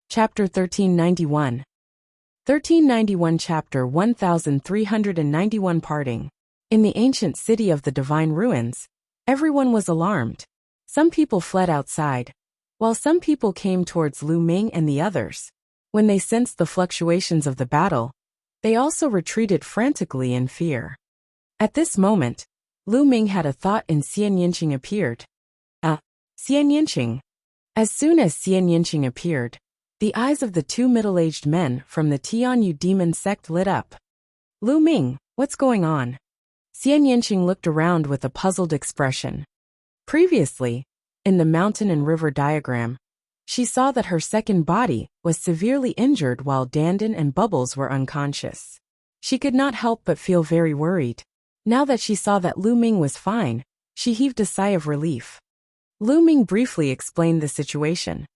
Chapter 1391. 1391 Chapter 1391 Parting. In the ancient city of the Divine Ruins, everyone was alarmed. Some people fled outside, while some people came towards Lu Ming and the others. When they sensed the fluctuations of the battle, they also retreated frantically in fear. At this moment, Lu Ming had a thought and Xian Yinqing appeared. Xian Yinqing. As soon as Xian Yinqing appeared, the eyes of the two middle-aged men from the Tianyu demon sect lit up. Lu Ming, what's going on? Xian Yinqing looked around with a puzzled expression. Previously, in the mountain and river diagram, she saw that her second body was severely injured while Dandan and Bubbles were unconscious. She could not help but feel very worried. Now that she saw that Lu Ming was fine, she heaved a sigh of relief. Lu Ming briefly explained the situation.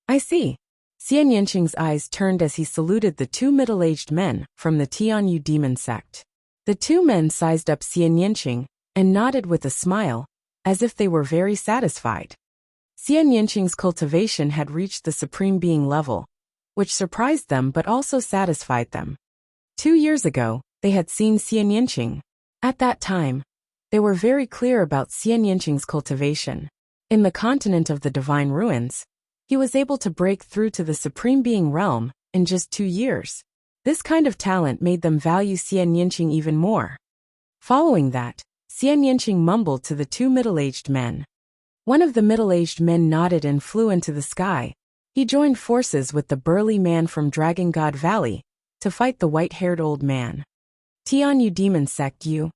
I see. Xian Yinqing's eyes turned as he saluted the two middle-aged men from the Tianyu demon sect. The two men sized up Xian Yinqing and nodded with a smile, as if they were very satisfied. Xian Yinqing's cultivation had reached the Supreme Being level, which surprised them but also satisfied them. 2 years ago, they had seen Xian Yinqing. At that time, they were very clear about Xian Yinqing's cultivation. In the continent of the Divine Ruins, he was able to break through to the Supreme Being realm in just 2 years. This kind of talent made them value Xian Yinqing even more. Following that, Xian Yinqing mumbled to the two middle-aged men. One of the middle-aged men nodded and flew into the sky. He joined forces with the burly man from Dragon God Valley to fight the white-haired old man. Tianyu demon sect you.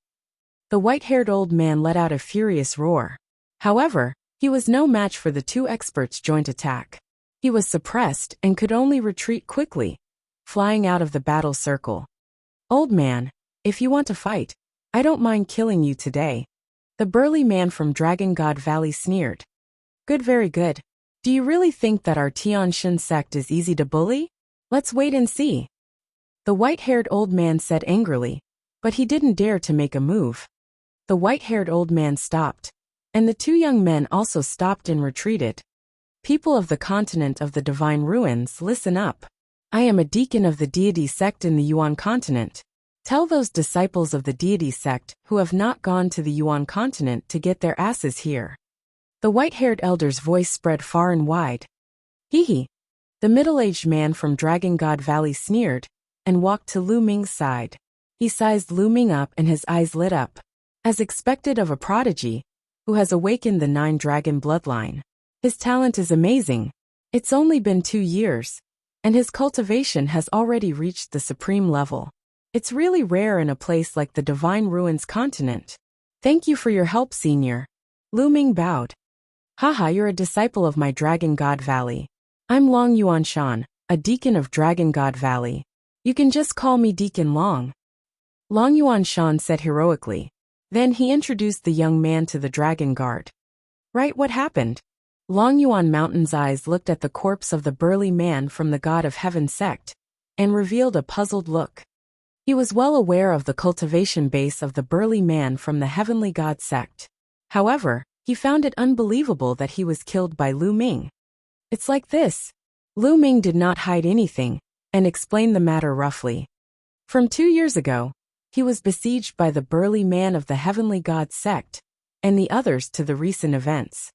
The white-haired old man let out a furious roar. However, he was no match for the two experts' joint attack. He was suppressed and could only retreat quickly, flying out of the battle circle. Old man, if you want to fight, I don't mind killing you today. The burly man from Dragon God Valley sneered. Good, very good. Do you really think that our Tianshan sect is easy to bully? Let's wait and see. The white-haired old man said angrily, but he didn't dare to make a move. The white-haired old man stopped, and the two young men also stopped and retreated. People of the continent of the Divine Ruins, listen up. I am a deacon of the deity sect in the Yuan continent. Tell those disciples of the deity sect who have not gone to the Yuan continent to get their asses here. The white-haired elder's voice spread far and wide. Hee hee. The middle-aged man from Dragon God Valley sneered and walked to Lu Ming's side. He sized Lu Ming up and his eyes lit up. As expected of a prodigy, who has awakened the 9-dragon bloodline. His talent is amazing. It's only been 2 years, and his cultivation has already reached the supreme level. It's really rare in a place like the Divine Ruins continent. Thank you for your help, senior. Lu Ming bowed. Haha, you're a disciple of my Dragon God Valley. I'm Long Yuanshan, a deacon of Dragon God Valley. You can just call me Deacon Long. Long Yuanshan said heroically. Then he introduced the young man to the Dragon Guard. Right, what happened? Long Yuan Mountain's eyes looked at the corpse of the burly man from the God of Heaven sect, and revealed a puzzled look. He was well aware of the cultivation base of the burly man from the Heavenly God sect. However, he found it unbelievable that he was killed by Lu Ming. It's like this. Lu Ming did not hide anything, and explained the matter roughly. From 2 years ago, he was besieged by the burly man of the Heavenly God sect, and the others to the recent events.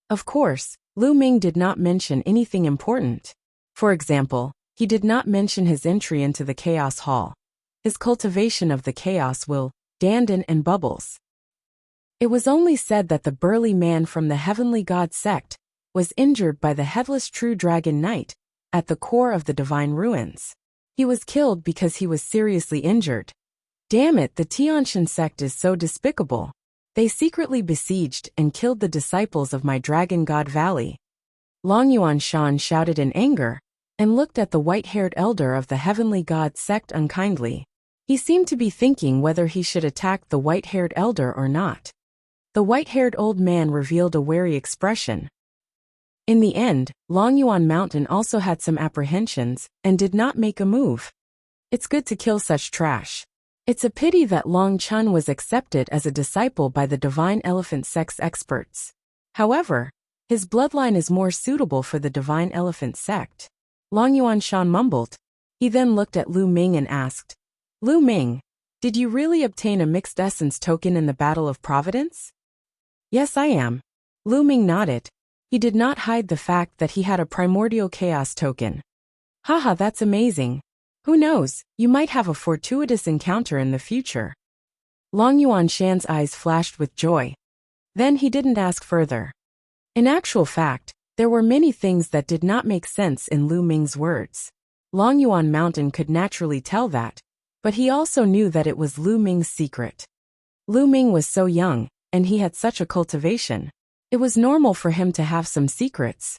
Of course, Lu Ming did not mention anything important. For example, he did not mention his entry into the Chaos Hall, his cultivation of the Chaos Will, Dandan and Bubbles. It was only said that the burly man from the Heavenly God sect was injured by the Headless True Dragon Knight at the core of the Divine Ruins. He was killed because he was seriously injured. Damn it, the Tianshan sect is so despicable. They secretly besieged and killed the disciples of my Dragon God Valley. Long Yuanshan shouted in anger, and looked at the white-haired elder of the Heavenly God sect unkindly. He seemed to be thinking whether he should attack the white-haired elder or not. The white-haired old man revealed a wary expression. In the end, Long Yuan Mountain also had some apprehensions, and did not make a move. It's good to kill such trash. It's a pity that Long Chun was accepted as a disciple by the Divine Elephant Sect's experts. However, his bloodline is more suitable for the Divine Elephant Sect. Long Yuanshan mumbled. He then looked at Lu Ming and asked, Lu Ming, did you really obtain a mixed essence token in the Battle of Providence? Yes, I am. Lu Ming nodded. He did not hide the fact that he had a primordial chaos token. Haha, that's amazing. Who knows, you might have a fortuitous encounter in the future. Long Yuanshan's eyes flashed with joy. Then he didn't ask further. In actual fact, there were many things that did not make sense in Lu Ming's words. Long Yuan Mountain could naturally tell that, but he also knew that it was Lu Ming's secret. Lu Ming was so young, and he had such a cultivation. It was normal for him to have some secrets.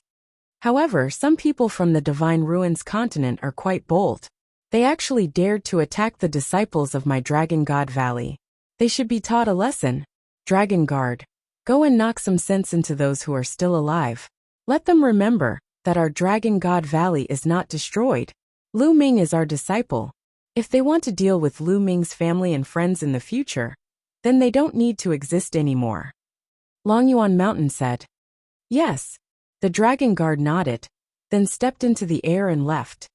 However, some people from the Divine Ruins continent are quite bold. They actually dared to attack the disciples of my Dragon God Valley. They should be taught a lesson. Dragon Guard, go and knock some sense into those who are still alive. Let them remember that our Dragon God Valley is not destroyed. Lu Ming is our disciple. If they want to deal with Lu Ming's family and friends in the future, then they don't need to exist anymore. Long Yuan Mountain said. Yes. The Dragon Guard nodded, then stepped into the air and left.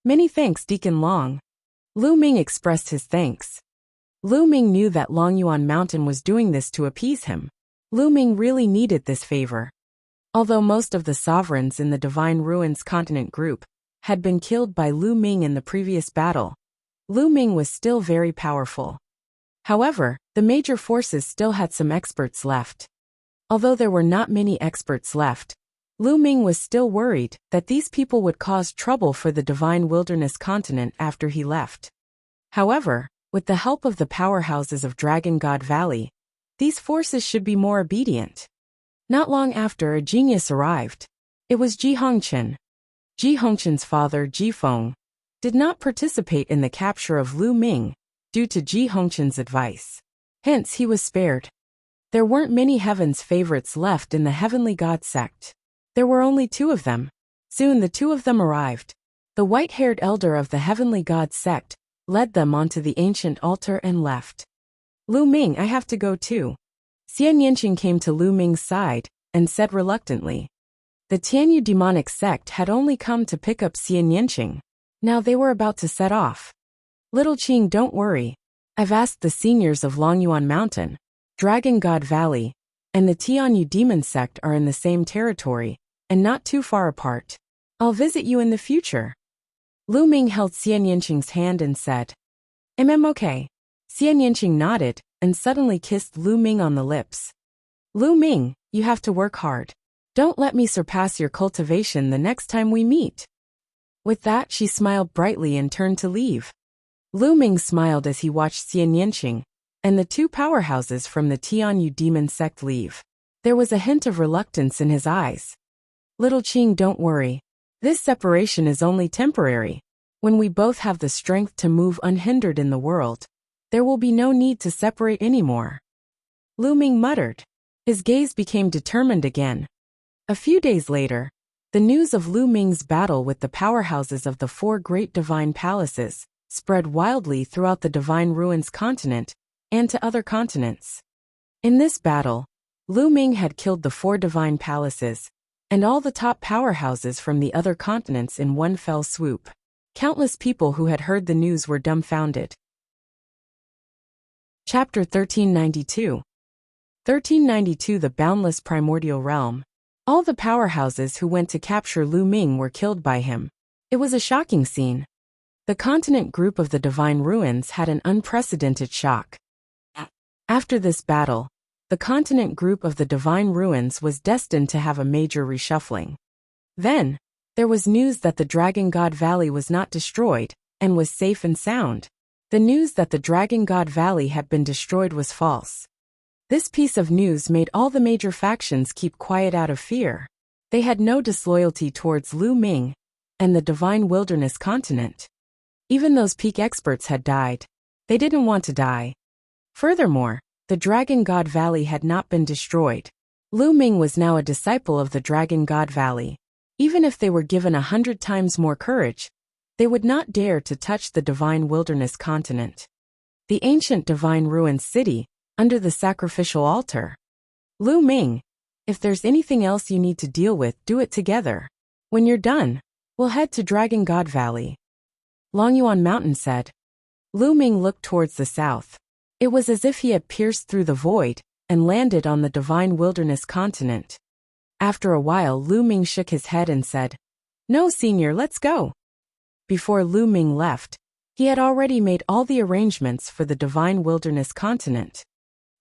Many thanks, Deacon Long. Lu Ming expressed his thanks. Lu Ming knew that Long Yuan Mountain was doing this to appease him. Lu Ming really needed this favor. Although most of the sovereigns in the Divine Ruins continent group had been killed by Lu Ming in the previous battle, Lu Ming was still very powerful. However, the major forces still had some experts left. Although there were not many experts left, Lu Ming was still worried that these people would cause trouble for the Divine Wilderness continent after he left. However, with the help of the powerhouses of Dragon God Valley, these forces should be more obedient. Not long after, a genius arrived. It was Ji Hongqian. Ji Hongqian's father, Ji Feng, did not participate in the capture of Lu Ming due to Ji Hongqian's advice. Hence, he was spared. There weren't many heaven's favorites left in the Heavenly God sect. There were only 2 of them. Soon the 2 of them arrived. The white-haired elder of the Heavenly God sect led them onto the ancient altar and left. Lu Ming, I have to go too. Xian Yanqing came to Lu Ming's side and said reluctantly. The Tianyu demonic sect had only come to pick up Xian Yanqing. Now they were about to set off. Little Qing, don't worry. I've asked the seniors of Long Yuan Mountain, Dragon God Valley, and the Tianyu demon sect are in the same territory, and not too far apart. I'll visit you in the future. Lu Ming held Xian Yanqing's hand and said, okay. Xian Yanqing nodded and suddenly kissed Lu Ming on the lips. Lu Ming, you have to work hard. Don't let me surpass your cultivation the next time we meet. With that, she smiled brightly and turned to leave. Lu Ming smiled as he watched Xian Yanqing and the 2 powerhouses from the Tianyu demon sect leave. There was a hint of reluctance in his eyes. Little Qing, don't worry. This separation is only temporary. When we both have the strength to move unhindered in the world, there will be no need to separate anymore. Lu Ming muttered. His gaze became determined again. A few days later, the news of Lu Ming's battle with the powerhouses of the 4 great divine palaces spread wildly throughout the Divine Ruins continent and to other continents. In this battle, Lu Ming had killed the 4 divine palaces and all the top powerhouses from the other continents in one fell swoop. Countless people who had heard the news were dumbfounded. Chapter 1392. 1392 The Boundless Primordial Realm. All the powerhouses who went to capture Lu Ming were killed by him. It was a shocking scene. The continent group of the Divine Ruins had an unprecedented shock. After this battle, the continent group of the Divine Ruins was destined to have a major reshuffling. Then, there was news that the Dragon God Valley was not destroyed and was safe and sound. The news that the Dragon God Valley had been destroyed was false. This piece of news made all the major factions keep quiet out of fear. They had no disloyalty towards Lu Ming and the Divine Wilderness continent. Even those peak experts had died. They didn't want to die. Furthermore, the Dragon God Valley had not been destroyed. Lu Ming was now a disciple of the Dragon God Valley. Even if they were given 100 times more courage, they would not dare to touch the Divine Wilderness continent. The ancient Divine Ruins city, under the sacrificial altar. Lu Ming, if there's anything else you need to deal with, do it together. When you're done, We'll head to Dragon God Valley. Longyuan Mountain said. Lu Ming looked towards the south. It was as if he had pierced through the void and landed on the divine wilderness continent. After a while, Lu Ming shook his head and said, No, Senior, let's go. Before Lu Ming left, he had already made all the arrangements for the divine wilderness continent.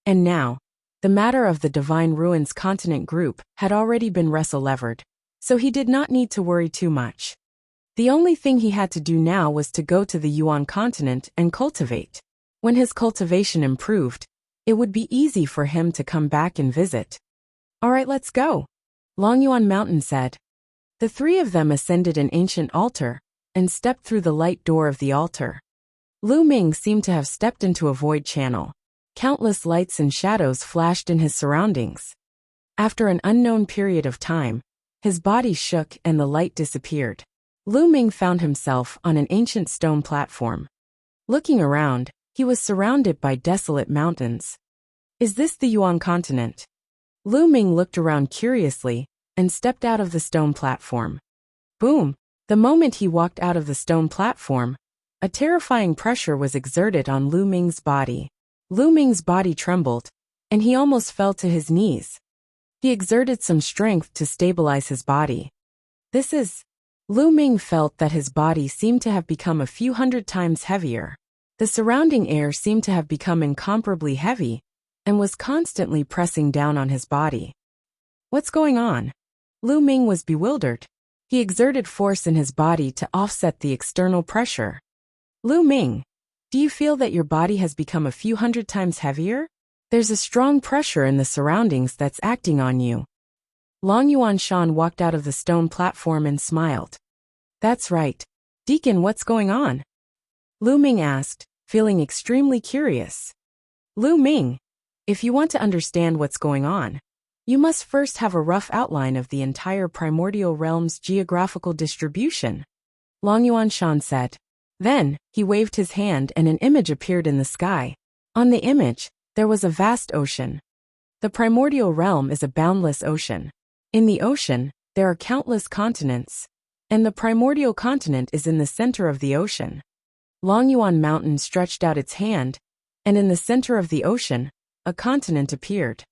And now, the matter of the divine ruins continent group had already been wrestle-levered, so he did not need to worry too much. The only thing he had to do now was to go to the Yuan continent and cultivate. When his cultivation improved, it would be easy for him to come back and visit. All right, let's go, Longyuan Mountain said. The three of them ascended an ancient altar and stepped through the light door of the altar. Lu Ming seemed to have stepped into a void channel. Countless lights and shadows flashed in his surroundings. After an unknown period of time, his body shook and the light disappeared. Lu Ming found himself on an ancient stone platform. Looking around, he was surrounded by desolate mountains. Is this the Yuan continent? Lu Ming looked around curiously and stepped out of the stone platform. Boom! The moment he walked out of the stone platform, a terrifying pressure was exerted on Lu Ming's body. Lu Ming's body trembled, and he almost fell to his knees. He exerted some strength to stabilize his body. Lu Ming felt that his body seemed to have become a few hundred times heavier. The surrounding air seemed to have become incomparably heavy and was constantly pressing down on his body. What's going on? Lu Ming was bewildered. He exerted force in his body to offset the external pressure. Lu Ming, do you feel that your body has become a few hundred times heavier? There's a strong pressure in the surroundings that's acting on you. Longyuan Shan walked out of the stone platform and smiled. That's right. Deacon, what's going on? Lu Ming asked, feeling extremely curious. Lu Ming, if you want to understand what's going on, you must first have a rough outline of the entire primordial realm's geographical distribution, Longyuan Shan said. Then, he waved his hand and an image appeared in the sky. On the image, there was a vast ocean. The primordial realm is a boundless ocean. In the ocean, there are countless continents, and the primordial continent is in the center of the ocean. Longyuan Mountain stretched out its hand, and in the center of the ocean, a continent appeared.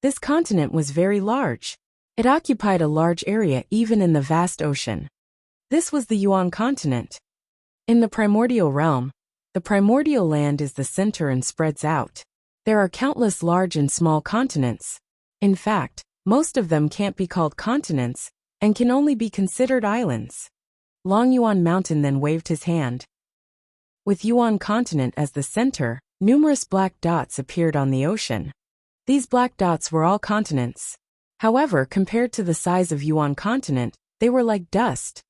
This continent was very large. It occupied a large area even in the vast ocean. This was the Yuan continent. In the primordial realm, the primordial land is the center and spreads out. There are countless large and small continents. In fact, most of them can't be called continents and can only be considered islands. Longyuan Mountain then waved his hand. With Yuan continent as the center, numerous black dots appeared on the ocean. These black dots were all continents. However, compared to the size of Yuan continent, they were like dust.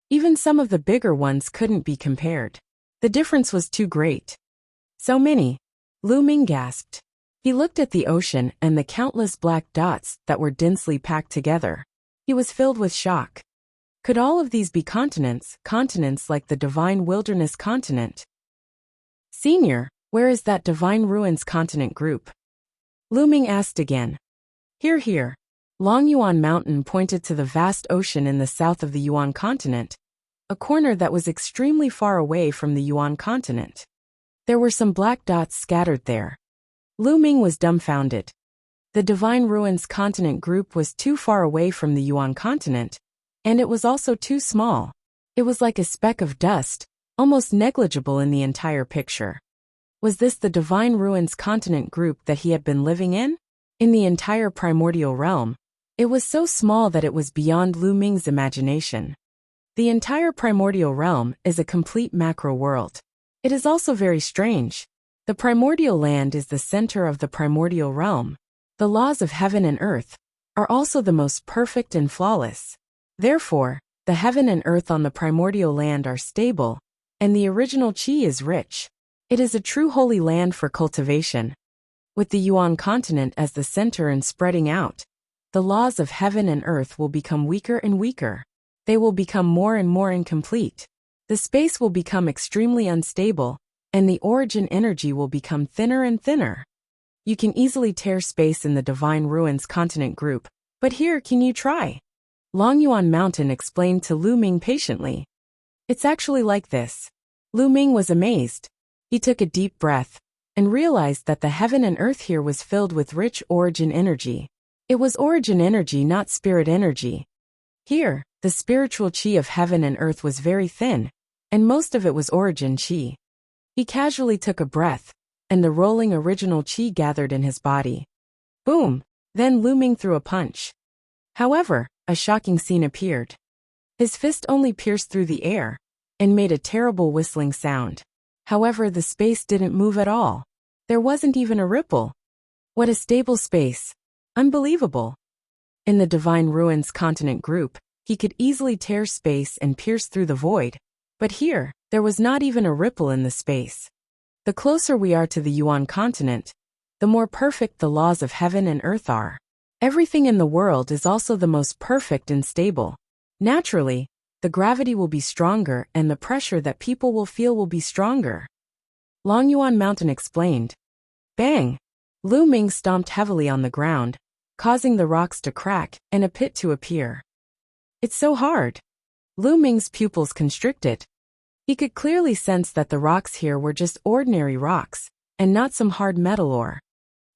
Even some of the bigger ones couldn't be compared. The difference was too great. So many. Lu Ming gasped. He looked at the ocean and the countless black dots that were densely packed together. He was filled with shock. Could all of these be continents like the divine wilderness continent? Senior, where is that divine ruins continent group? Lu Ming asked again. Here. Longyuan Mountain pointed to the vast ocean in the south of the Yuan continent, a corner that was extremely far away from the Yuan continent. There were some black dots scattered there. Lu Ming was dumbfounded. The divine ruins continent group was too far away from the Yuan continent, and it was also too small. It was like a speck of dust, almost negligible in the entire picture. Was this the divine ruins continent group that he had been living in? In the entire primordial realm, it was so small that it was beyond Lu Ming's imagination. The entire primordial realm is a complete macro world. It is also very strange. The primordial land is the center of the primordial realm. The laws of heaven and earth are also the most perfect and flawless. Therefore, the heaven and earth on the primordial land are stable, and the original chi is rich. It is a true holy land for cultivation. With the Yuan continent as the center and spreading out, the laws of heaven and earth will become weaker and weaker. They will become more and more incomplete. The space will become extremely unstable, and the origin energy will become thinner and thinner. You can easily tear space in the divine ruins continent group, but here can you try? Longyuan Mountain explained to Lu Ming patiently. It's actually like this. Lu Ming was amazed. He took a deep breath and realized that the heaven and earth here was filled with rich origin energy. It was origin energy, not spirit energy. Here, the spiritual chi of heaven and earth was very thin, and most of it was origin chi. He casually took a breath, and the rolling original chi gathered in his body. Boom! Then Lu Ming threw a punch. However, a shocking scene appeared. His fist only pierced through the air and made a terrible whistling sound. However, the space didn't move at all. There wasn't even a ripple. What a stable space. Unbelievable. In the Divine Ruins continent group, he could easily tear space and pierce through the void. But here, there was not even a ripple in the space. The closer we are to the Yuan continent, the more perfect the laws of heaven and earth are. Everything in the world is also the most perfect and stable. Naturally, the gravity will be stronger and the pressure that people will feel will be stronger. Longyuan Mountain explained. Bang! Lu Ming stomped heavily on the ground, causing the rocks to crack and a pit to appear. It's so hard. Lu Ming's pupils constricted. He could clearly sense that the rocks here were just ordinary rocks, and not some hard metal ore.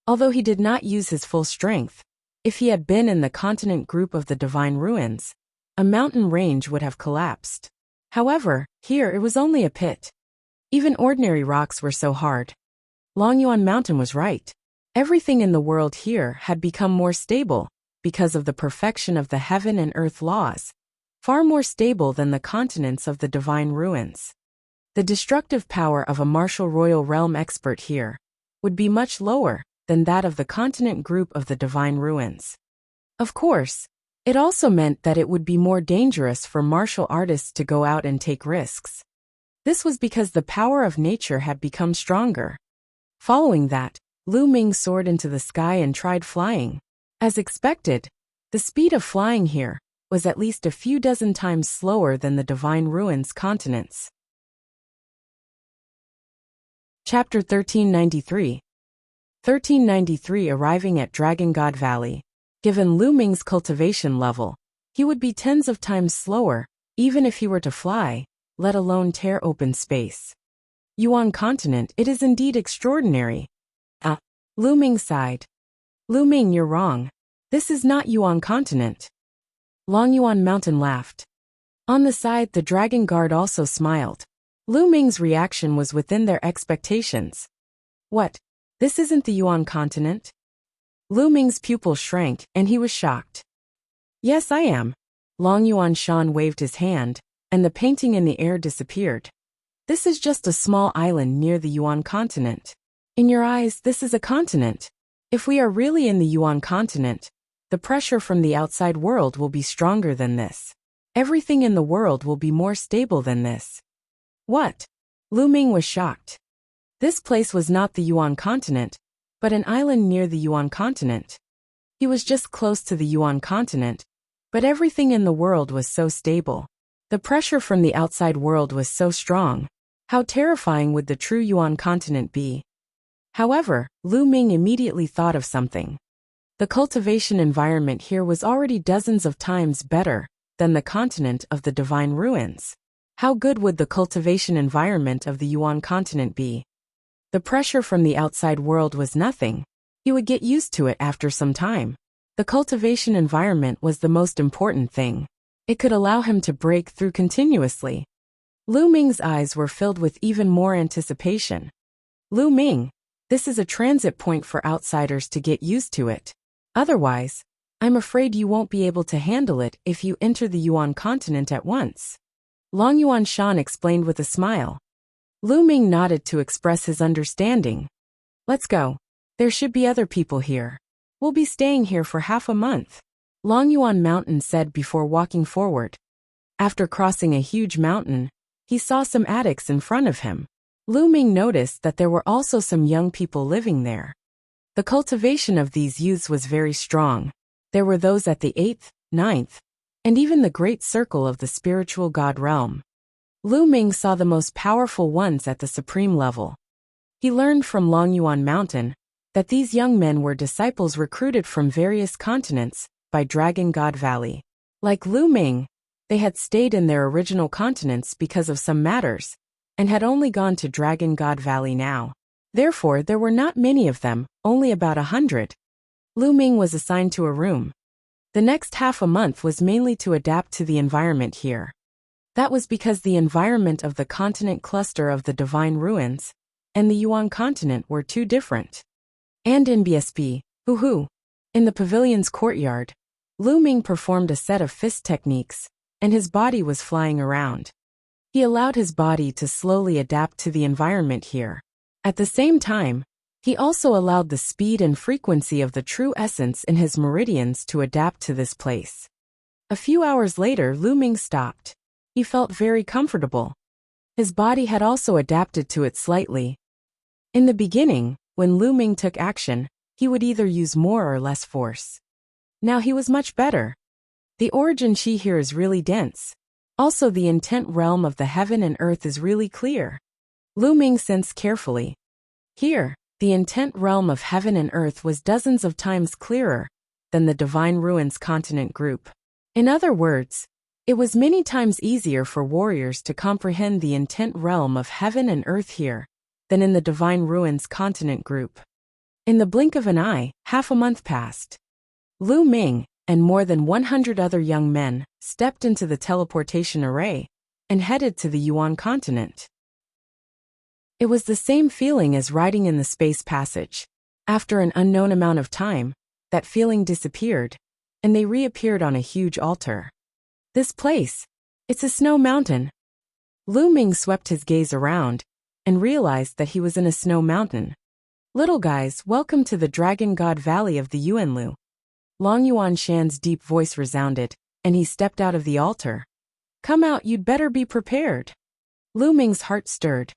Although he did not use his full strength, if he had been in the continent group of the Divine Ruins, a mountain range would have collapsed. However, here it was only a pit. Even ordinary rocks were so hard. Longyuan Mountain was right. Everything in the world here had become more stable because of the perfection of the heaven and earth laws, far more stable than the continents of the Divine Ruins. The destructive power of a martial royal realm expert here would be much lower than that of the continent group of the Divine Ruins. Of course, it also meant that it would be more dangerous for martial artists to go out and take risks. This was because the power of nature had become stronger. Following that, Lu Ming soared into the sky and tried flying. As expected, the speed of flying here was at least a few dozen times slower than the Divine Ruins continents. Chapter 1393. 1393. Arriving at Dragon God Valley. Given Lu Ming's cultivation level, he would be tens of times slower, even if he were to fly, let alone tear open space. Yuan continent, it is indeed extraordinary. Lu Ming sighed. Lu Ming, you're wrong. This is not Yuan continent. Longyuan Mountain laughed. On the side, the Dragon Guard also smiled. Lu Ming's reaction was within their expectations. What? This isn't the Yuan continent? Lu Ming's pupil shrank, and he was shocked. Yes, I am. Longyuan Shan waved his hand, and the painting in the air disappeared. This is just a small island near the Yuan continent. In your eyes, this is a continent. If we are really in the Yuan continent, the pressure from the outside world will be stronger than this. Everything in the world will be more stable than this. What? Lu Ming was shocked. This place was not the Yuan continent, but an island near the Yuan continent. He was just close to the Yuan continent, but everything in the world was so stable. The pressure from the outside world was so strong. How terrifying would the true Yuan continent be? However, Lu Ming immediately thought of something. The cultivation environment here was already dozens of times better than the continent of the Divine Ruins. How good would the cultivation environment of the Yuan continent be? The pressure from the outside world was nothing. He would get used to it after some time. The cultivation environment was the most important thing. It could allow him to break through continuously. Lu Ming's eyes were filled with even more anticipation. Lu Ming, this is a transit point for outsiders to get used to it. Otherwise, I'm afraid you won't be able to handle it if you enter the Yuan continent at once. Longyuan Shan explained with a smile. Lu Ming nodded to express his understanding. Let's go. There should be other people here. We'll be staying here for half a month. Longyuan Mountain said before walking forward. After crossing a huge mountain, he saw some attics in front of him. Lu Ming noticed that there were also some young people living there. The cultivation of these youths was very strong. There were those at the 8th, 9th, and even the great circle of the spiritual god realm. Lu Ming saw the most powerful ones at the supreme level. He learned from Longyuan Mountain that these young men were disciples recruited from various continents by Dragon God Valley. Like Lu Ming, they had stayed in their original continents because of some matters, and had only gone to Dragon God Valley now. Therefore, there were not many of them, only about 100. Lu Ming was assigned to a room. The next half a month was mainly to adapt to the environment here. That was because the environment of the continent cluster of the Divine Ruins and the Yuan continent were too different. And in BSP, in the pavilion's courtyard, Lu Ming performed a set of fist techniques, and his body was flying around. He allowed his body to slowly adapt to the environment here. At the same time, he also allowed the speed and frequency of the true essence in his meridians to adapt to this place. A few hours later, Lu Ming stopped. He felt very comfortable. His body had also adapted to it slightly. In the beginning, when Lu Ming took action, he would either use more or less force. Now he was much better. The origin chi here is really dense. Also, the intent realm of the heaven and earth is really clear. Lu Ming sensed carefully. Here, the intent realm of heaven and earth was dozens of times clearer than the Divine Ruins continent group. In other words, it was many times easier for warriors to comprehend the intent realm of heaven and earth here than in the Divine Ruins continent group. In the blink of an eye, half a month passed. Lu Ming and more than 100 other young men stepped into the teleportation array and headed to the Yuan continent. It was the same feeling as riding in the space passage. After an unknown amount of time, that feeling disappeared, and they reappeared on a huge altar. This place, it's a snow mountain. Lu Ming swept his gaze around and realized that he was in a snow mountain. Little guys, welcome to the Dragon God Valley of the Yuanlu. Long Yuan Shan's deep voice resounded, and he stepped out of the altar. Come out, you'd better be prepared. Lu Ming's heart stirred.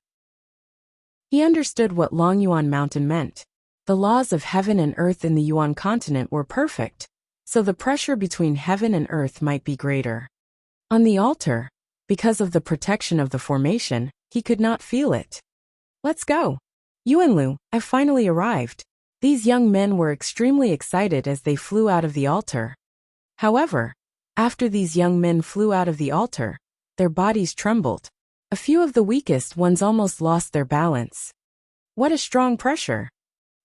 He understood what Long Yuan Mountain meant. The laws of heaven and earth in the Yuan continent were perfect, so the pressure between heaven and earth might be greater. On the altar, because of the protection of the formation, he could not feel it. Let's go. Yuanlu, I've finally arrived. These young men were extremely excited as they flew out of the altar. However, after these young men flew out of the altar, their bodies trembled. A few of the weakest ones almost lost their balance. What a strong pressure!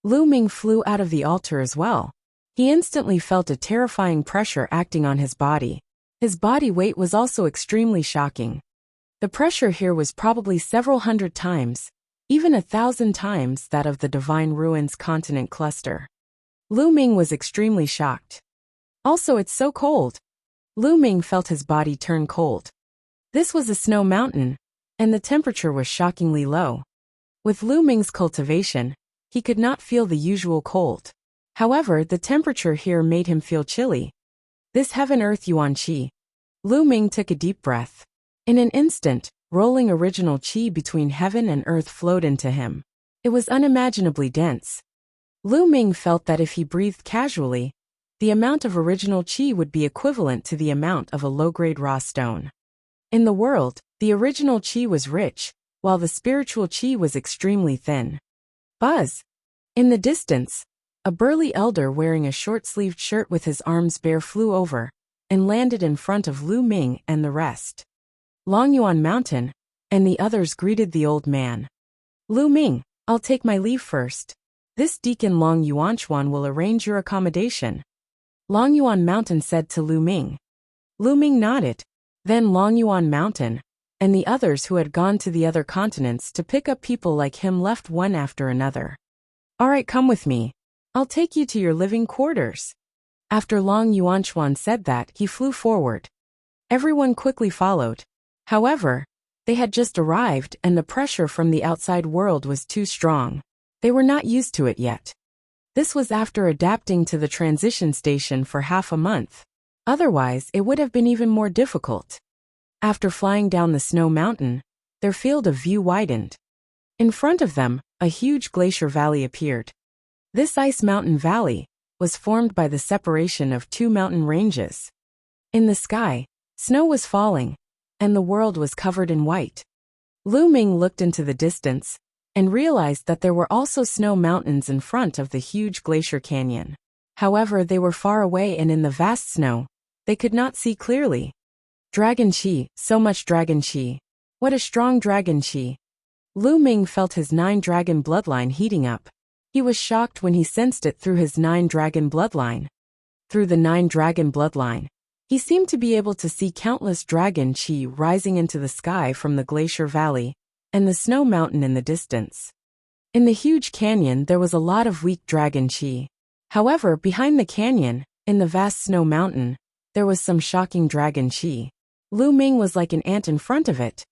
Lu Ming flew out of the altar as well. He instantly felt a terrifying pressure acting on his body. His body weight was also extremely shocking. The pressure here was probably several hundred times, even 1,000 times that of the Divine Ruins continent cluster. Lu Ming was extremely shocked. Also, it's so cold. Lu Ming felt his body turn cold. This was a snow mountain, and the temperature was shockingly low. With Lu Ming's cultivation, he could not feel the usual cold. However, the temperature here made him feel chilly. This heaven-earth yuan qi. Lu Ming took a deep breath. In an instant, rolling original qi between heaven and earth flowed into him. It was unimaginably dense. Lu Ming felt that if he breathed casually, the amount of original qi would be equivalent to the amount of a low-grade raw stone. In the world, the original qi was rich, while the spiritual qi was extremely thin. Buzz! In the distance, a burly elder wearing a short-sleeved shirt with his arms bare flew over and landed in front of Lu Ming and the rest. Long Yuan Mountain and the others greeted the old man. Lu Ming, I'll take my leave first. This Deacon Long Yuanchuan will arrange your accommodation. Long Yuan Mountain said to Lu Ming. Lu Ming nodded. Then Long Yuan Mountain and the others who had gone to the other continents to pick up people like him left one after another. All right, come with me. I'll take you to your living quarters. After Long Yuanchuan said that, he flew forward. Everyone quickly followed. However, they had just arrived and the pressure from the outside world was too strong. They were not used to it yet. This was after adapting to the transition station for half a month. Otherwise, it would have been even more difficult. After flying down the snow mountain, their field of view widened. In front of them, a huge glacier valley appeared. This ice mountain valley was formed by the separation of two mountain ranges. In the sky, snow was falling, and the world was covered in white. Lu Ming looked into the distance and realized that there were also snow mountains in front of the huge glacier canyon. However, they were far away and in the vast snow, They could not see clearly. Dragon Qi, so much Dragon Qi. What a strong Dragon Qi. Lu Ming felt his 9-dragon bloodline heating up. He was shocked when he sensed it through his 9-dragon bloodline. Through the 9-dragon bloodline, he seemed to be able to see countless Dragon Qi rising into the sky from the glacier valley and the snow mountain in the distance. In the huge canyon there was a lot of weak Dragon Qi. However, behind the canyon, in the vast snow mountain, there was some shocking Dragon Qi. Lu Ming was like an ant in front of it.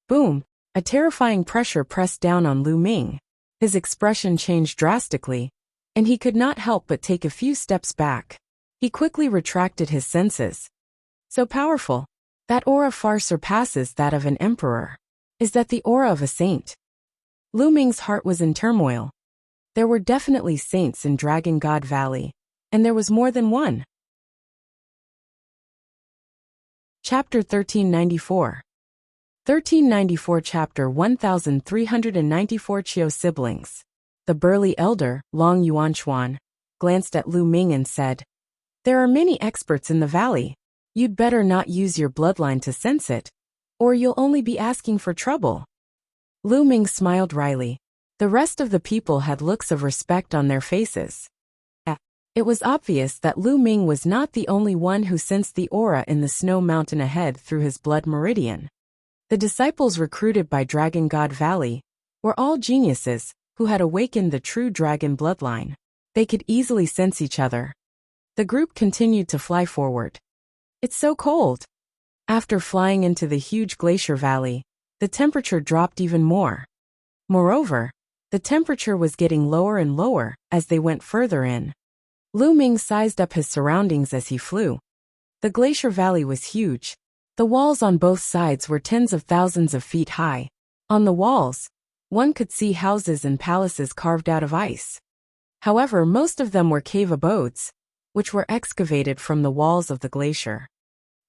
Boom! A terrifying pressure pressed down on Lu Ming. His expression changed drastically, and he could not help but take a few steps back. He quickly retracted his senses. So powerful. That aura far surpasses that of an emperor. Is that the aura of a saint? Lu Ming's heart was in turmoil. There were definitely saints in Dragon God Valley, and there was more than one. Chapter 1394. 1394 Chapter 1394 Qiu Siblings. The burly elder, Long Yuanchuan, glanced at Lu Ming and said, "There are many experts in the valley. You'd better not use your bloodline to sense it, or you'll only be asking for trouble." Lu Ming smiled wryly. The rest of the people had looks of respect on their faces. It was obvious that Lu Ming was not the only one who sensed the aura in the snow mountain ahead through his blood meridian. The disciples recruited by Dragon God Valley were all geniuses who had awakened the true dragon bloodline. They could easily sense each other. The group continued to fly forward. It's so cold. After flying into the huge glacier valley, the temperature dropped even more. Moreover, the temperature was getting lower and lower as they went further in. Lu Ming sized up his surroundings as he flew. The glacier valley was huge. The walls on both sides were tens of thousands of feet high. On the walls, one could see houses and palaces carved out of ice. However, most of them were cave abodes, which were excavated from the walls of the glacier.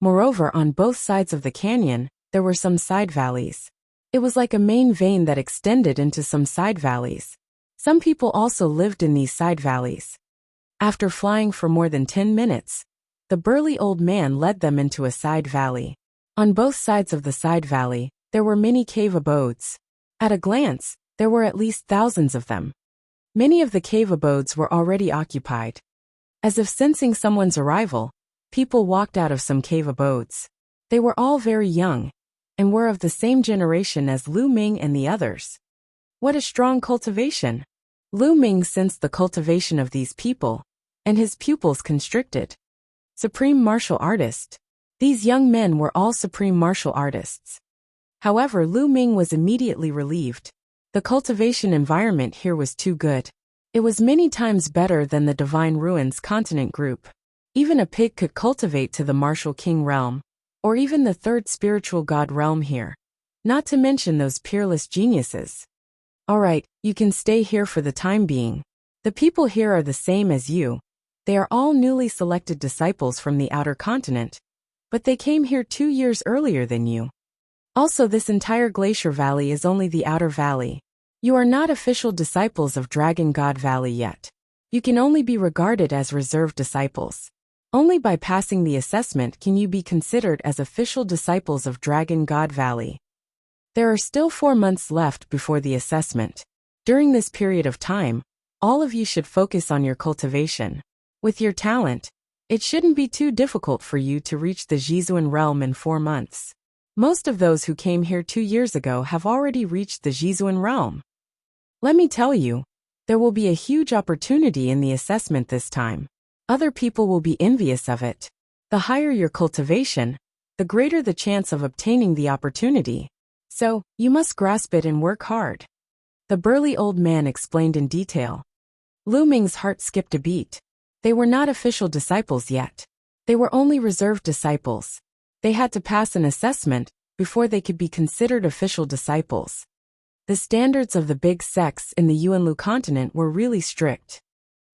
Moreover, on both sides of the canyon, there were some side valleys. It was like a main vein that extended into some side valleys. Some people also lived in these side valleys. After flying for more than 10 minutes, the burly old man led them into a side valley. On both sides of the side valley, there were many cave abodes. At a glance, there were at least thousands of them. Many of the cave abodes were already occupied. As if sensing someone's arrival, people walked out of some cave abodes. They were all very young, and were of the same generation as Lu Ming and the others. What a strong cultivation! Lu Ming sensed the cultivation of these people, and his pupils constricted. Supreme martial artist. These young men were all supreme martial artists. However, Lu Ming was immediately relieved. The cultivation environment here was too good. It was many times better than the Divine Ruins continent group. Even a pig could cultivate to the martial king realm, or even the third spiritual god realm here. Not to mention those peerless geniuses. Alright, you can stay here for the time being. The people here are the same as you. They are all newly selected disciples from the outer continent. But they came here 2 years earlier than you. Also, this entire glacier valley is only the outer valley. You are not official disciples of Dragon God Valley yet. You can only be regarded as reserved disciples. Only by passing the assessment can you be considered as official disciples of Dragon God Valley. There are still 4 months left before the assessment. During this period of time, all of you should focus on your cultivation. With your talent, it shouldn't be too difficult for you to reach the Jizuan realm in 4 months. Most of those who came here 2 years ago have already reached the Jizuan realm. Let me tell you, there will be a huge opportunity in the assessment this time. Other people will be envious of it. The higher your cultivation, the greater the chance of obtaining the opportunity. So, you must grasp it and work hard. The burly old man explained in detail. Lu Ming's heart skipped a beat. They were not official disciples yet. They were only reserved disciples. They had to pass an assessment before they could be considered official disciples. The standards of the big sects in the Yuanlu continent were really strict.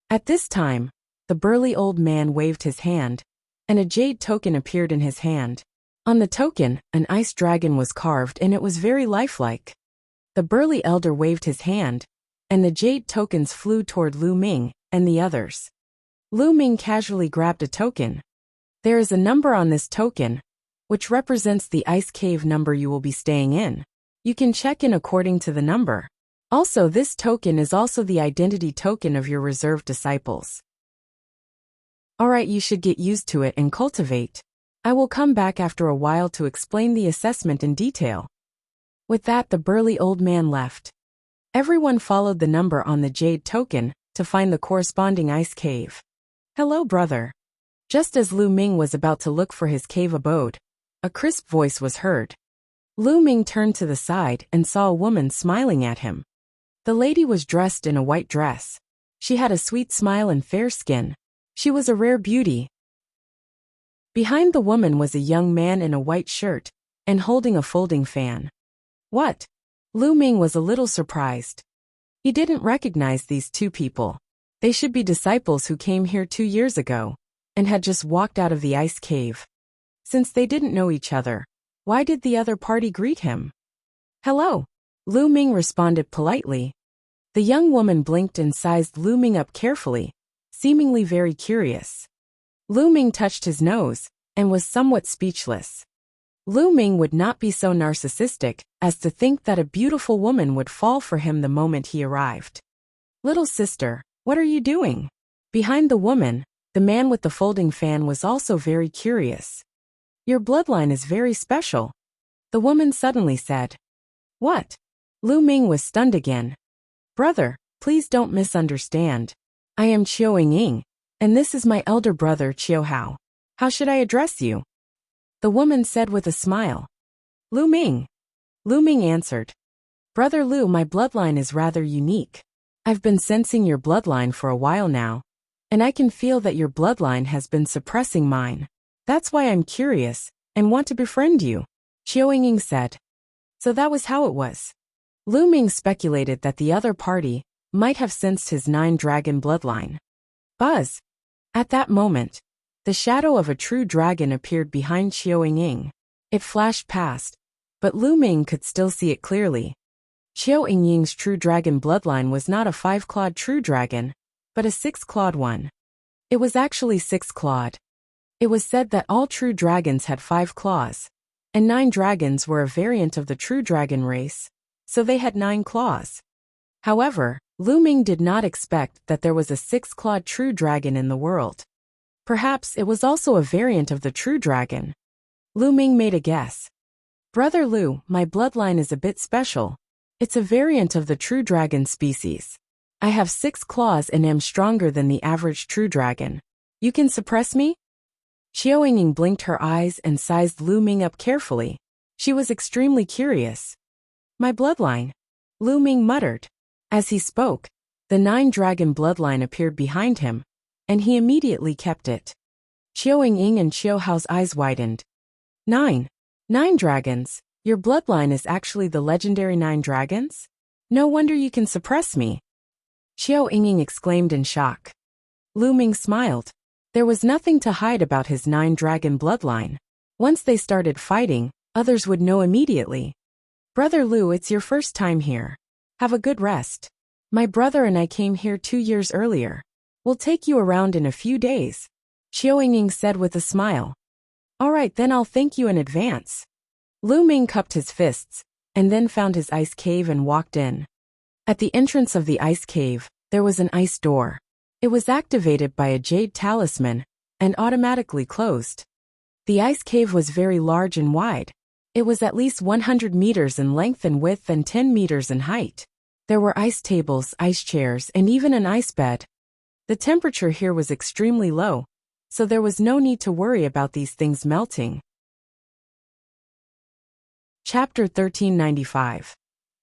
At this time, the burly old man waved his hand, and a jade token appeared in his hand. On the token, an ice dragon was carved and it was very lifelike. The burly elder waved his hand, and the jade tokens flew toward Lu Ming and the others. Lu Ming casually grabbed a token. There is a number on this token, which represents the ice cave number you will be staying in. You can check in according to the number. Also, this token is also the identity token of your reserved disciples. Alright, you should get used to it and cultivate. I will come back after a while to explain the assessment in detail. With that, the burly old man left. Everyone followed the number on the jade token to find the corresponding ice cave. Hello, brother. Just as Lu Ming was about to look for his cave abode, a crisp voice was heard. Lu Ming turned to the side and saw a woman smiling at him. The lady was dressed in a white dress. She had a sweet smile and fair skin. She was a rare beauty. Behind the woman was a young man in a white shirt and holding a folding fan. What? Lu Ming was a little surprised. He didn't recognize these two people. They should be disciples who came here 2 years ago and had just walked out of the ice cave. Since they didn't know each other, why did the other party greet him? Hello. Lu Ming responded politely. The young woman blinked and sized Lu Ming up carefully, seemingly very curious. Lu Ming touched his nose and was somewhat speechless. Lu Ming would not be so narcissistic as to think that a beautiful woman would fall for him the moment he arrived. Little sister, what are you doing? Behind the woman, the man with the folding fan was also very curious. Your bloodline is very special, the woman suddenly said. What? Lu Ming was stunned again. Brother, please don't misunderstand. I am Qiao Ying, and this is my elder brother Qiao Hao. How should I address you? The woman said with a smile. Lu Ming. Lu Ming answered. Brother Lu, my bloodline is rather unique. I've been sensing your bloodline for a while now, and I can feel that your bloodline has been suppressing mine. That's why I'm curious and want to befriend you, Qiao Ying said. So that was how it was. Lu Ming speculated that the other party might have sensed his 9-dragon bloodline. Buzz. At that moment, the shadow of a true dragon appeared behind Qiao Ying. It flashed past, but Lu Ming could still see it clearly. Qiao Ying's true dragon bloodline was not a 5-clawed true dragon, but a 6-clawed one. It was actually 6-clawed. It was said that all true dragons had 5 claws, and 9 dragons were a variant of the true dragon race, so they had 9 claws. However, Lu Ming did not expect that there was a 6-clawed true dragon in the world. Perhaps it was also a variant of the true dragon. Lu Ming made a guess. Brother Lu, my bloodline is a bit special. It's a variant of the true dragon species. I have 6 claws and am stronger than the average true dragon. You can suppress me? Qiao Ying blinked her eyes and sized Lu Ming up carefully. She was extremely curious. My bloodline, Lu Ming muttered. As he spoke, the 9-dragon bloodline appeared behind him, and he immediately kept it. Qiao Ying and Qiao Hao's eyes widened. 9 dragons? Your bloodline is actually the legendary 9 dragons? No wonder you can suppress me. Qiao Ying exclaimed in shock. Lu Ming smiled. There was nothing to hide about his 9-dragon bloodline. Once they started fighting, others would know immediately. Brother Lu, it's your first time here. Have a good rest. My brother and I came here 2 years earlier. We'll take you around in a few days, Qiao Ying said with a smile. Alright, then I'll thank you in advance. Lu Ming cupped his fists, and then found his ice cave and walked in. At the entrance of the ice cave, there was an ice door. It was activated by a jade talisman, and automatically closed. The ice cave was very large and wide. It was at least 100 meters in length and width and 10 meters in height. There were ice tables, ice chairs, and even an ice bed. The temperature here was extremely low, so there was no need to worry about these things melting. Chapter 1395.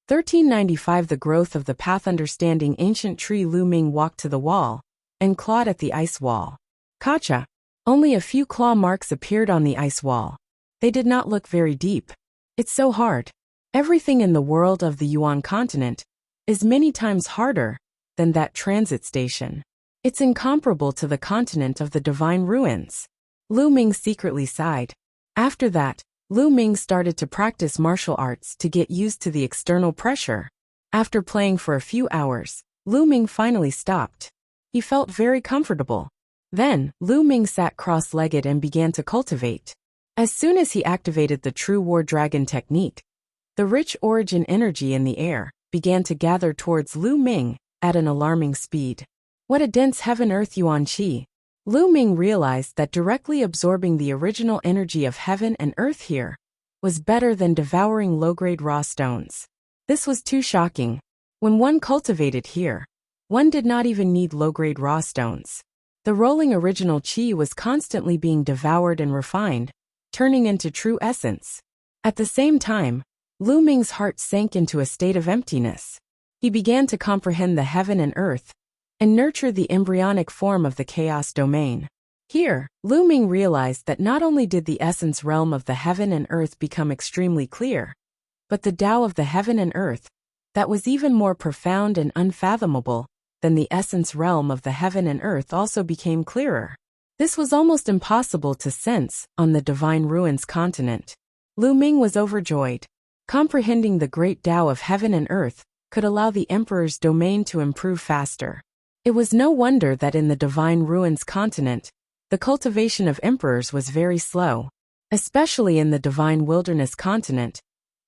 1395. The growth of the path. Understanding ancient tree. Lu Ming walked to the wall and clawed at the ice wall. Gotcha! Only a few claw marks appeared on the ice wall. They did not look very deep. It's so hard. Everything in the world of the Yuan continent is many times harder than that transit station. It's incomparable to the continent of the divine ruins. Lu Ming secretly sighed. After that, Lu Ming started to practice martial arts to get used to the external pressure. After playing for a few hours, Lu Ming finally stopped. He felt very comfortable. Then, Lu Ming sat cross-legged and began to cultivate. As soon as he activated the true war dragon technique, the rich origin energy in the air began to gather towards Lu Ming at an alarming speed. What a dense heaven-earth yuan qi! Lu Ming realized that directly absorbing the original energy of heaven and earth here was better than devouring low-grade raw stones. This was too shocking. When one cultivated here, one did not even need low-grade raw stones. The rolling original qi was constantly being devoured and refined, turning into true essence. At the same time, Lu Ming's heart sank into a state of emptiness. He began to comprehend the heaven and earth, and nurture the embryonic form of the chaos domain. Here, Lu Ming realized that not only did the essence realm of the heaven and earth become extremely clear, but the Tao of the heaven and earth, that was even more profound and unfathomable than the essence realm of the heaven and earth, also became clearer. This was almost impossible to sense on the Divine Ruins continent. Lu Ming was overjoyed. Comprehending the great Tao of heaven and earth could allow the Emperor's domain to improve faster. It was no wonder that in the Divine Ruins continent, the cultivation of emperors was very slow. Especially in the Divine Wilderness continent,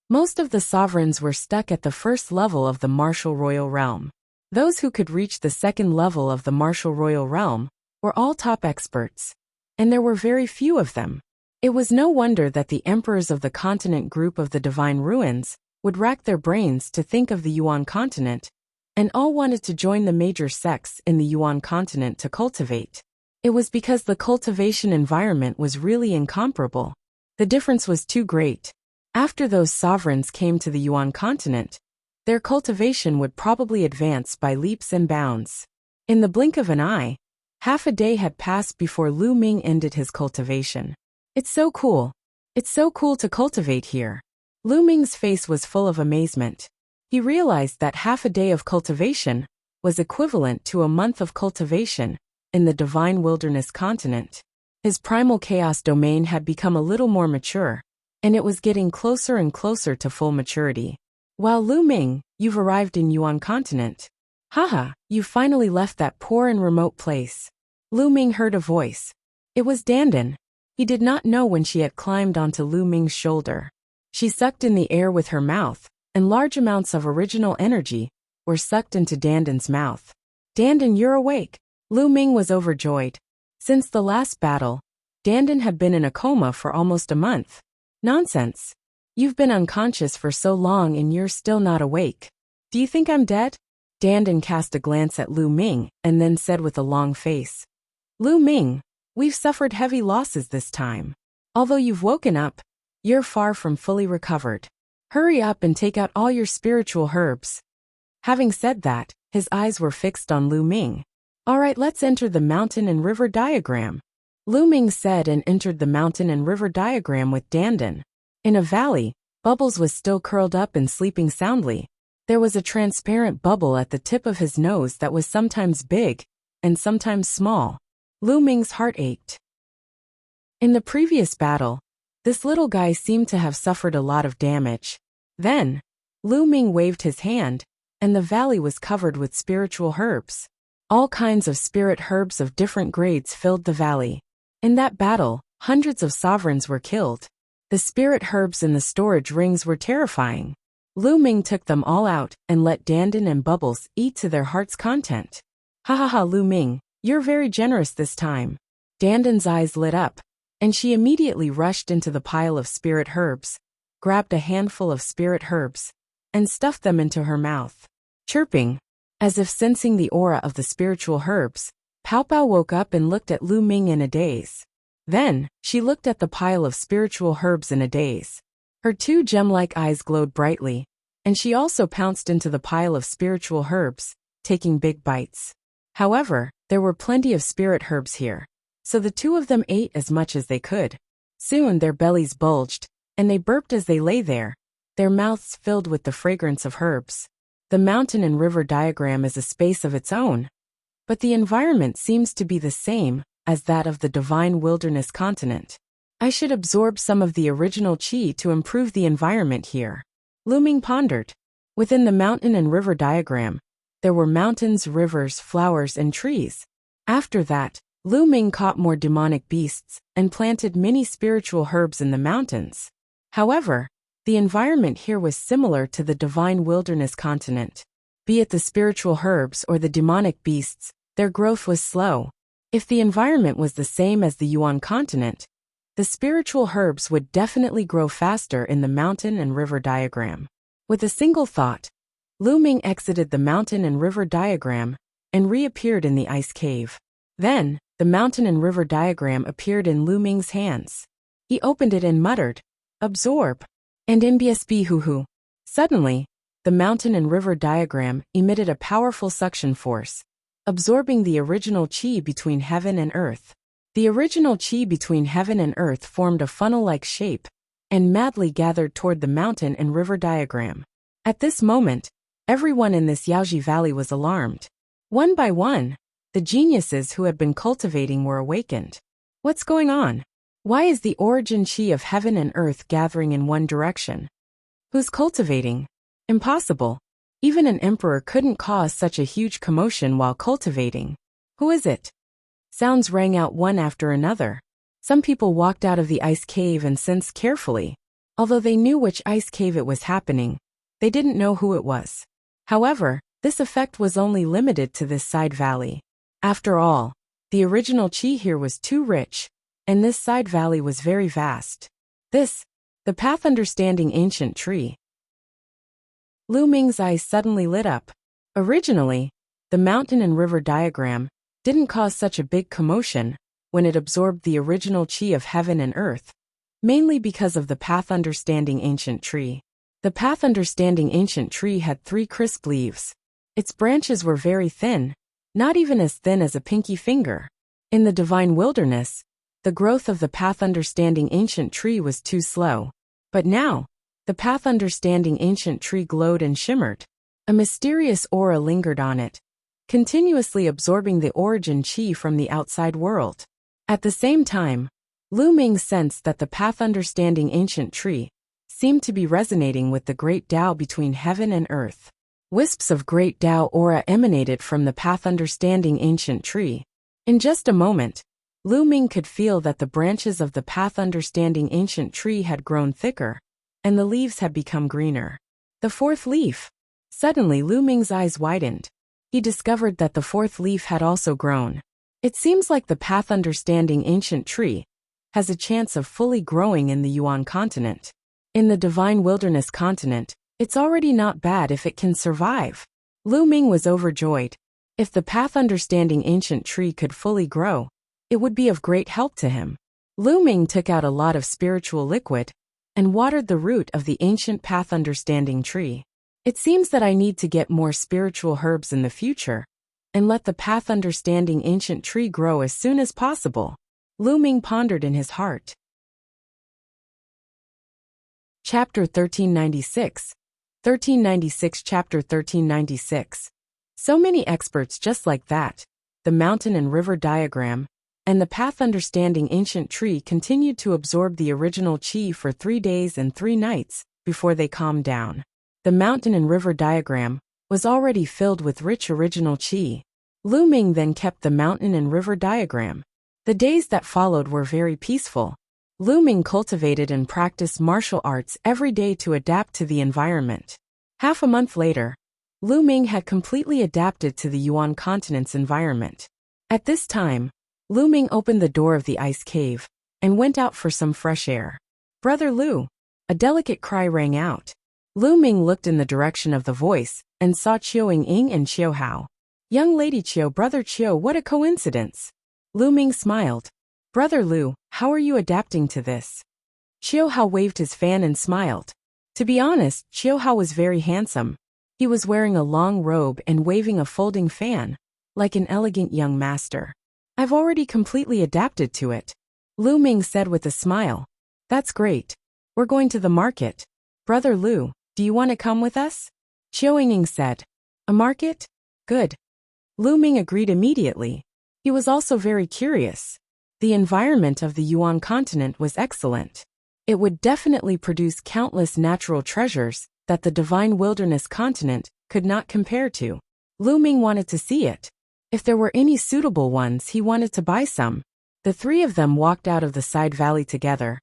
most of the sovereigns were stuck at the first level of the martial royal realm. Those who could reach the second level of the martial royal realm were all top experts, and there were very few of them. It was no wonder that the emperors of the continent group of the Divine Ruins would rack their brains to think of the Yuan continent, and all wanted to join the major sects in the Yuan continent to cultivate. It was because the cultivation environment was really incomparable. The difference was too great. After those sovereigns came to the Yuan continent, their cultivation would probably advance by leaps and bounds. In the blink of an eye, half a day had passed before Lu Ming ended his cultivation. It's so cool. It's so cool to cultivate here. Lu Ming's face was full of amazement. He realized that half a day of cultivation was equivalent to a month of cultivation in the Divine Wilderness continent. His primal chaos domain had become a little more mature, and it was getting closer and closer to full maturity. While Lu Ming, you've arrived in Yuan continent. Haha, you finally left that poor and remote place. Lu Ming heard a voice. It was Dandan. He did not know when she had climbed onto Lu Ming's shoulder. She sucked in the air with her mouth, and large amounts of original energy were sucked into Dandan's mouth. Dandan, you're awake. Lu Ming was overjoyed. Since the last battle, Dandan had been in a coma for almost a month. Nonsense. You've been unconscious for so long and you're still not awake. Do you think I'm dead? Dandan cast a glance at Lu Ming and then said with a long face. Lu Ming, we've suffered heavy losses this time. Although you've woken up, you're far from fully recovered. Hurry up and take out all your spiritual herbs. Having said that, his eyes were fixed on Lu Ming. Alright, let's enter the mountain and river diagram. Lu Ming said and entered the mountain and river diagram with Dandan. In a valley, Bubbles was still curled up and sleeping soundly. There was a transparent bubble at the tip of his nose that was sometimes big and sometimes small. Lu Ming's heart ached. In the previous battle, this little guy seemed to have suffered a lot of damage. Then, Lu Ming waved his hand, and the valley was covered with spiritual herbs. All kinds of spirit herbs of different grades filled the valley. In that battle, hundreds of sovereigns were killed. The spirit herbs in the storage rings were terrifying. Lu Ming took them all out and let Dandan and Bubbles eat to their heart's content. Ha ha ha, Lu Ming, you're very generous this time. Dandan's eyes lit up, and she immediately rushed into the pile of spirit herbs, grabbed a handful of spirit herbs, and stuffed them into her mouth. Chirping, as if sensing the aura of the spiritual herbs, Pao Pao woke up and looked at Lu Ming in a daze. Then, she looked at the pile of spiritual herbs in a daze. Her two gem-like eyes glowed brightly, and she also pounced into the pile of spiritual herbs, taking big bites. However, there were plenty of spirit herbs here, so the two of them ate as much as they could. Soon their bellies bulged, and they burped as they lay there, their mouths filled with the fragrance of herbs. The mountain and river diagram is a space of its own, but the environment seems to be the same as that of the Divine Wilderness continent. I should absorb some of the original qi to improve the environment here. Lu Ming pondered. Within the mountain and river diagram, there were mountains, rivers, flowers, and trees. After that, Lu Ming caught more demonic beasts and planted many spiritual herbs in the mountains. However, the environment here was similar to the divine wilderness continent. Be it the spiritual herbs or the demonic beasts, their growth was slow. If the environment was the same as the Yuan continent, the spiritual herbs would definitely grow faster in the mountain and river diagram. With a single thought, Lu Ming exited the mountain and river diagram and reappeared in the ice cave. Then, the mountain and river diagram appeared in Lu Ming's hands. He opened it and muttered, "Absorb." And MBSB hoo. Suddenly, the mountain and river diagram emitted a powerful suction force, absorbing the original qi between heaven and earth. The original qi between heaven and earth formed a funnel-like shape and madly gathered toward the mountain and river diagram. At this moment, everyone in this Yaoji Valley was alarmed. One by one, the geniuses who had been cultivating were awakened. What's going on? Why is the origin qi of heaven and earth gathering in one direction? Who's cultivating? Impossible. Even an emperor couldn't cause such a huge commotion while cultivating. Who is it? Sounds rang out one after another. Some people walked out of the ice cave and sensed carefully. Although they knew which ice cave it was happening, they didn't know who it was. However, this effect was only limited to this side valley. After all, the original qi here was too rich, and this side valley was very vast. The path understanding ancient tree. Lu Ming's eyes suddenly lit up. Originally, the mountain and river diagram didn't cause such a big commotion when it absorbed the original qi of heaven and earth, mainly because of the path understanding ancient tree. The path understanding ancient tree had 3 crisp leaves. Its branches were very thin, not even as thin as a pinky finger. In the divine wilderness, the growth of the path understanding ancient tree was too slow. But now, the path understanding ancient tree glowed and shimmered. A mysterious aura lingered on it, continuously absorbing the origin qi from the outside world. At the same time, Lu Ming sensed that the path understanding ancient tree seemed to be resonating with the great Tao between heaven and earth. Wisps of great Tao aura emanated from the path understanding ancient tree. In just a moment, Lu Ming could feel that the branches of the path understanding ancient tree had grown thicker, and the leaves had become greener. The 4th leaf. Suddenly Lu Ming's eyes widened. He discovered that the 4th leaf had also grown. It seems like the path understanding ancient tree has a chance of fully growing in the Yuan continent. In the divine wilderness continent, it's already not bad if it can survive. Lu Ming was overjoyed. If the path understanding ancient tree could fully grow, it would be of great help to him. Lu Ming took out a lot of spiritual liquid and watered the root of the ancient path understanding tree. It seems that I need to get more spiritual herbs in the future and let the path understanding ancient tree grow as soon as possible. Lu Ming pondered in his heart. Chapter 1396. 1396 Chapter 1396. So many experts just like that. The mountain and river diagram and the path understanding ancient tree continued to absorb the original qi for 3 days and 3 nights before they calmed down. The mountain and river diagram was already filled with rich original qi. Lu Ming then kept the mountain and river diagram. The days that followed were very peaceful. Lu Ming cultivated and practiced martial arts every day to adapt to the environment. Half a month later, Lu Ming had completely adapted to the Yuan continent's environment. At this time, Lu Ming opened the door of the ice cave and went out for some fresh air. "Brother Lu!" A delicate cry rang out. Lu Ming looked in the direction of the voice and saw Qiu Ying and Qiu Hao. "Young lady Qiu, brother Qiu, what a coincidence!" Lu Ming smiled. "Brother Lu, how are you adapting to this?" Qiu Hao waved his fan and smiled. To be honest, Qiu Hao was very handsome. He was wearing a long robe and waving a folding fan, like an elegant young master. "I've already completely adapted to it," Lu Ming said with a smile. "That's great. We're going to the market. Brother Lu, do you want to come with us?" Qiu Ying said. "A market? Good." Lu Ming agreed immediately. He was also very curious. The environment of the Yuan continent was excellent. It would definitely produce countless natural treasures that the divine wilderness continent could not compare to. Lu Ming wanted to see it. If there were any suitable ones, he wanted to buy some. The three of them walked out of the side valley together,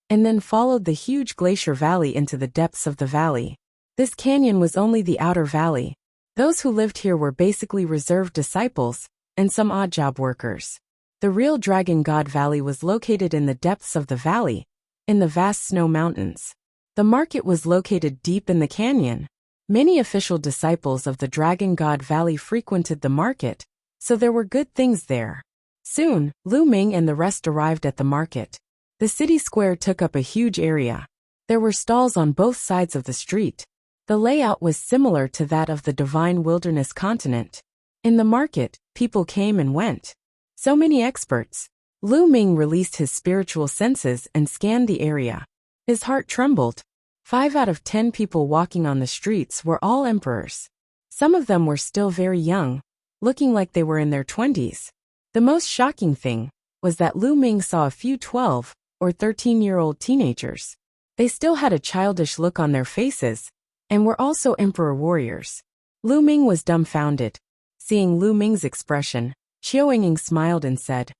and then followed the huge glacier valley into the depths of the valley. This canyon was only the outer valley. Those who lived here were basically reserved disciples and some odd job workers. The real Dragon God Valley was located in the depths of the valley, in the vast snow mountains. The market was located deep in the canyon. Many official disciples of the Dragon God Valley frequented the market, so there were good things there. Soon, Lu Ming and the rest arrived at the market. The city square took up a huge area. There were stalls on both sides of the street. The layout was similar to that of the Divine Wilderness continent. In the market, people came and went. So many experts. Lu Ming released his spiritual senses and scanned the area. His heart trembled. 5 out of 10 people walking on the streets were all emperors. Some of them were still very young, looking like they were in their 20s. The most shocking thing was that Lu Ming saw a few 12 or 13-year-old teenagers. They still had a childish look on their faces and were also emperor warriors. Lu Ming was dumbfounded. Seeing Lu Ming's expression, Xiao Ying smiled and said,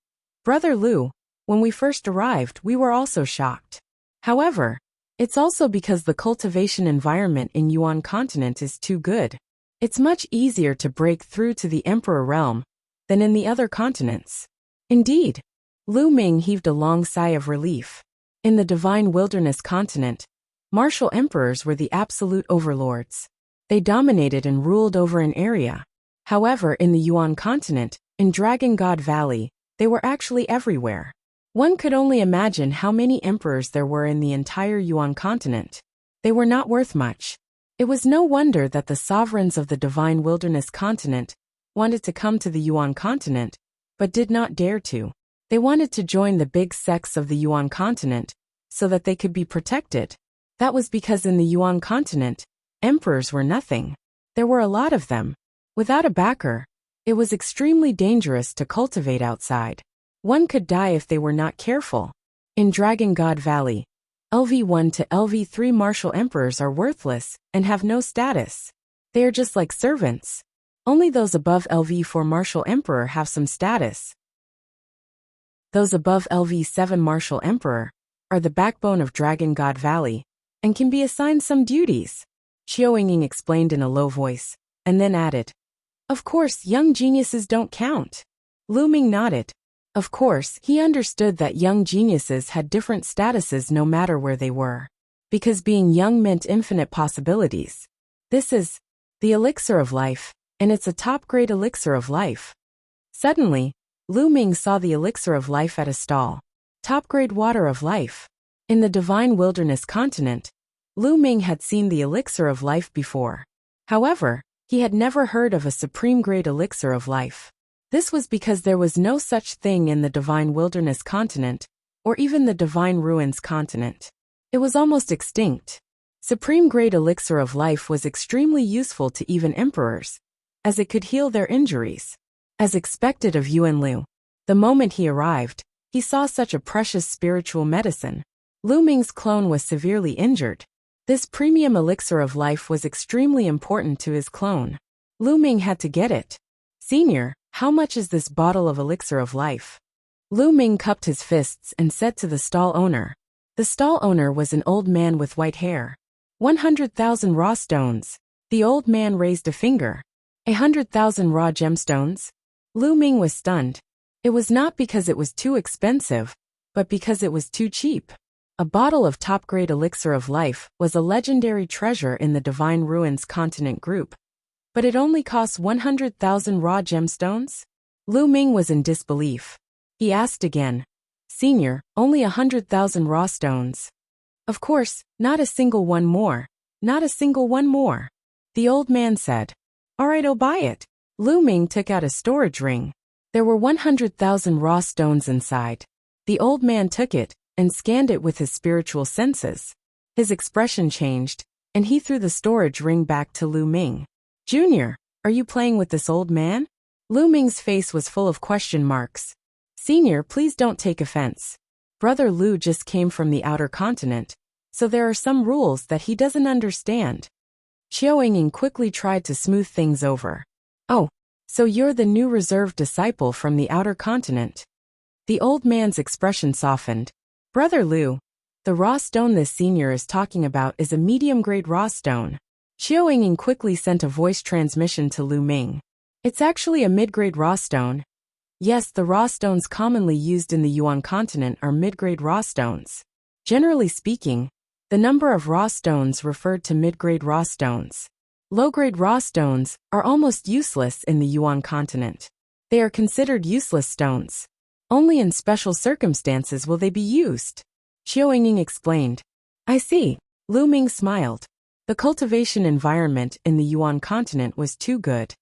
"Brother Lu, when we first arrived, we were also shocked. However, it's also because the cultivation environment in Yuan continent is too good. It's much easier to break through to the emperor realm than in the other continents." Indeed, Lu Ming heaved a long sigh of relief. In the Divine Wilderness continent, martial emperors were the absolute overlords. They dominated and ruled over an area. However, in the Yuan continent, in Dragon God Valley, they were actually everywhere. One could only imagine how many emperors there were in the entire Yuan continent. They were not worth much. It was no wonder that the sovereigns of the Divine Wilderness continent wanted to come to the Yuan continent, but did not dare to. They wanted to join the big sects of the Yuan continent so that they could be protected. That was because in the Yuan continent, emperors were nothing. There were a lot of them. Without a backer, it was extremely dangerous to cultivate outside. One could die if they were not careful. In Dragon God Valley, LV1 to LV3 martial emperors are worthless and have no status. They are just like servants. Only those above LV4 martial emperor have some status. Those above LV7 martial emperor are the backbone of Dragon God Valley and can be assigned some duties. Xiao Ying explained in a low voice, and then added, "Of course, young geniuses don't count." Lu Ming nodded. Of course, he understood that young geniuses had different statuses no matter where they were, because being young meant infinite possibilities. This is the elixir of life, and it's a top-grade elixir of life. Suddenly, Lu Ming saw the elixir of life at a stall. Top-grade water of life. In the Divine Wilderness continent, Lu Ming had seen the elixir of life before. However, he had never heard of a supreme-grade elixir of life. This was because there was no such thing in the Divine Wilderness continent, or even the Divine Ruins continent. It was almost extinct. Supreme-grade elixir of life was extremely useful to even emperors, as it could heal their injuries. As expected of Yuan Lu, the moment he arrived, he saw such a precious spiritual medicine. Lu Ming's clone was severely injured. This premium elixir of life was extremely important to his clone. Lu Ming had to get it. "Senior, how much is this bottle of elixir of life?" Lu Ming cupped his fists and said to the stall owner. The stall owner was an old man with white hair. 100,000 raw stones. The old man raised a finger. 100,000 raw gemstones? Lu Ming was stunned. It was not because it was too expensive, but because it was too cheap. A bottle of top-grade elixir of life was a legendary treasure in the Divine Ruins continent group. But it only costs 100,000 raw gemstones? Lu Ming was in disbelief. He asked again, "Senior, only 100,000 raw stones." "Of course, not a single one more. Not a single one more." The old man said. "All right, I'll buy it." Lu Ming took out a storage ring. There were 100,000 raw stones inside. The old man took it and scanned it with his spiritual senses. His expression changed, and he threw the storage ring back to Lu Ming. "Junior, are you playing with this old man?" Lu Ming's face was full of question marks. "Senior, please don't take offense. Brother Lu just came from the outer continent, so there are some rules that he doesn't understand." Xiao Ying quickly tried to smooth things over. "Oh, So you're the new reserved disciple from the outer continent. The old man's expression softened. Brother Liu, the raw stone this senior is talking about is a medium-grade raw stone. Xiao Yingying quickly sent a voice transmission to Lu Ming. It's actually a mid-grade raw stone. Yes, the raw stones commonly used in the Yuan continent are mid-grade raw stones. Generally speaking, the number of raw stones referred to mid-grade raw stones. Low-grade raw stones are almost useless in the Yuan continent. They are considered useless stones. Only in special circumstances will they be used. Xiao Yingying explained. I see. Lu Ming smiled. The cultivation environment in the Yuan continent was too good.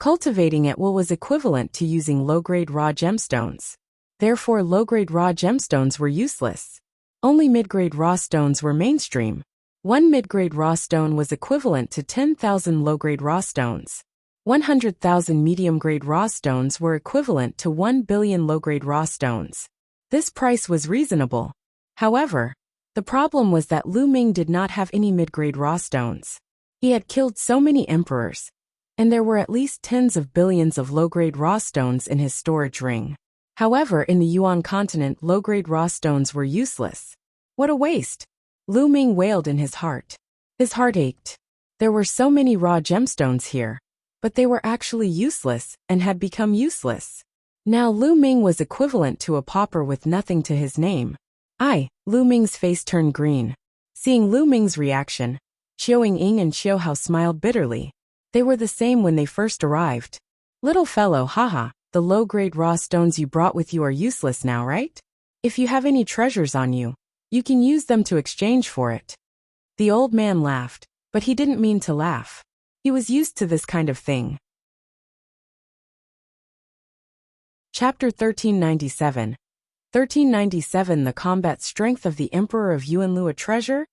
Cultivating it was equivalent to using low-grade raw gemstones. Therefore, low-grade raw gemstones were useless. Only mid-grade raw stones were mainstream. One mid-grade raw stone was equivalent to 10,000 low-grade raw stones. 100,000 medium-grade raw stones were equivalent to 1 billion low-grade raw stones. This price was reasonable. However, the problem was that Lu Ming did not have any mid-grade raw stones. He had killed so many emperors, and there were at least tens of billions of low-grade raw stones in his storage ring. However, in the Yuan continent, low-grade raw stones were useless. What a waste! Lu Ming wailed in his heart. His heart ached. There were so many raw gemstones here, but they were actually useless and had become useless. Now Lu Ming was equivalent to a pauper with nothing to his name. Lu Ming's face turned green. Seeing Lu Ming's reaction, Xiao Yingying and Xiao Hao smiled bitterly. They were the same when they first arrived. Little fellow, haha, the low-grade raw stones you brought with you are useless now, right? If you have any treasures on you, you can use them to exchange for it. The old man laughed, but he didn't mean to laugh. He was used to this kind of thing. Chapter 1397. 1397 The combat strength of the Emperor of Yuanlu a treasure?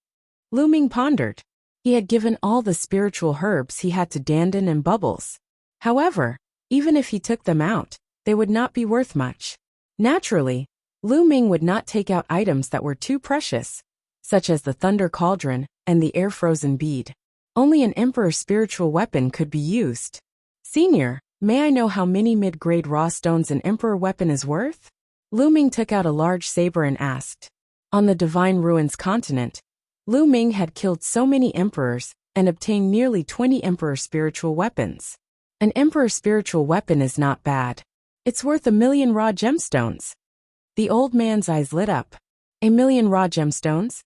Lu Ming pondered. He had given all the spiritual herbs he had to Dandan and Bubbles. However, even if he took them out, they would not be worth much. Naturally, Lu Ming would not take out items that were too precious, such as the Thunder Cauldron and the Air-Frozen Bead. Only an Emperor's spiritual weapon could be used. Senior, may I know how many mid-grade raw stones an Emperor weapon is worth? Lu Ming took out a large saber and asked. On the Divine Ruins continent, Lu Ming had killed so many emperors and obtained nearly 20 Emperor spiritual weapons. An Emperor spiritual weapon is not bad. It's worth 1,000,000 raw gemstones. The old man's eyes lit up. 1,000,000 raw gemstones?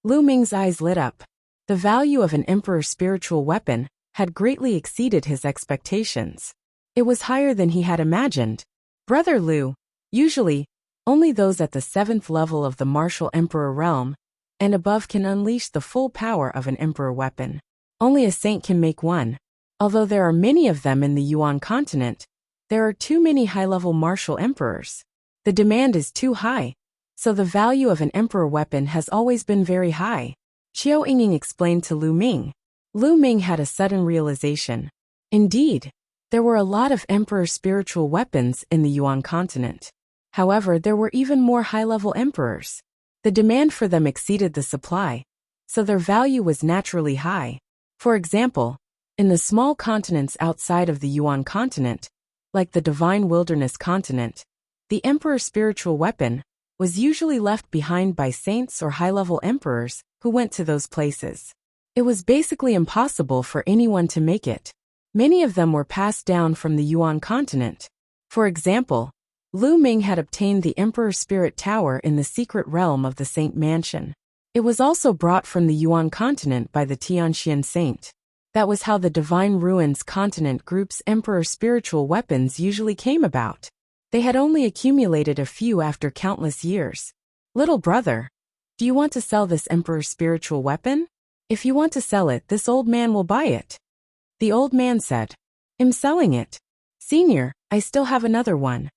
Lu Ming's eyes lit up. The value of an Emperor spiritual weapon had greatly exceeded his expectations. It was higher than he had imagined. Brother Liu, usually, only those at the 7th level of the martial Emperor realm and above can unleash the full power of an Emperor weapon. Only a saint can make one. Although there are many of them in the Yuan continent, there are too many high-level martial emperors. The demand is too high, so the value of an Emperor weapon has always been very high. Xiao Yingying explained to Lu Ming. Lu Ming had a sudden realization. Indeed, there were a lot of Emperor spiritual weapons in the Yuan continent. However, there were even more high-level emperors. The demand for them exceeded the supply, so their value was naturally high. For example, in the small continents outside of the Yuan continent, like the Divine Wilderness continent, the Emperor spiritual weapon was usually left behind by saints or high-level emperors who went to those places. It was basically impossible for anyone to make it. Many of them were passed down from the Yuan continent. For example, Lu Ming had obtained the Emperor Spirit Tower in the secret realm of the Saint Mansion. It was also brought from the Yuan continent by the Tianxian Saint. That was how the Divine Ruins continent group's Emperor spiritual weapons usually came about. They had only accumulated a few after countless years. Little brother, do you want to sell this Emperor spiritual weapon? If you want to sell it, this old man will buy it. The old man said, I'm selling it. Senior, I still have another one.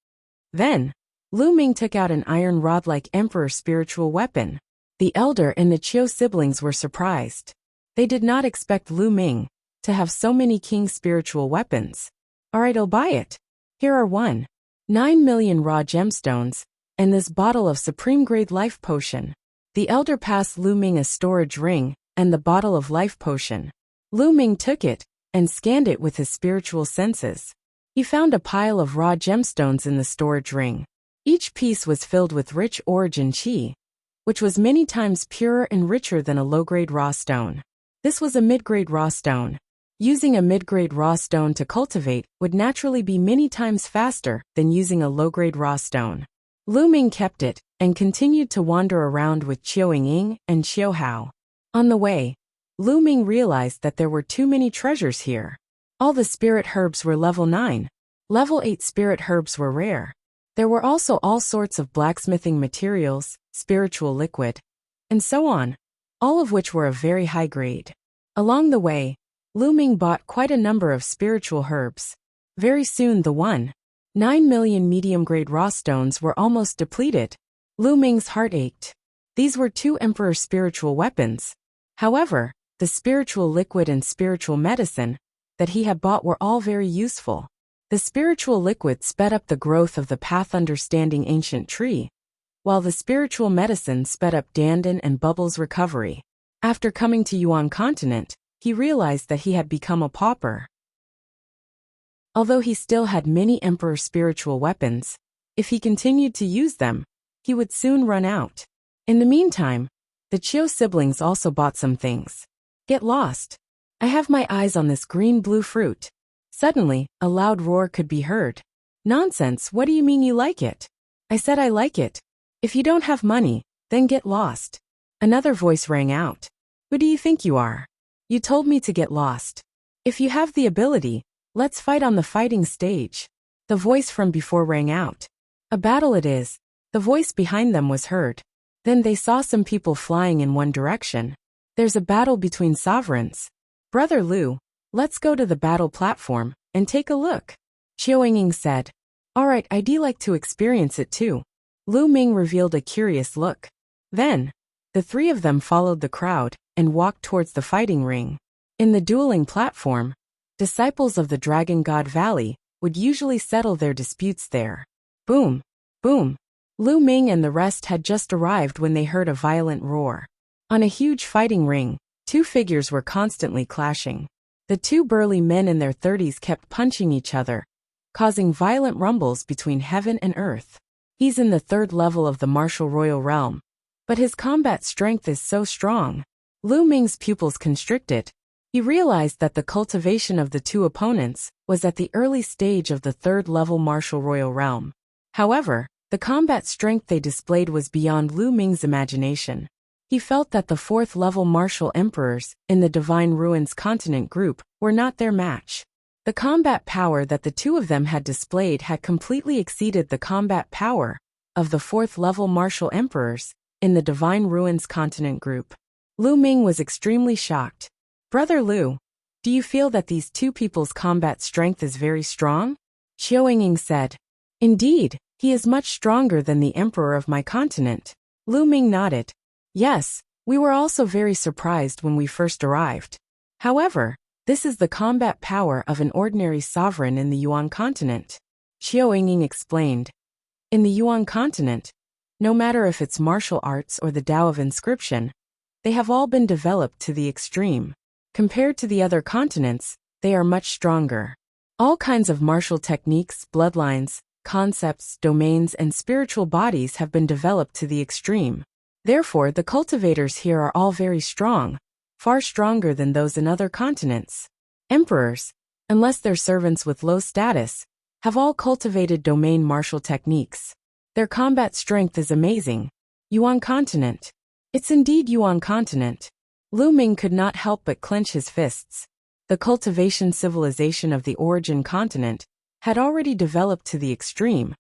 Then, Lu Ming took out an iron rod-like Emperor spiritual weapon. The elder and the Chiu siblings were surprised. They did not expect Lu Ming to have so many king spiritual weapons. Alright, I'll buy it. Here are 1.9 million raw gemstones, and this bottle of supreme-grade life potion. The elder passed Lu Ming a storage ring and the bottle of life potion. Lu Ming took it and scanned it with his spiritual senses. He found a pile of raw gemstones in the storage ring. Each piece was filled with rich origin chi, which was many times purer and richer than a low-grade raw stone. This was a mid-grade raw stone. Using a mid-grade raw stone to cultivate would naturally be many times faster than using a low-grade raw stone. Lu Ming kept it and continued to wander around with Qiao Ying and Qiao Hao. On the way, Lu Ming realized that there were too many treasures here. All the spirit herbs were level 9. Level 8 spirit herbs were rare. There were also all sorts of blacksmithing materials, spiritual liquid, and so on, all of which were of very high grade. Along the way, Lu Ming bought quite a number of spiritual herbs. Very soon the 1.9 million medium-grade raw stones were almost depleted. Lu Ming's heart ached. These were 2 emperor spiritual weapons. However, the spiritual liquid and spiritual medicine that he had bought were all very useful. The spiritual liquid sped up the growth of the path understanding ancient tree, while the spiritual medicine sped up Dandan and Bubble's recovery. After coming to Yuan continent, he realized that he had become a pauper. Although he still had many emperor spiritual weapons, if he continued to use them, he would soon run out. In the meantime, the Qiao siblings also bought some things. Get lost. I have my eyes on this green-blue fruit. Suddenly, a loud roar could be heard. Nonsense, what do you mean you like it? I said I like it. If you don't have money, then get lost. Another voice rang out. Who do you think you are? You told me to get lost. If you have the ability, let's fight on the fighting stage. The voice from before rang out. A battle it is. The voice behind them was heard. Then they saw some people flying in one direction. There's a battle between sovereigns. Brother Lu, let's go to the battle platform and take a look. Qiao Ying said. Alright, I'd like to experience it too. Lu Ming revealed a curious look. Then, the 3 of them followed the crowd and walked towards the fighting ring. In the dueling platform, disciples of the Dragon God Valley would usually settle their disputes there. Boom! Boom! Lu Ming and the rest had just arrived when they heard a violent roar. On a huge fighting ring, 2 figures were constantly clashing. The 2 burly men in their 30s kept punching each other, causing violent rumbles between heaven and earth. He's in the 3rd level of the martial royal realm, but his combat strength is so strong. Lu Ming's pupils constricted. He realized that the cultivation of the 2 opponents was at the early stage of the 3rd level martial royal realm. However, the combat strength they displayed was beyond Lu Ming's imagination. He felt that the 4th level martial emperors in the Divine Ruins continent group were not their match. The combat power that the 2 of them had displayed had completely exceeded the combat power of the 4th level martial emperors in the Divine Ruins continent group. Lu Ming was extremely shocked. Brother Lu, do you feel that these 2 people's combat strength is very strong? Qiao Ying said. Indeed, he is much stronger than the emperor of my continent. Lu Ming nodded. Yes, we were also very surprised when we first arrived. However, this is the combat power of an ordinary sovereign in the Yuan continent. Qiao Ying explained. In the Yuan continent, no matter if it's martial arts or the Tao of inscription, they have all been developed to the extreme. Compared to the other continents, they are much stronger. All kinds of martial techniques, bloodlines, concepts, domains, and spiritual bodies have been developed to the extreme. Therefore, the cultivators here are all very strong, far stronger than those in other continents. Emperors, unless they're servants with low status, have all cultivated domain martial techniques. Their combat strength is amazing. Yuan continent. It's indeed Yuan continent. Lu Ming could not help but clench his fists. The cultivation civilization of the origin continent had already developed to the extreme,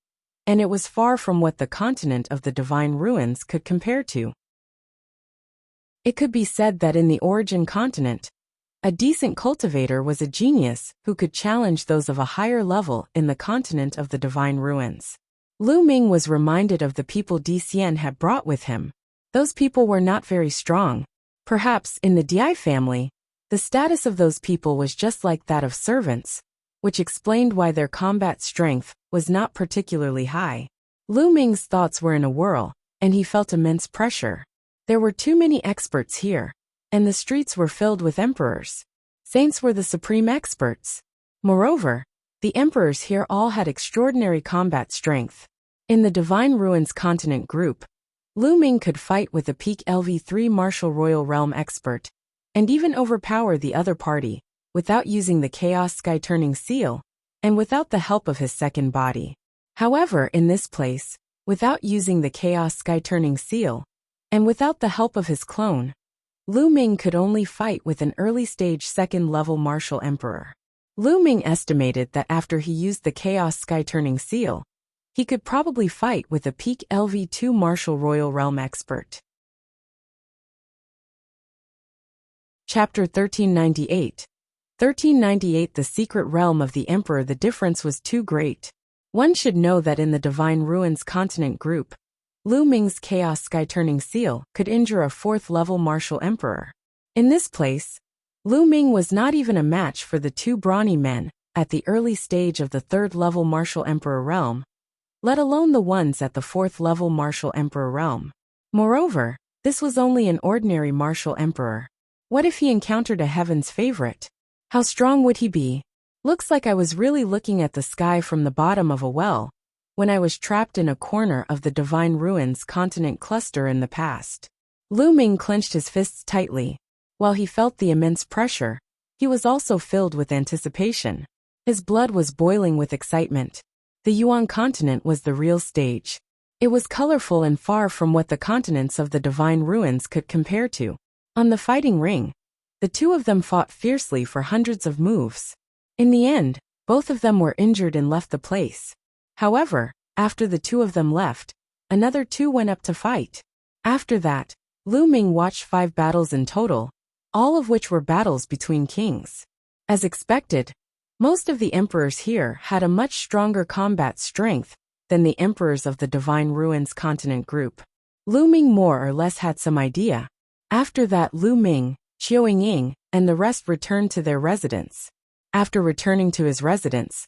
and it was far from what the continent of the Divine Ruins could compare to. It could be said that in the origin continent, a decent cultivator was a genius who could challenge those of a higher level in the continent of the Divine Ruins. Lu Ming was reminded of the people Di Xian had brought with him. Those people were not very strong. Perhaps in the Di family, the status of those people was just like that of servants, which explained why their combat strength was not particularly high. Lu Ming's thoughts were in a whirl, and he felt immense pressure. There were too many experts here, and the streets were filled with emperors. Saints were the supreme experts. Moreover, the emperors here all had extraordinary combat strength. In the Divine Ruins Continent group, Lu Ming could fight with a peak LV3 martial royal realm expert, and even overpower the other party, without using the Chaos Sky Turning Seal, and without the help of his second body. However, in this place, without using the Chaos Sky Turning Seal, and without the help of his clone, Lu Ming could only fight with an early-stage second-level martial emperor. Lu Ming estimated that after he used the Chaos Sky Turning Seal, he could probably fight with a peak LV2 martial royal realm expert. Chapter 1398. 1398 The Secret Realm of the Emperor. The difference was too great. One should know that in the Divine Ruins Continent group, Lu Ming's Chaos Sky Turning Seal could injure a fourth-level martial emperor. In this place, Lu Ming was not even a match for the two brawny men at the early stage of the third-level martial emperor realm, let alone the ones at the fourth-level martial emperor realm. Moreover, this was only an ordinary martial emperor. What if he encountered a heaven's favorite? How strong would he be? Looks like I was really looking at the sky from the bottom of a well, when I was trapped in a corner of the Divine Ruins Continent cluster in the past. Lu Ming clenched his fists tightly. While he felt the immense pressure, he was also filled with anticipation. His blood was boiling with excitement. The Yuan continent was the real stage. It was colorful and far from what the continents of the Divine Ruins could compare to. On the fighting ring, the two of them fought fiercely for hundreds of moves. In the end, both of them were injured and left the place. However, after the two of them left, another two went up to fight. After that, Lu Ming watched 5 battles in total, all of which were battles between kings. As expected, most of the emperors here had a much stronger combat strength than the emperors of the Divine Ruins Continent group. Lu Ming more or less had some idea. After that, Lu Ming, Qiu Ying, and the rest returned to their residence. After returning to his residence,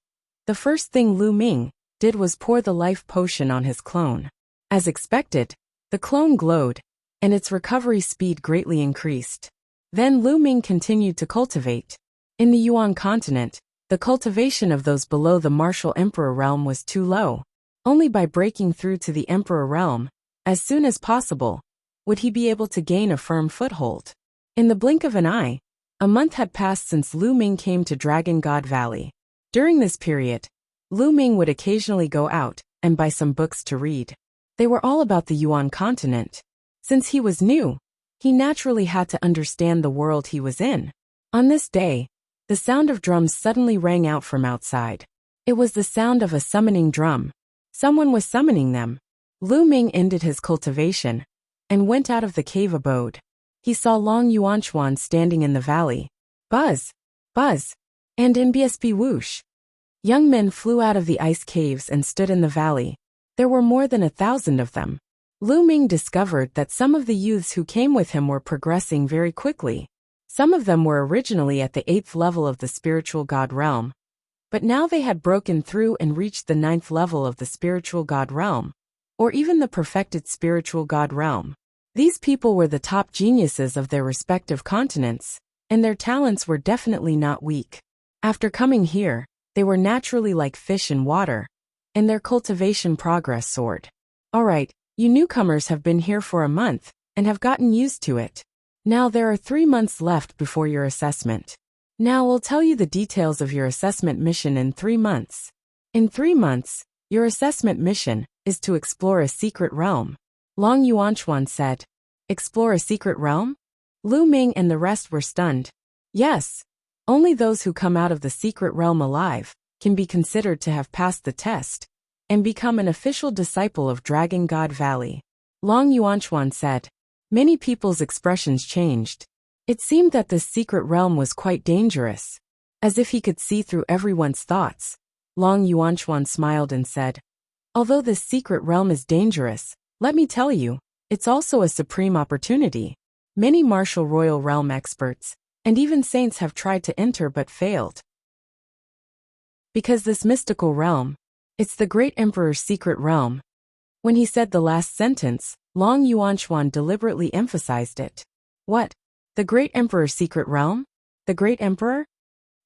the first thing Lu Ming did was pour the life potion on his clone. As expected, the clone glowed, and its recovery speed greatly increased. Then Lu Ming continued to cultivate. In the Yuan continent, the cultivation of those below the martial emperor realm was too low. Only by breaking through to the emperor realm, as soon as possible, would he be able to gain a firm foothold. In the blink of an eye, a month had passed since Lu Ming came to Dragon God Valley. During this period, Lu Ming would occasionally go out and buy some books to read. They were all about the Yuan continent. Since he was new, he naturally had to understand the world he was in. On this day, the sound of drums suddenly rang out from outside. It was the sound of a summoning drum. Someone was summoning them. Lu Ming ended his cultivation and went out of the cave abode. He saw Long Yuanchuan standing in the valley. Buzz! Buzz! And NBSB whoosh! Young men flew out of the ice caves and stood in the valley. There were more than 1,000 of them. Lu Ming discovered that some of the youths who came with him were progressing very quickly. Some of them were originally at the 8th level of the spiritual god realm, but now they had broken through and reached the 9th level of the spiritual god realm, or even the perfected spiritual god realm. These people were the top geniuses of their respective continents, and their talents were definitely not weak. After coming here, they were naturally like fish in water, and their cultivation progress soared. Alright, you newcomers have been here for a month, and have gotten used to it. Now there are 3 months left before your assessment. Now I'll tell you the details of your assessment mission in 3 months. In 3 months, your assessment mission is to explore a secret realm. Long Yuanchuan said. Explore a secret realm? Lu Ming and the rest were stunned. Yes. Only those who come out of the secret realm alive can be considered to have passed the test and become an official disciple of Dragon God Valley. Long Yuanchuan said. Many people's expressions changed. It seemed that this secret realm was quite dangerous. As if he could see through everyone's thoughts, Long Yuanchuan smiled and said, although this secret realm is dangerous, let me tell you, it's also a supreme opportunity. Many martial royal realm experts, and even saints have tried to enter but failed. Because this mystical realm, it's the great emperor's secret realm. When he said the last sentence, Long Yuanchuan deliberately emphasized it. What? The great emperor's secret realm? The great emperor?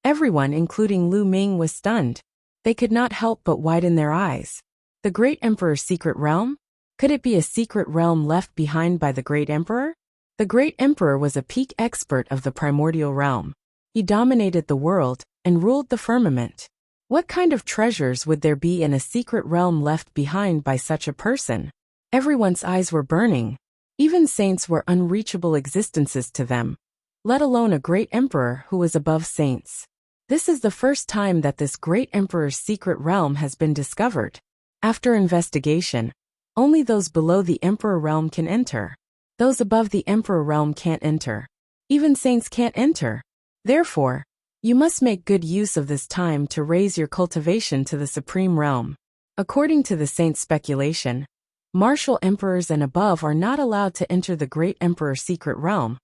Everyone, including Lu Ming, was stunned. They could not help but widen their eyes. The great emperor's secret realm? Could it be a secret realm left behind by the great emperor? The great emperor was a peak expert of the primordial realm. He dominated the world and ruled the firmament. What kind of treasures would there be in a secret realm left behind by such a person? Everyone's eyes were burning. Even saints were unreachable existences to them, let alone a great emperor who was above saints. This is the first time that this great emperor's secret realm has been discovered. After investigation, only those below the emperor realm can enter. Those above the emperor realm can't enter. Even saints can't enter. Therefore, you must make good use of this time to raise your cultivation to the supreme realm. According to the saint's speculation, martial emperors and above are not allowed to enter the great emperor's secret realm,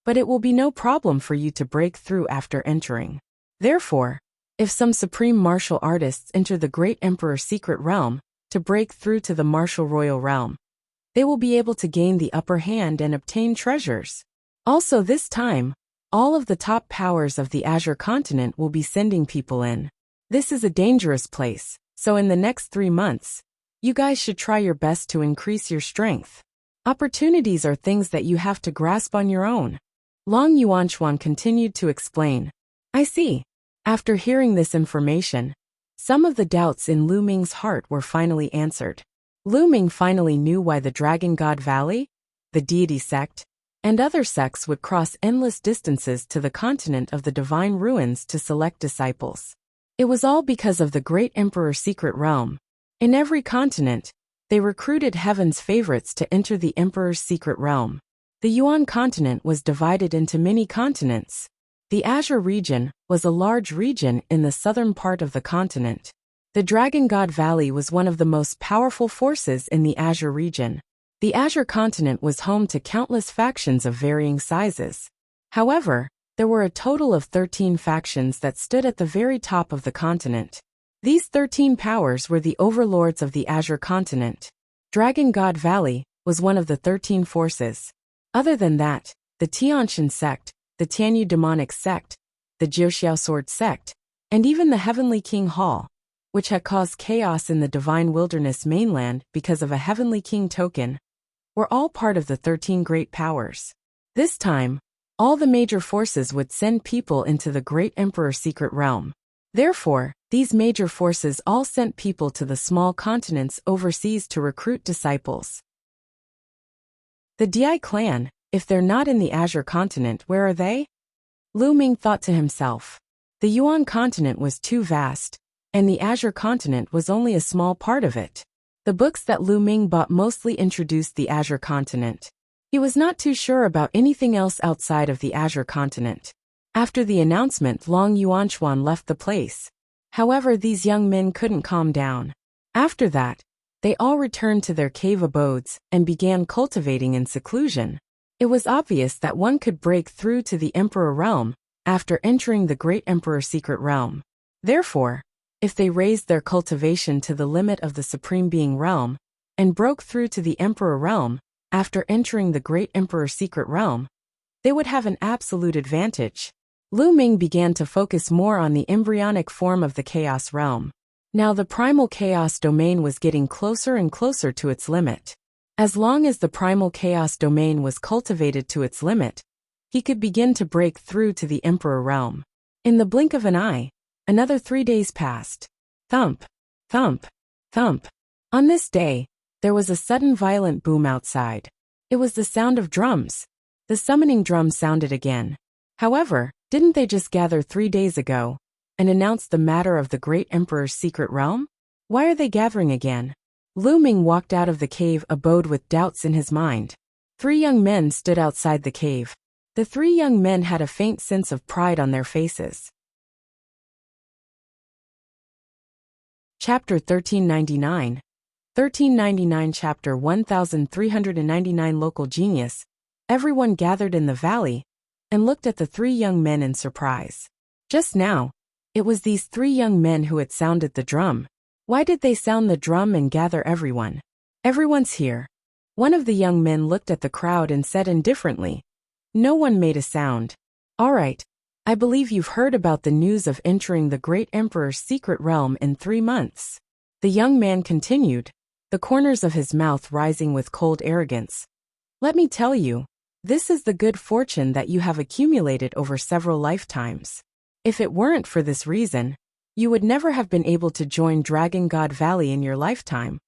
but it will be no problem for you to break through after entering. Therefore, if some supreme martial artists enter the great emperor's secret realm to break through to the martial royal realm, they will be able to gain the upper hand and obtain treasures. Also this time, all of the top powers of the Azure continent will be sending people in. This is a dangerous place, so in the next 3 months, you guys should try your best to increase your strength. Opportunities are things that you have to grasp on your own. Long Yuanchuan continued to explain. I see. After hearing this information, some of the doubts in Lu Ming's heart were finally answered. Lu Ming finally knew why the Dragon God Valley, the deity sect, and other sects would cross endless distances to the continent of the divine ruins to select disciples. It was all because of the great emperor's secret realm. In every continent, they recruited heaven's favorites to enter the emperor's secret realm. The Yuan continent was divided into many continents. The Azure region was a large region in the southern part of the continent. The Dragon God Valley was one of the most powerful forces in the Azure region. The Azure continent was home to countless factions of varying sizes. However, there were a total of 13 factions that stood at the very top of the continent. These 13 powers were the overlords of the Azure continent. Dragon God Valley was one of the 13 forces. Other than that, the Tianshan sect, the Tianyu demonic sect, the Jiuxiao sword sect, and even the Heavenly King Hall, which had caused chaos in the Divine Wilderness mainland because of a Heavenly King token, were all part of the 13 great powers. This time, all the major forces would send people into the great emperor's secret realm. Therefore, these major forces all sent people to the small continents overseas to recruit disciples. The Di clan, if they're not in the Azure continent, where are they? Lu Ming thought to himself. The Yuan continent was too vast, and the Azure continent was only a small part of it. The books that Lu Ming bought mostly introduced the Azure continent. He was not too sure about anything else outside of the Azure continent. After the announcement, Long Yuanchuan left the place. However, these young men couldn't calm down. After that, they all returned to their cave abodes and began cultivating in seclusion. It was obvious that one could break through to the Emperor realm after entering the Great Emperor's secret realm. Therefore, if they raised their cultivation to the limit of the Supreme Being realm and broke through to the Emperor realm after entering the Great Emperor's secret realm, they would have an absolute advantage. Lu Ming began to focus more on the embryonic form of the Chaos realm. Now the primal Chaos domain was getting closer and closer to its limit. As long as the primal Chaos domain was cultivated to its limit, he could begin to break through to the Emperor realm. In the blink of an eye, another 3 days passed. Thump, thump, thump. On this day, there was a sudden violent boom outside. It was the sound of drums. The summoning drum sounded again. However, didn't they just gather 3 days ago and announce the matter of the Great Emperor's secret realm? Why are they gathering again? Lu Ming walked out of the cave abode with doubts in his mind. 3 young men stood outside the cave. The 3 young men had a faint sense of pride on their faces. Chapter 1399. 1399 Chapter 1399 Local Genius. Everyone gathered in the valley and looked at the 3 young men in surprise. Just now, it was these 3 young men who had sounded the drum. Why did they sound the drum and gather everyone? Everyone's here. One of the young men looked at the crowd and said indifferently. No one made a sound. All right, I believe you've heard about the news of entering the great emperor's secret realm in 3 months. The young man continued, the corners of his mouth rising with cold arrogance. Let me tell you, this is the good fortune that you have accumulated over several lifetimes. If it weren't for this reason, you would never have been able to join Dragon God Valley in your lifetime,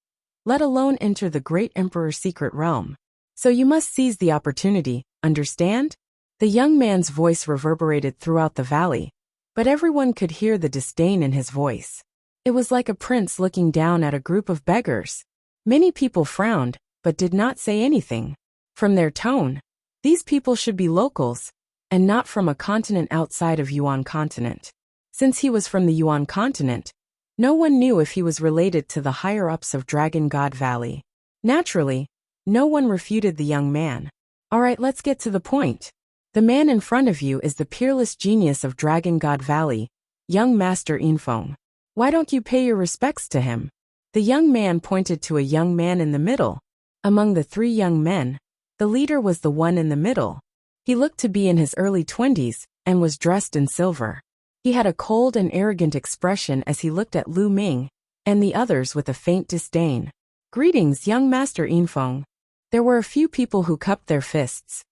let alone enter the great emperor's secret realm. So you must seize the opportunity, understand? The young man's voice reverberated throughout the valley, but everyone could hear the disdain in his voice. It was like a prince looking down at a group of beggars. Many people frowned, but did not say anything. From their tone, these people should be locals, and not from a continent outside of Yuan continent. Since he was from the Yuan continent, no one knew if he was related to the higher-ups of Dragon God Valley. Naturally, no one refuted the young man. All right, let's get to the point. The man in front of you is the peerless genius of Dragon God Valley, young Master Infeng. Why don't you pay your respects to him? The young man pointed to a young man in the middle. Among the 3 young men, the leader was the one in the middle. He looked to be in his early 20s and was dressed in silver. He had a cold and arrogant expression as he looked at Lu Ming and the others with a faint disdain. Greetings, young Master Infeng. There were a few people who cupped their fists.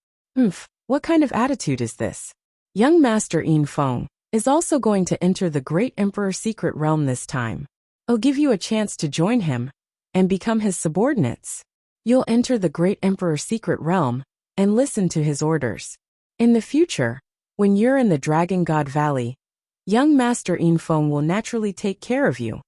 What kind of attitude is this? Young Master Infeng is also going to enter the great emperor's secret realm this time. I'll give you a chance to join him and become his subordinates. You'll enter the great emperor's secret realm and listen to his orders. In the future, when you're in the Dragon God Valley, young Master Infeng will naturally take care of you.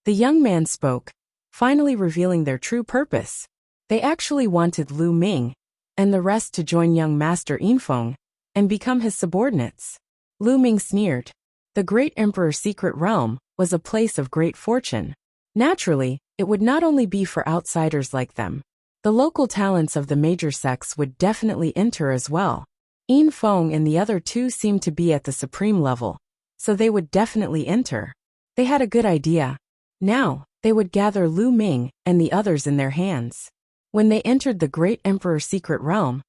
The young man spoke, finally revealing their true purpose. They actually wanted Lu Ming and the rest to join young Master Infeng and become his subordinates. Lu Ming sneered. The great emperor's secret realm was a place of great fortune. Naturally, it would not only be for outsiders like them. The local talents of the major sects would definitely enter as well. Infeng and the other 2 seemed to be at the supreme level, so they would definitely enter. They had a good idea. Now, they would gather Lu Ming and the others in their hands. When they entered the great emperor's secret realm,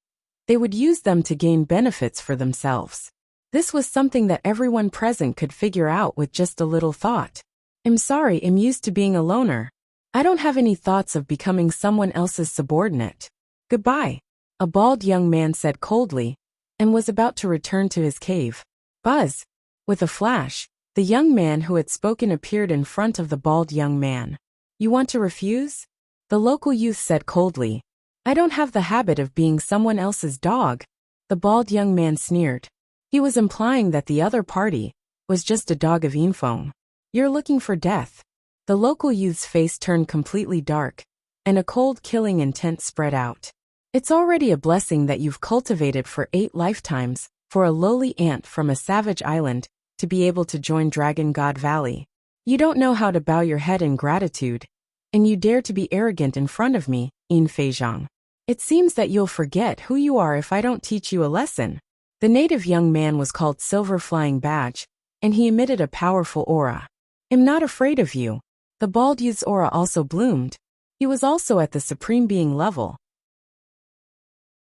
they would use them to gain benefits for themselves. This was something that everyone present could figure out with just a little thought. I'm sorry, I'm used to being a loner. I don't have any thoughts of becoming someone else's subordinate. Goodbye, a bald young man said coldly, and was about to return to his cave. Buzz! With a flash, the young man who had spoken appeared in front of the bald young man. You want to refuse? The local youth said coldly. I don't have the habit of being someone else's dog. The bald young man sneered. He was implying that the other party was just a dog of Infeng. You're looking for death. The local youth's face turned completely dark, and a cold killing intent spread out. It's already a blessing that you've cultivated for 8 lifetimes for a lowly ant from a savage island to be able to join Dragon God Valley. You don't know how to bow your head in gratitude, and you dare to be arrogant in front of me, Yin Feizhang. It seems that you'll forget who you are if I don't teach you a lesson. The native young man was called Silver Flying Badge, and he emitted a powerful aura. I'm not afraid of you. The bald youth's aura also bloomed. He was also at the supreme being level.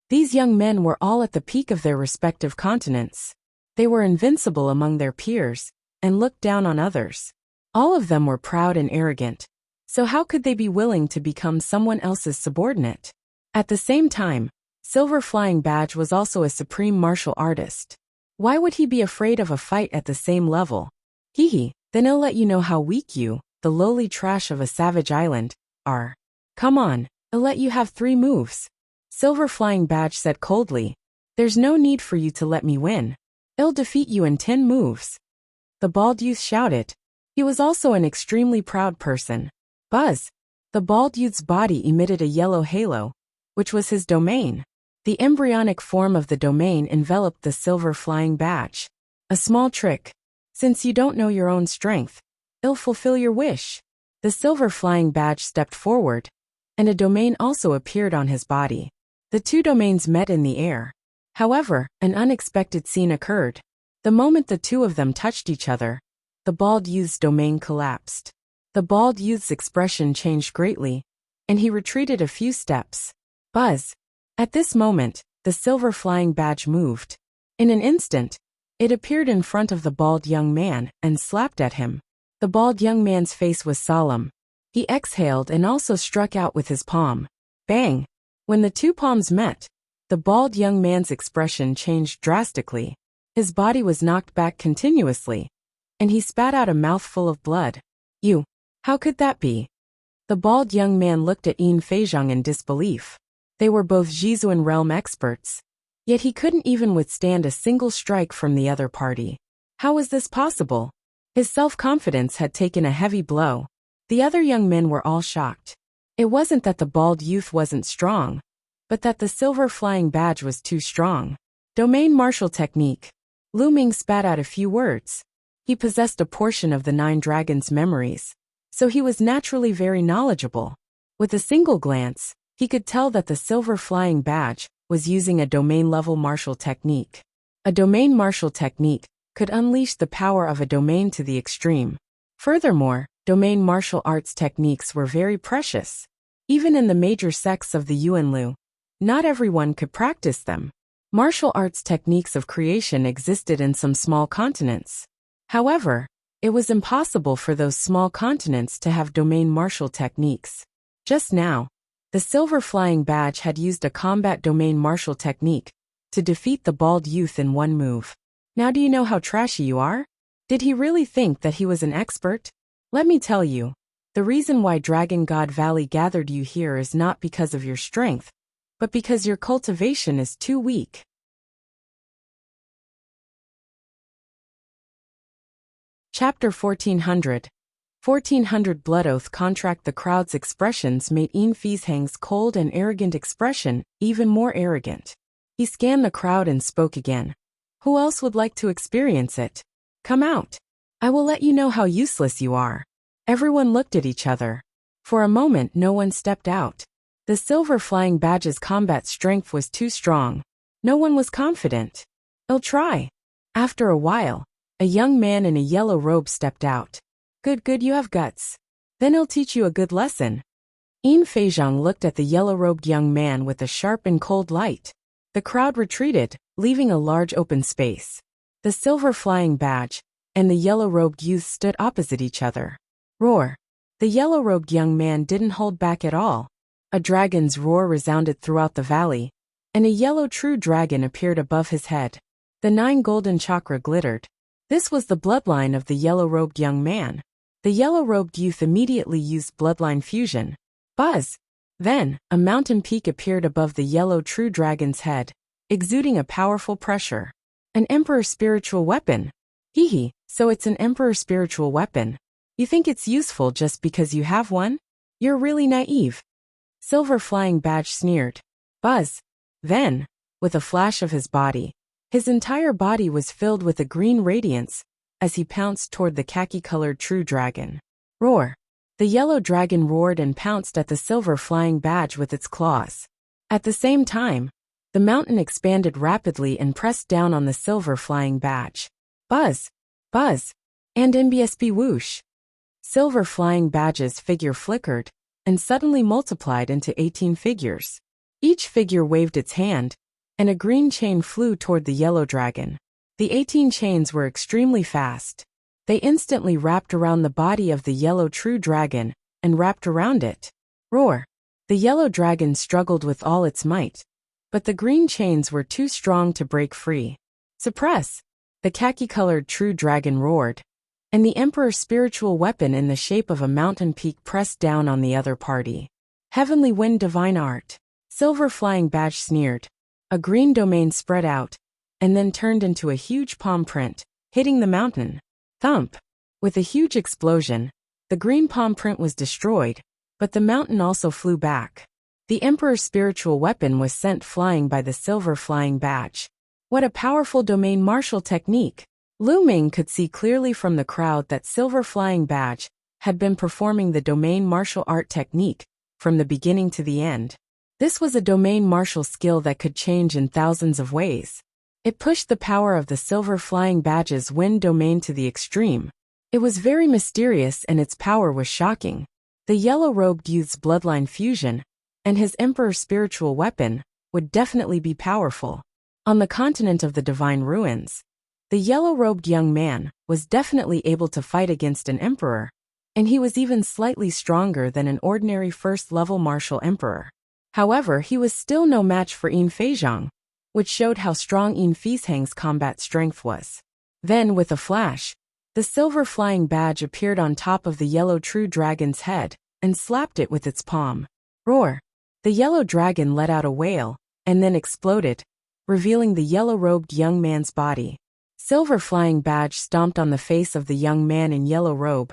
These young men were all at the peak of their respective continents. They were invincible among their peers, and looked down on others. All of them were proud and arrogant. So how could they be willing to become someone else's subordinate? At the same time, Silver Flying Badge was also a supreme martial artist. Why would he be afraid of a fight at the same level? Then I'll let you know how weak you, the lowly trash of a savage island, are. Come on, I'll let you have 3 moves. Silver Flying Badge said coldly. There's no need for you to let me win. I'll defeat you in 10 moves. The bald youth shouted. He was also an extremely proud person. Buzz! The bald youth's body emitted a yellow halo, which was his domain. The embryonic form of the domain enveloped the Silver Flying Badge. A small trick. Since you don't know your own strength, I'll fulfill your wish. The Silver Flying Badge stepped forward, and a domain also appeared on his body. The 2 domains met in the air. However, an unexpected scene occurred. The moment the 2 of them touched each other, the bald youth's domain collapsed. The bald youth's expression changed greatly, and he retreated a few steps. Buzz! At this moment, the Silver Flying Badge moved. In an instant, It appeared in front of the bald young man and slapped at him. The bald young man's face was solemn. He exhaled and also struck out with his palm. Bang! When the two palms met, the bald young man's expression changed drastically. His body was knocked back continuously, and he spat out a mouthful of blood. You! How could that be? The bald young man looked at Yin Feizhang in disbelief. They were both Jizuan realm experts. Yet he couldn't even withstand a single strike from the other party. How was this possible? His self-confidence had taken a heavy blow. The other young men were all shocked. It wasn't that the bald youth wasn't strong, but that the silver flying badge was too strong. Domain martial technique. Lu Ming spat out a few words. He possessed a portion of the 9 dragons' memories, so he was naturally very knowledgeable. With a single glance, he could tell that the silver flying badge was using a domain-level martial technique. A domain martial technique could unleash the power of a domain to the extreme. Furthermore, domain martial arts techniques were very precious. Even in the major sects of the Yuanlu, not everyone could practice them. Martial arts techniques of creation existed in some small continents. However, it was impossible for those small continents to have domain martial techniques. Just now, the silver flying badge had used a combat domain martial technique to defeat the bald youth in one move. Now do you know how trashy you are? Did he really think that he was an expert? Let me tell you, the reason why Dragon God Valley gathered you here is not because of your strength, but because your cultivation is too weak. Chapter 1400. 1400 Blood Oath Contract. The crowd's expressions made Yin Feizhang's cold and arrogant expression even more arrogant. He scanned the crowd and spoke again. Who else would like to experience it? Come out. I will let you know how useless you are. Everyone looked at each other. For a moment no one stepped out. The silver flying badge's combat strength was too strong. No one was confident. I'll try. After a while, a young man in a yellow robe stepped out. Good, you have guts. Then I'll teach you a good lesson. Yin Feizhang looked at the yellow-robed young man with a sharp and cold light. The crowd retreated, leaving a large open space. The silver flying badge and the yellow-robed youth stood opposite each other. Roar! The yellow-robed young man didn't hold back at all. A dragon's roar resounded throughout the valley, and a yellow true dragon appeared above his head. The 9 golden chakra glittered. This was the bloodline of the yellow-robed young man. The yellow-robed youth immediately used bloodline fusion. Buzz! Then, a mountain peak appeared above the yellow true dragon's head, exuding a powerful pressure. An emperor spiritual weapon! Hee, so it's an emperor spiritual weapon. You think it's useful just because you have one? You're really naive. Silver flying badge sneered. Buzz! Then, with a flash of his body, his entire body was filled with a green radiance as he pounced toward the khaki-colored true dragon. Roar! The yellow dragon roared and pounced at the silver flying badge with its claws. At the same time, the mountain expanded rapidly and pressed down on the silver flying badge. Buzz! Buzz! And NBSB whoosh! Silver flying badge's figure flickered and suddenly multiplied into 18 figures. Each figure waved its hand, and a green chain flew toward the yellow dragon. The 18 chains were extremely fast. They instantly wrapped around the body of the yellow true dragon and wrapped around it. Roar! The yellow dragon struggled with all its might, but the green chains were too strong to break free. Suppress! The khaki-colored true dragon roared, and the emperor's spiritual weapon in the shape of a mountain peak pressed down on the other party. Heavenly Wind Divine Art! Silver flying badge sneered. A green domain spread out, and then turned into a huge palm print, hitting the mountain. Thump! With a huge explosion, the green palm print was destroyed, but the mountain also flew back. The emperor's spiritual weapon was sent flying by the silver flying badge. What a powerful domain martial technique! Lu Ming could see clearly from the crowd that silver flying badge had been performing the domain martial art technique from the beginning to the end. This was a domain martial skill that could change in thousands of ways. It pushed the power of the silver flying badge's wind domain to the extreme. It was very mysterious and its power was shocking. The yellow-robed youth's bloodline fusion and his emperor's spiritual weapon would definitely be powerful. On the continent of the Divine Ruins, The yellow-robed young man was definitely able to fight against an emperor, and he was even slightly stronger than an ordinary first-level martial emperor. However, he was still no match for Yin Feizhang, which showed how strong Yin Feizhang's combat strength was. Then, with a flash, the silver flying badge appeared on top of the yellow true dragon's head and slapped it with its palm. Roar! The yellow dragon let out a wail and then exploded, revealing the yellow-robed young man's body. Silver flying badge stomped on the face of the young man in yellow robe,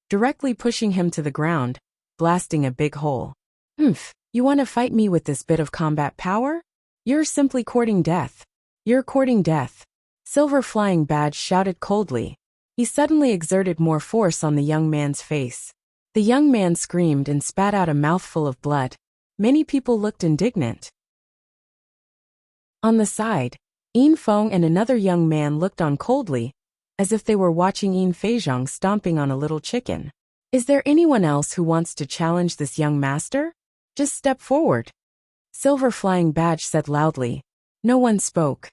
directly pushing him to the ground, blasting a big hole. You want to fight me with this bit of combat power? You're simply courting death. You're courting death. Silver flying badge shouted coldly. He suddenly exerted more force on the young man's face. The young man screamed and spat out a mouthful of blood. Many people looked indignant. On the side, Yin Feng and another young man looked on coldly, as if they were watching Yin Feizhang stomping on a little chicken. Is there anyone else who wants to challenge this young master? Just step forward. Silver flying badge said loudly. No one spoke.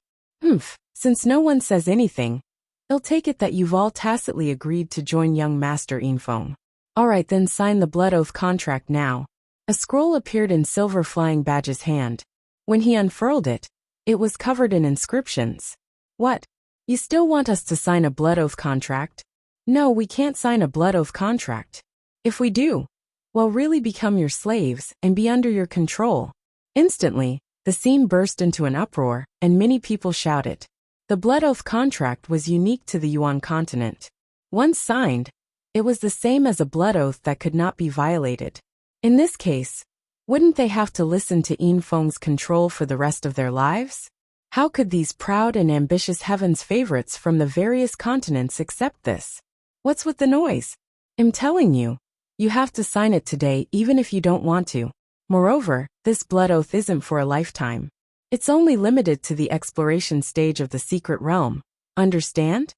Since no one says anything, I'll take it that you've all tacitly agreed to join young master Yin Feng. Alright, then sign the blood oath contract now. A scroll appeared in Silver flying badge's hand. When he unfurled it, it was covered in inscriptions. What? You still want us to sign a blood oath contract? No, we can't sign a blood oath contract. If we do, we'll really become your slaves and be under your control. Instantly, the scene burst into an uproar, and many people shouted. The blood oath contract was unique to the Yuan continent. Once signed, it was the same as a blood oath that could not be violated. In this case, wouldn't they have to listen to Yin Feng's control for the rest of their lives? How could these proud and ambitious heaven's favorites from the various continents accept this? What's with the noise? I'm telling you, you have to sign it today even if you don't want to. Moreover, this blood oath isn't for a lifetime. It's only limited to the exploration stage of the secret realm. Understand?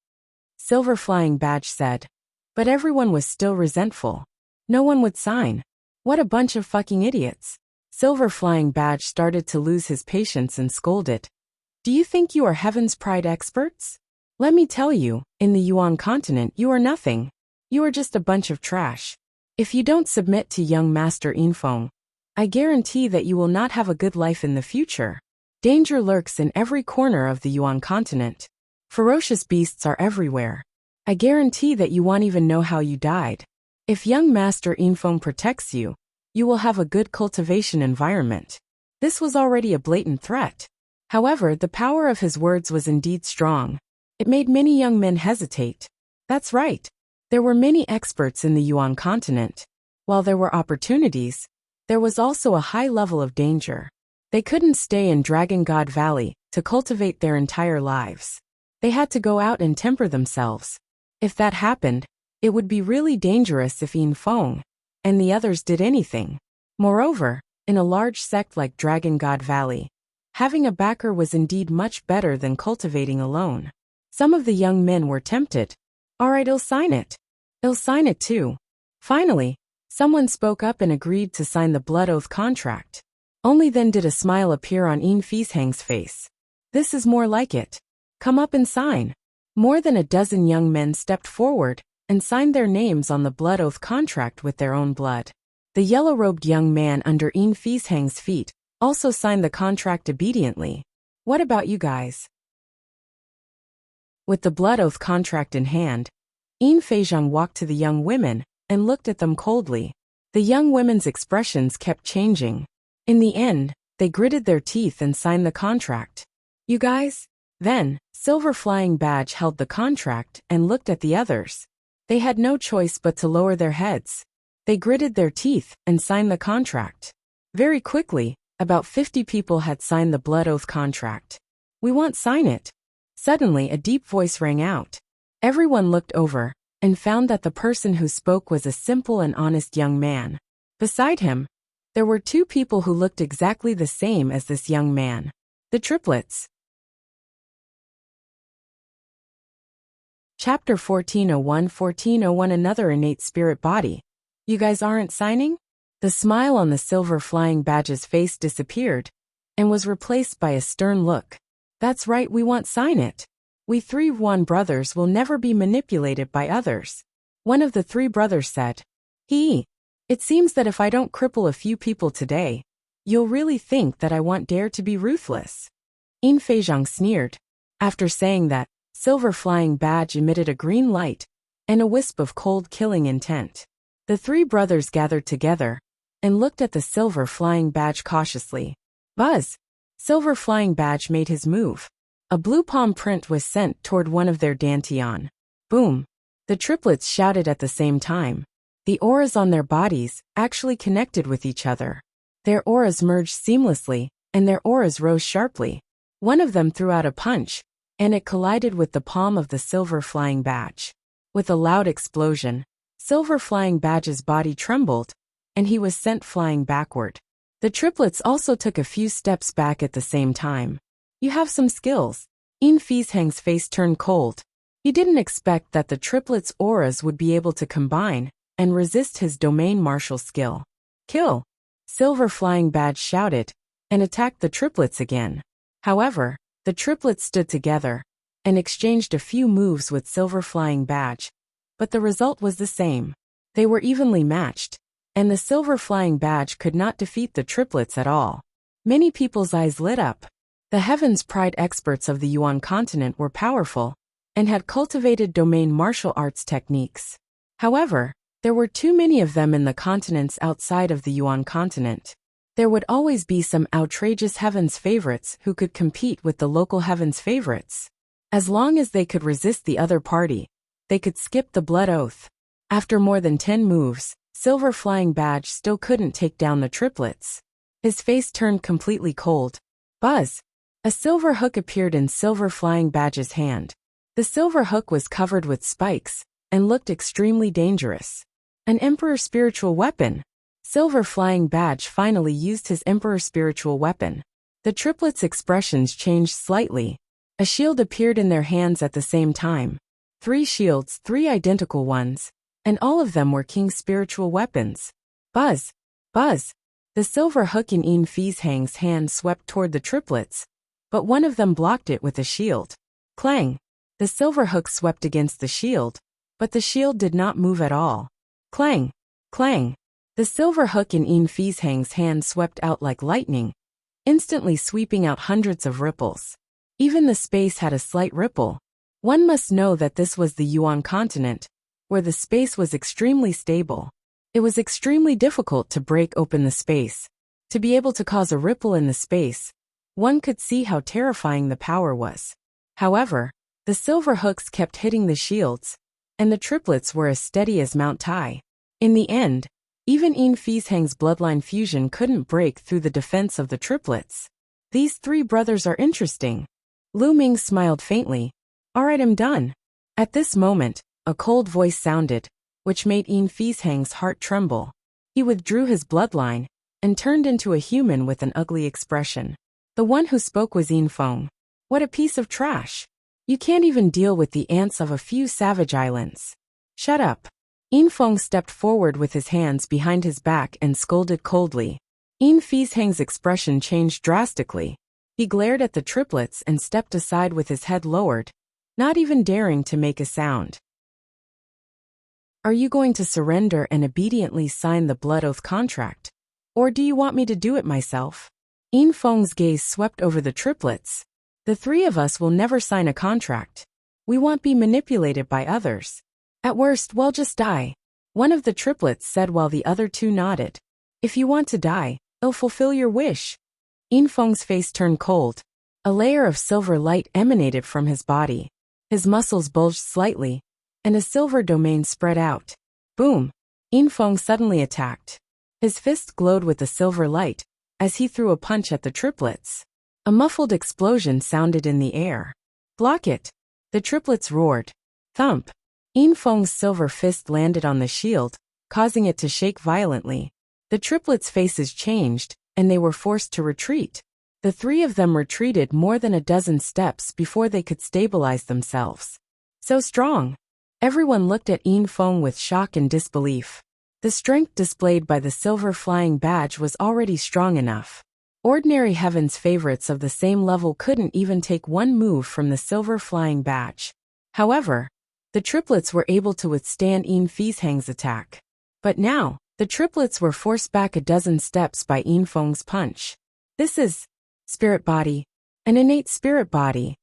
Silver flying badge said. But everyone was still resentful. No one would sign. What a bunch of fucking idiots. Silver flying badge started to lose his patience and scolded. Do you think you are heaven's pride experts? Let me tell you, in the Yuan continent you are nothing. You are just a bunch of trash. If you don't submit to young master Yin Feng, I guarantee that you will not have a good life in the future. Danger lurks in every corner of the Yuan continent. Ferocious beasts are everywhere. I guarantee that you won't even know how you died. If young master Yin Feng protects you, you will have a good cultivation environment. This was already a blatant threat. However, the power of his words was indeed strong. It made many young men hesitate. That's right. There were many experts in the Yuan continent. While there were opportunities, there was also a high level of danger. They couldn't stay in Dragon God Valley to cultivate their entire lives. They had to go out and temper themselves. If that happened, it would be really dangerous if Yin Feng and the others did anything. Moreover, in a large sect like Dragon God Valley, having a backer was indeed much better than cultivating alone. Some of the young men were tempted. Alright, I'll sign it. I'll sign it too. Finally, someone spoke up and agreed to sign the blood oath contract. Only then did a smile appear on Yin Feizhang's face. This is more like it. Come up and sign. More than a dozen young men stepped forward and signed their names on the blood oath contract with their own blood. The yellow-robed young man under Yin Feizhang's feet also signed the contract obediently. What about you guys? With the blood oath contract in hand, Yin Feizhang walked to the young women and looked at them coldly. The young women's expressions kept changing. In the end, they gritted their teeth and signed the contract. You guys? Then, Silver Flying Badge held the contract and looked at the others. They had no choice but to lower their heads. They gritted their teeth and signed the contract. Very quickly, about 50 people had signed the blood oath contract. We won't sign it. Suddenly, a deep voice rang out. Everyone looked over and found that the person who spoke was a simple and honest young man. Beside him, there were two people who looked exactly the same as this young man. The triplets. Chapter 1401 Another innate spirit body. You guys aren't signing? The smile on the Silver Flying Badge's face disappeared and was replaced by a stern look. That's right, we won't sign it. We three Yuan brothers will never be manipulated by others. One of the three brothers said. It seems that if I don't cripple a few people today, you'll really think that I want dare to be ruthless. Yin Feizhang sneered. After saying that, Silver Flying Badge emitted a green light and a wisp of cold killing intent. The three brothers gathered together and looked at the Silver Flying Badge cautiously. Buzz! Silver Flying Badge made his move. A blue palm print was sent toward one of their dantian. Boom! The triplets shouted at the same time. The auras on their bodies actually connected with each other. Their auras merged seamlessly, and their auras rose sharply. One of them threw out a punch, and it collided with the palm of the Silver Flying Badge. With a loud explosion, Silver Flying Badge's body trembled, and he was sent flying backward. The triplets also took a few steps back at the same time. You have some skills. Yin Feizhang's face turned cold. He didn't expect that the triplets' auras would be able to combine and resist his domain martial skill. Kill! Silver Flying Badge shouted, and attacked the triplets again. However, the triplets stood together and exchanged a few moves with Silver Flying Badge, but the result was the same. They were evenly matched, and the Silver Flying Badge could not defeat the triplets at all. Many people's eyes lit up. The Heaven's Pride experts of the Yuan continent were powerful and had cultivated domain martial arts techniques. However, there were too many of them in the continents outside of the Yuan continent. There would always be some outrageous Heaven's favorites who could compete with the local Heaven's favorites. As long as they could resist the other party, they could skip the blood oath. After more than 10 moves, Silver Flying Badge still couldn't take down the triplets. His face turned completely cold. Buzz! A silver hook appeared in Silver Flying Badge's hand. The silver hook was covered with spikes and looked extremely dangerous. An Emperor spiritual weapon. Silver Flying Badge finally used his Emperor spiritual weapon. The triplets' expressions changed slightly. A shield appeared in their hands at the same time. 3 shields, 3 identical ones, and all of them were King's spiritual weapons. Buzz! Buzz! The silver hook in Yin Feizhang's hand swept toward the triplets, but one of them blocked it with a shield. Clang! The silver hook swept against the shield, but the shield did not move at all. Clang! Clang! The silver hook in Yin Feizhang's hand swept out like lightning, instantly sweeping out hundreds of ripples. Even the space had a slight ripple. One must know that this was the Yuan continent, where the space was extremely stable. It was extremely difficult to break open the space. To be able to cause a ripple in the space, one could see how terrifying the power was. However, the silver hooks kept hitting the shields, and the triplets were as steady as Mount Tai. In the end, even Yin Feizhang's bloodline fusion couldn't break through the defense of the triplets. These 3 brothers are interesting. Lu Ming smiled faintly. Alright, I'm done. At this moment, a cold voice sounded, which made Yin Feizhang's heart tremble. He withdrew his bloodline and turned into a human with an ugly expression. The one who spoke was Yin Feng. What a piece of trash. You can't even deal with the ants of a few savage islands. Shut up. Yin Feng stepped forward with his hands behind his back and scolded coldly. Yin Feizhang's expression changed drastically. He glared at the triplets and stepped aside with his head lowered, not even daring to make a sound. Are you going to surrender and obediently sign the blood oath contract? Or do you want me to do it myself? Yin Feng's gaze swept over the triplets. The 3 of us will never sign a contract. We won't be manipulated by others. At worst, we'll just die. One of the triplets said while the other 2 nodded. If you want to die, it'll fulfill your wish. Yin Feng's face turned cold. A layer of silver light emanated from his body. His muscles bulged slightly, and a silver domain spread out. Boom! Yin Feng suddenly attacked. His fist glowed with the silver light as he threw a punch at the triplets. A muffled explosion sounded in the air. Block it! The triplets roared. Thump! Yin Feng's silver fist landed on the shield, causing it to shake violently. The triplets' faces changed, and they were forced to retreat. The 3 of them retreated more than a dozen steps before they could stabilize themselves. So strong! Everyone looked at Yin Feng with shock and disbelief. The strength displayed by the Silver Flying Badge was already strong enough. Ordinary heaven's favorites of the same level couldn't even take one move from the silver flying batch. However, the triplets were able to withstand Yin Fizhang's attack. But now, the triplets were forced back a dozen steps by Yin Feng's punch. This is spirit body, an innate spirit body.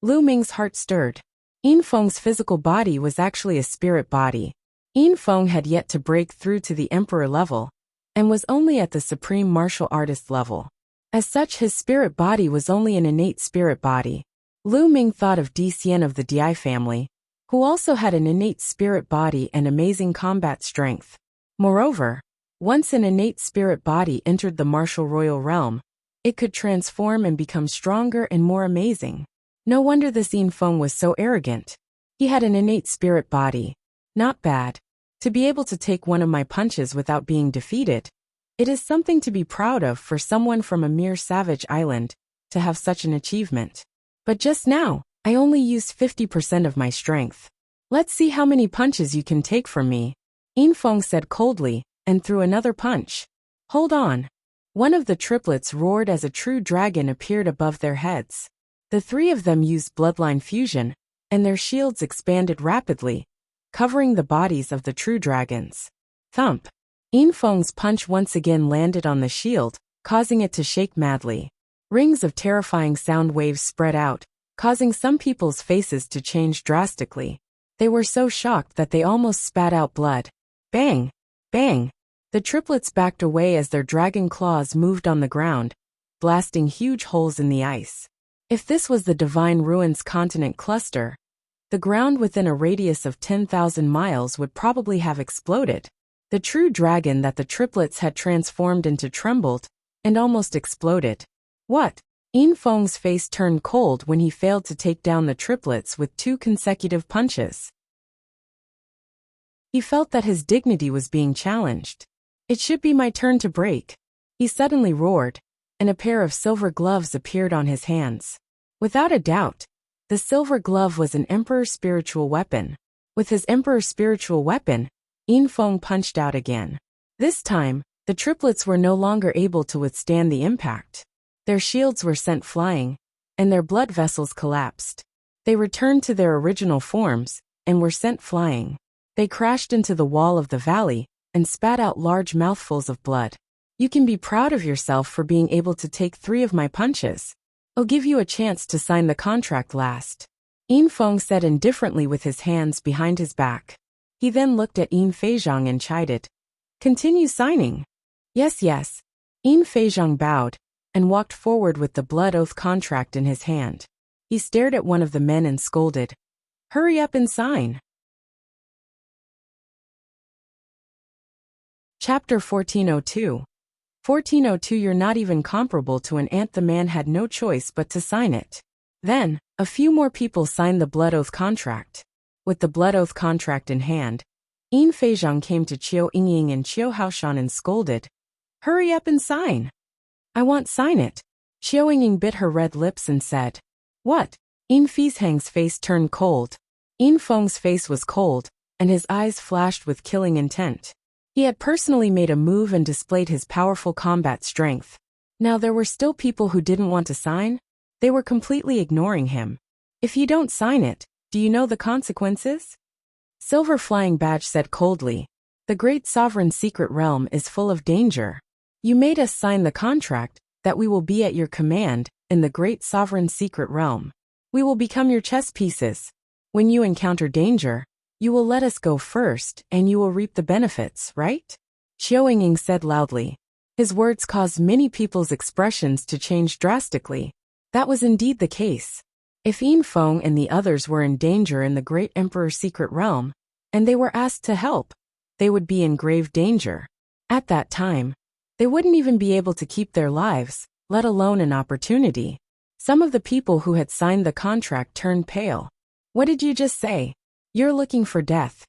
Lu Ming's heart stirred. Yin Feng's physical body was actually a spirit body. Yin Feng had yet to break through to the emperor level, and was only at the supreme martial artist level. As such, his spirit body was only an innate spirit body. Lu Ming thought of Di Xian of the Dai family, who also had an innate spirit body and amazing combat strength. Moreover, once an innate spirit body entered the martial royal realm, it could transform and become stronger and more amazing. No wonder this Yin Feng was so arrogant. He had an innate spirit body. Not bad. To be able to take one of my punches without being defeated, it is something to be proud of for someone from a mere savage island to have such an achievement. But just now, I only used 50% of my strength. Let's see how many punches you can take from me. Yin Feng said coldly, and threw another punch. Hold on. One of the triplets roared as a true dragon appeared above their heads. The three of them used bloodline fusion, and their shields expanded rapidly, covering the bodies of the true dragons. Thump. Yin Feng's punch once again landed on the shield, causing it to shake madly. Rings of terrifying sound waves spread out, causing some people's faces to change drastically. They were so shocked that they almost spat out blood. Bang! Bang! The triplets backed away as their dragon claws moved on the ground, blasting huge holes in the ice. If this was the Divine Ruins continent cluster, the ground within a radius of 10,000 miles would probably have exploded. The true dragon that the triplets had transformed into trembled and almost exploded. What? Yin Feng's face turned cold when he failed to take down the triplets with 2 consecutive punches. He felt that his dignity was being challenged. It should be my turn to break. He suddenly roared, and a pair of silver gloves appeared on his hands. Without a doubt, the silver glove was an emperor's spiritual weapon. With his emperor's spiritual weapon, Yin Feng punched out again. This time, the triplets were no longer able to withstand the impact. Their shields were sent flying, and their blood vessels collapsed. They returned to their original forms, and were sent flying. They crashed into the wall of the valley, and spat out large mouthfuls of blood. You can be proud of yourself for being able to take 3 of my punches. I'll give you a chance to sign the contract last. Yin Feng said indifferently with his hands behind his back. He then looked at Yin Feizhang and chided. Continue signing. Yes, yes. Yin Feizhang bowed, and walked forward with the blood oath contract in his hand. He stared at one of the men and scolded. Hurry up and sign. Chapter 1402. 1402. You're not even comparable to an ant. The man had no choice but to sign it. Then, a few more people signed the blood oath contract. With the blood oath contract in hand, Yin Feizhang came to Qiu Yingying and Qiu Haoshan and scolded. Hurry up and sign. I want sign it. Qiu Yingying bit her red lips and said. What? Yin Fizhang's face turned cold. Yin Feng's face was cold, and his eyes flashed with killing intent. He had personally made a move and displayed his powerful combat strength. Now there were still people who didn't want to sign. They were completely ignoring him. If you don't sign it, do you know the consequences? Silver Flying Badge said coldly. The great sovereign secret realm is full of danger. You made us sign the contract that we will be at your command in the great sovereign secret realm. We will become your chess pieces. When you encounter danger, you will let us go first and you will reap the benefits, right? Qiu Yingying said loudly. His words caused many people's expressions to change drastically. That was indeed the case. If Yin Feng and the others were in danger in the great emperor's secret realm, and they were asked to help, they would be in grave danger. At that time, they wouldn't even be able to keep their lives, let alone an opportunity. Some of the people who had signed the contract turned pale. What did you just say? You're looking for death.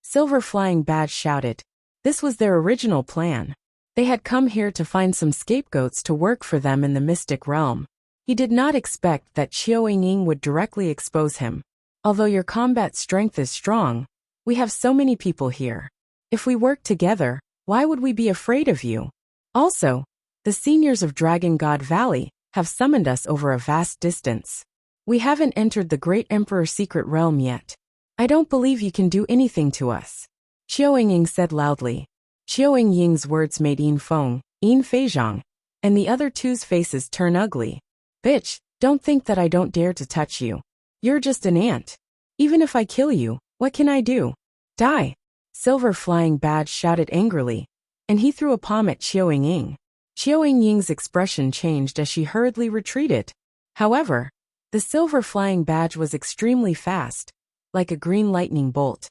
Silver Flying Badge shouted. This was their original plan. They had come here to find some scapegoats to work for them in the mystic realm. He did not expect that Qiu Yingying would directly expose him. Although your combat strength is strong, we have so many people here. If we work together, why would we be afraid of you? Also, The seniors of Dragon God Valley have summoned us over a vast distance. We haven't entered the great Emperor's secret realm yet. I don't believe you can do anything to us. Qiao Ying said loudly. Qiao Ying's words made Yin Feng, Yin Feizhang, and the other two's faces turn ugly. Bitch, don't think that I don't dare to touch you. You're just an ant. Even if I kill you, what can I do? Die! Silver Flying Badge shouted angrily, and he threw a palm at Qiao Ying. Qiao Ying's expression changed as she hurriedly retreated. However, the Silver Flying Badge was extremely fast, like a green lightning bolt.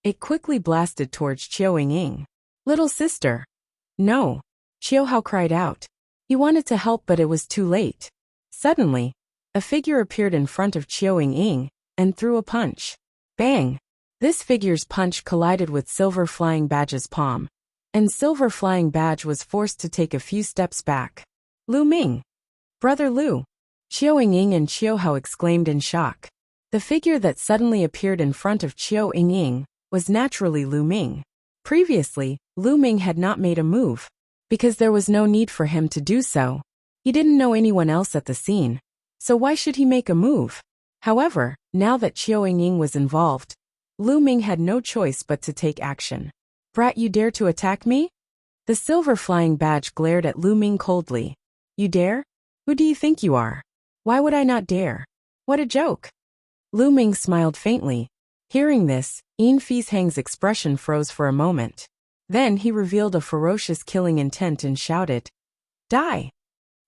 It quickly blasted towards Qiao Ying. Little sister. No. Qiao Hao cried out. He wanted to help, but it was too late. Suddenly, a figure appeared in front of Qiao Ying and threw a punch. Bang! This figure's punch collided with Silver Flying Badge's palm, and Silver Flying Badge was forced to take a few steps back. Lu Ming! Brother Lu! Qiao Ying and Qiao Hao exclaimed in shock. The figure that suddenly appeared in front of Qiao Ying was naturally Lu Ming. Previously, Lu Ming had not made a move, because there was no need for him to do so. He didn't know anyone else at the scene, so why should he make a move? However, now that Qiao Ying was involved, Lu Ming had no choice but to take action. Brat, you dare to attack me? The Silver Flying Badge glared at Lu Ming coldly. You dare? Who do you think you are? Why would I not dare? What a joke! Lu Ming smiled faintly. Hearing this, Yin Feizhang's expression froze for a moment. Then he revealed a ferocious killing intent and shouted, Die!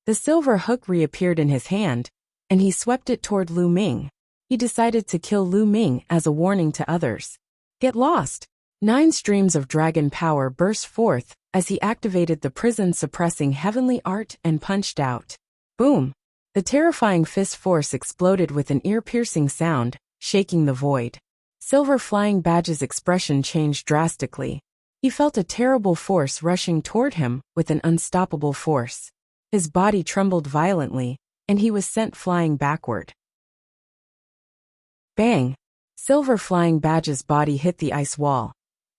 The silver hook reappeared in his hand, and he swept it toward Lu Ming. He decided to kill Lu Ming as a warning to others. Get lost! 9 streams of dragon power burst forth as he activated the prison-suppressing heavenly art and punched out. Boom! The terrifying fist force exploded with an ear-piercing sound, shaking the void. Silver Flying Badge's expression changed drastically. He felt a terrible force rushing toward him with an unstoppable force. His body trembled violently, and he was sent flying backward. Bang! Silver Flying Badge's body hit the ice wall,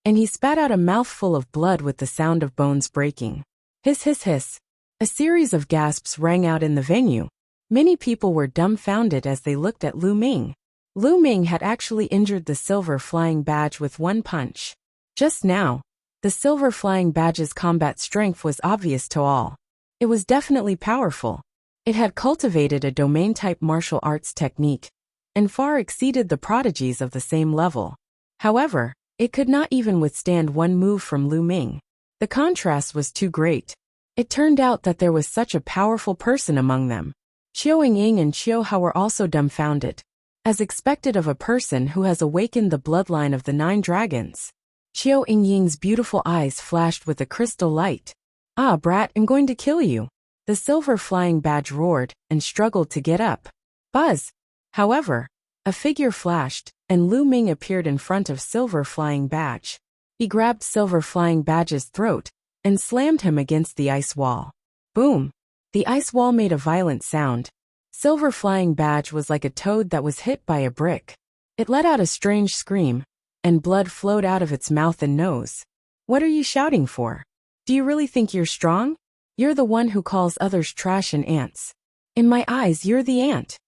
and he spat out a mouthful of blood with the sound of bones breaking. Hiss hiss hiss! A series of gasps rang out in the venue. Many people were dumbfounded as they looked at Lu Ming. Lu Ming had actually injured the Silver Flying Badge with one punch. Just now, the Silver Flying Badge's combat strength was obvious to all. It was definitely powerful. It had cultivated a domain-type martial arts technique, and far exceeded the prodigies of the same level. However, it could not even withstand one move from Lu Ming. The contrast was too great. It turned out that there was such a powerful person among them. Qiao Ying and Qiao Hao were also dumbfounded, as expected of a person who has awakened the bloodline of the 9 dragons. Qiao Ying's beautiful eyes flashed with a crystal light. Ah, brat, I'm going to kill you. The Silver Flying Badge roared and struggled to get up. Buzz! However, a figure flashed, and Lu Ming appeared in front of Silver Flying Badge. He grabbed Silver Flying Badge's throat and slammed him against the ice wall. Boom! The ice wall made a violent sound. Silver Flying Badge was like a toad that was hit by a brick. It let out a strange scream, and blood flowed out of its mouth and nose. What are you shouting for? Do you really think you're strong? You're the one who calls others trash and ants. In my eyes, you're the ant.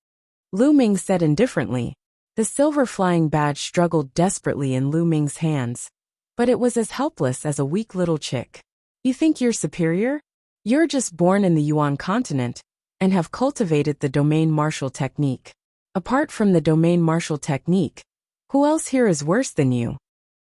Lu Ming said indifferently. The Silver Flying Badge struggled desperately in Lu Ming's hands, but it was as helpless as a weak little chick. You think you're superior? You're just born in the Yuan continent, and have cultivated the domain martial technique. Apart from the domain martial technique, who else here is worse than you?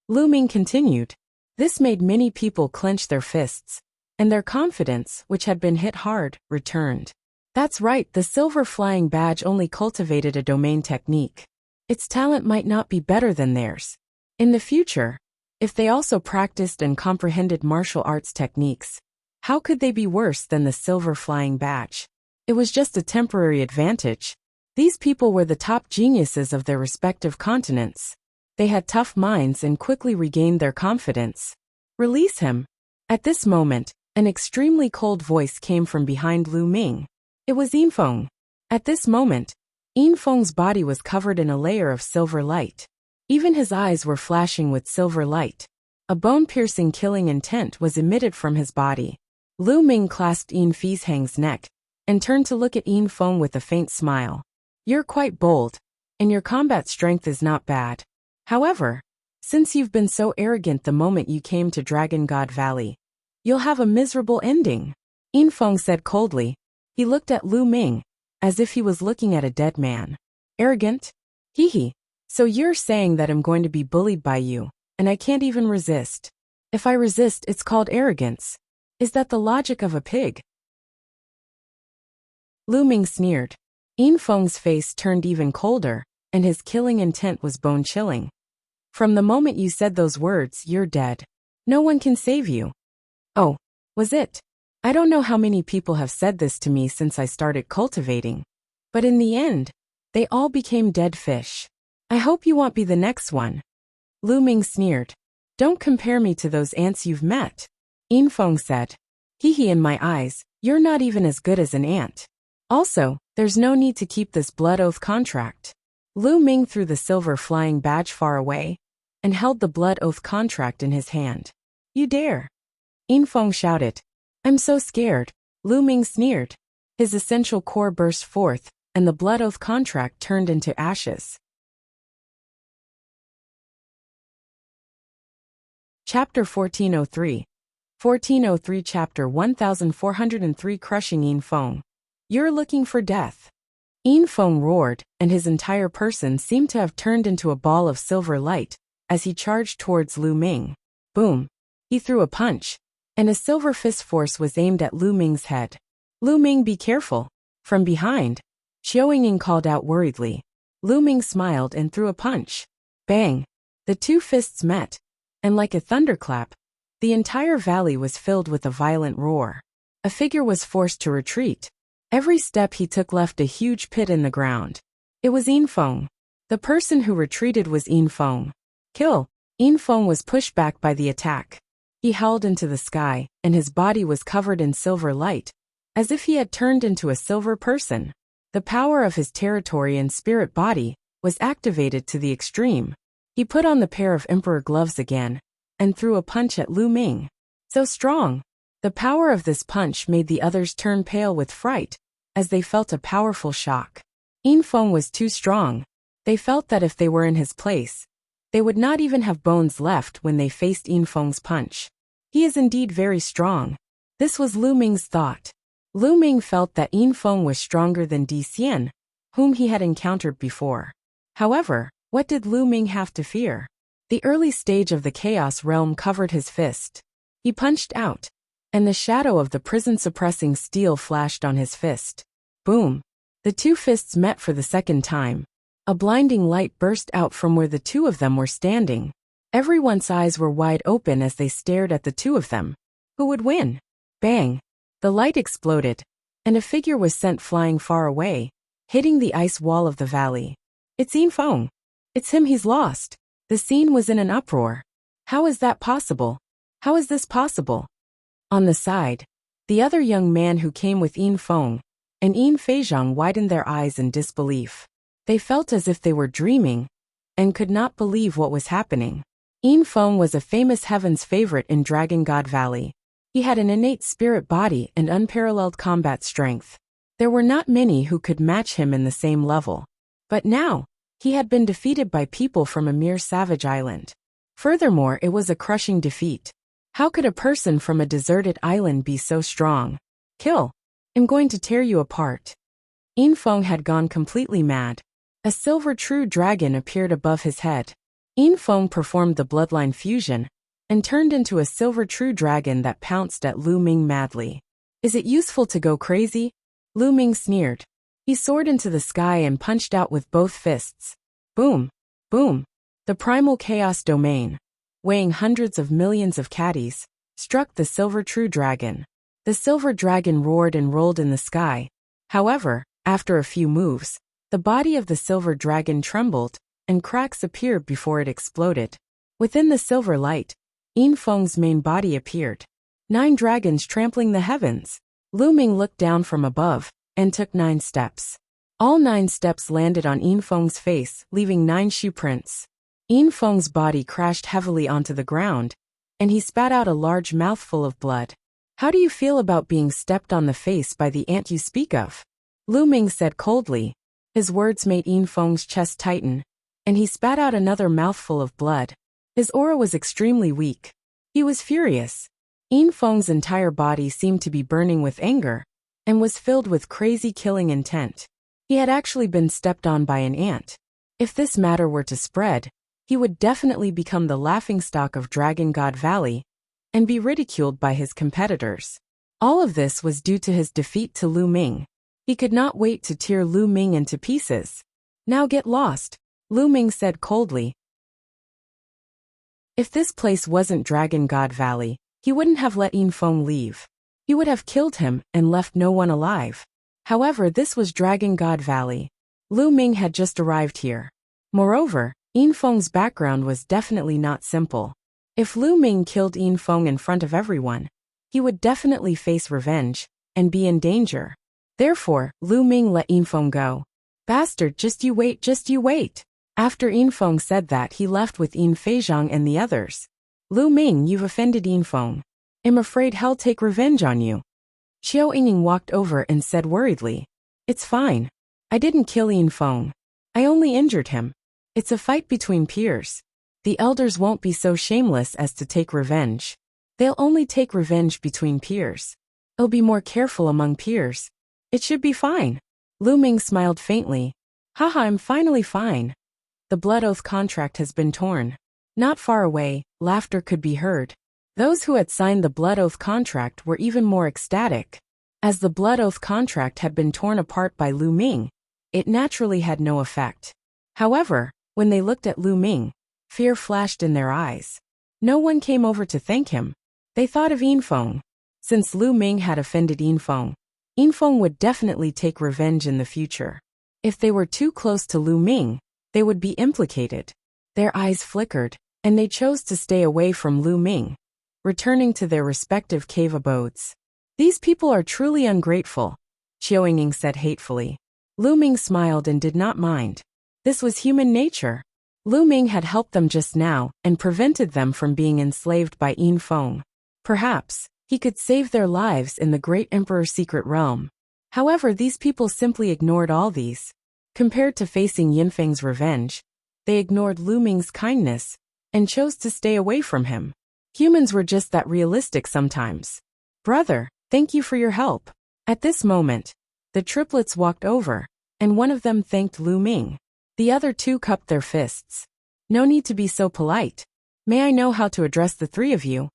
Lu Ming continued. This made many people clench their fists, and their confidence, which had been hit hard, returned. That's right, the Silver Flying Badge only cultivated a domain technique. Its talent might not be better than theirs. In the future, if they also practiced and comprehended martial arts techniques, how could they be worse than the Silver Flying Badge? It was just a temporary advantage. These people were the top geniuses of their respective continents. They had tough minds and quickly regained their confidence. Release him. At this moment, an extremely cold voice came from behind Lu Ming. It was Yin Feng. At this moment, Yin Feng's body was covered in a layer of silver light. Even his eyes were flashing with silver light. A bone-piercing killing intent was emitted from his body. Lu Ming clasped Yin Fizhang's neck and turned to look at Yin Feng with a faint smile. You're quite bold, and your combat strength is not bad. However, since you've been so arrogant the moment you came to Dragon God Valley, you'll have a miserable ending, Yin Feng said coldly. He looked at Lu Ming, as if he was looking at a dead man. Arrogant? Hee. So you're saying that I'm going to be bullied by you, and I can't even resist. If I resist, it's called arrogance. Is that the logic of a pig? Lu Ming sneered. Yin Feng's face turned even colder, and his killing intent was bone-chilling. From the moment you said those words, you're dead. No one can save you. Oh, was it? I don't know how many people have said this to me since I started cultivating. But in the end, they all became dead fish. I hope you won't be the next one. Lu Ming sneered. Don't compare me to those ants you've met, Yin Feng said. Hee, in my eyes, you're not even as good as an ant. Also, there's no need to keep this blood oath contract. Lu Ming threw the silver flying badge far away and held the blood oath contract in his hand. You dare? Yin Feng shouted. I'm so scared, Lu Ming sneered. His essential core burst forth, and the blood oath contract turned into ashes. Chapter 1403. 1403 Chapter 1403 Crushing Yin Feng. You're looking for death. Yin Feng roared, and his entire person seemed to have turned into a ball of silver light as he charged towards Lu Ming. Boom! He threw a punch, and a silver fist force was aimed at Lu Ming's head. Lu Ming, be careful. From behind, Xiao Ying called out worriedly. Lu Ming smiled and threw a punch. Bang! The two fists met, and like a thunderclap, the entire valley was filled with a violent roar. A figure was forced to retreat. Every step he took left a huge pit in the ground. It was Yin Feng. The person who retreated was Yin Feng. Kill! Yin Feng was pushed back by the attack. He howled into the sky, and his body was covered in silver light, as if he had turned into a silver person. The power of his territory and spirit body was activated to the extreme. He put on the pair of emperor gloves again, and threw a punch at Lu Ming. So strong! The power of this punch made the others turn pale with fright, as they felt a powerful shock. Yin Feng was too strong. They felt that if they were in his place, they would not even have bones left when they faced Yin Feng's punch. He is indeed very strong. This was Lu Ming's thought. Lu Ming felt that Yin Feng was stronger than Di Xian, whom he had encountered before. However, what did Lu Ming have to fear? The early stage of the Chaos Realm covered his fist. He punched out, and the shadow of the prison-suppressing steel flashed on his fist. Boom! The two fists met for the second time. A blinding light burst out from where the two of them were standing. Everyone's eyes were wide open as they stared at the two of them. Who would win? Bang! The light exploded, and a figure was sent flying far away, hitting the ice wall of the valley. It's Yin Feng. It's him, he's lost. The scene was in an uproar. How is that possible? How is this possible? On the side, the other young man who came with Yin Feng and Yin Feizhang widened their eyes in disbelief. They felt as if they were dreaming and could not believe what was happening. Yin Feng was a famous heaven's favorite in Dragon God Valley. He had an innate spirit body and unparalleled combat strength. There were not many who could match him in the same level. But now, he had been defeated by people from a mere savage island. Furthermore, it was a crushing defeat. How could a person from a deserted island be so strong? Kill! I'm going to tear you apart. Yin Feng had gone completely mad. A silver true dragon appeared above his head. Yin Feng performed the bloodline fusion and turned into a silver true dragon that pounced at Lu Ming madly. Is it useful to go crazy? Lu Ming sneered. He soared into the sky and punched out with both fists. Boom! Boom! The primal chaos domain, weighing hundreds of millions of caddies, struck the silver true dragon. The silver dragon roared and rolled in the sky. However, after a few moves, the body of the silver dragon trembled, and cracks appeared before it exploded. Within the silver light, Yin Feng's main body appeared. 9 dragons trampling the heavens. Lu Ming looked down from above and took 9 steps. All 9 steps landed on Yin Feng's face, leaving 9 shoe prints. Yin Feng's body crashed heavily onto the ground, and he spat out a large mouthful of blood. How do you feel about being stepped on the face by the ant you speak of? Lu Ming said coldly. His words made Yin Feng's chest tighten, and he spat out another mouthful of blood. His aura was extremely weak. He was furious. Yin Feng's entire body seemed to be burning with anger, and was filled with crazy killing intent. He had actually been stepped on by an ant. If this matter were to spread, he would definitely become the laughingstock of Dragon God Valley, and be ridiculed by his competitors. All of this was due to his defeat to Lu Ming. He could not wait to tear Lu Ming into pieces. Now get lost, Lu Ming said coldly. If this place wasn't Dragon God Valley, he wouldn't have let Yin Feng leave. He would have killed him and left no one alive. However, this was Dragon God Valley. Lu Ming had just arrived here. Moreover, Yin Feng's background was definitely not simple. If Lu Ming killed Yin Feng in front of everyone, he would definitely face revenge and be in danger. Therefore, Lu Ming let Yin Feng go. Bastard, just you wait, just you wait. After Yin Feng said that, he left with Yin Feizhang and the others. Lu Ming, you've offended Yin Feng. I'm afraid he'll take revenge on you. Xiao Yingning walked over and said worriedly. It's fine. I didn't kill Yin Feng. I only injured him. It's a fight between peers. The elders won't be so shameless as to take revenge. They'll only take revenge between peers. They'll be more careful among peers. It should be fine. Lu Ming smiled faintly. Haha, I'm finally fine. The blood oath contract has been torn. Not far away, laughter could be heard. Those who had signed the blood oath contract were even more ecstatic. As the blood oath contract had been torn apart by Lu Ming, it naturally had no effect. However, when they looked at Lu Ming, fear flashed in their eyes. No one came over to thank him. They thought of Yin Feng. Since Lu Ming had offended Yin Feng would definitely take revenge in the future. If they were too close to Lu Ming, they would be implicated. Their eyes flickered, and they chose to stay away from Lu Ming, returning to their respective cave abodes. These people are truly ungrateful, Xiao Yingning said hatefully. Lu Ming smiled and did not mind. This was human nature. Lu Ming had helped them just now and prevented them from being enslaved by Yin Feng. Perhaps he could save their lives in the Great Emperor's secret realm. However, these people simply ignored all these. Compared to facing Yin Feng's revenge, they ignored Lu Ming's kindness and chose to stay away from him. Humans were just that realistic sometimes. Brother, thank you for your help. At this moment, the triplets walked over, and one of them thanked Lu Ming. The other two cupped their fists. No need to be so polite. May I know how to address the three of you?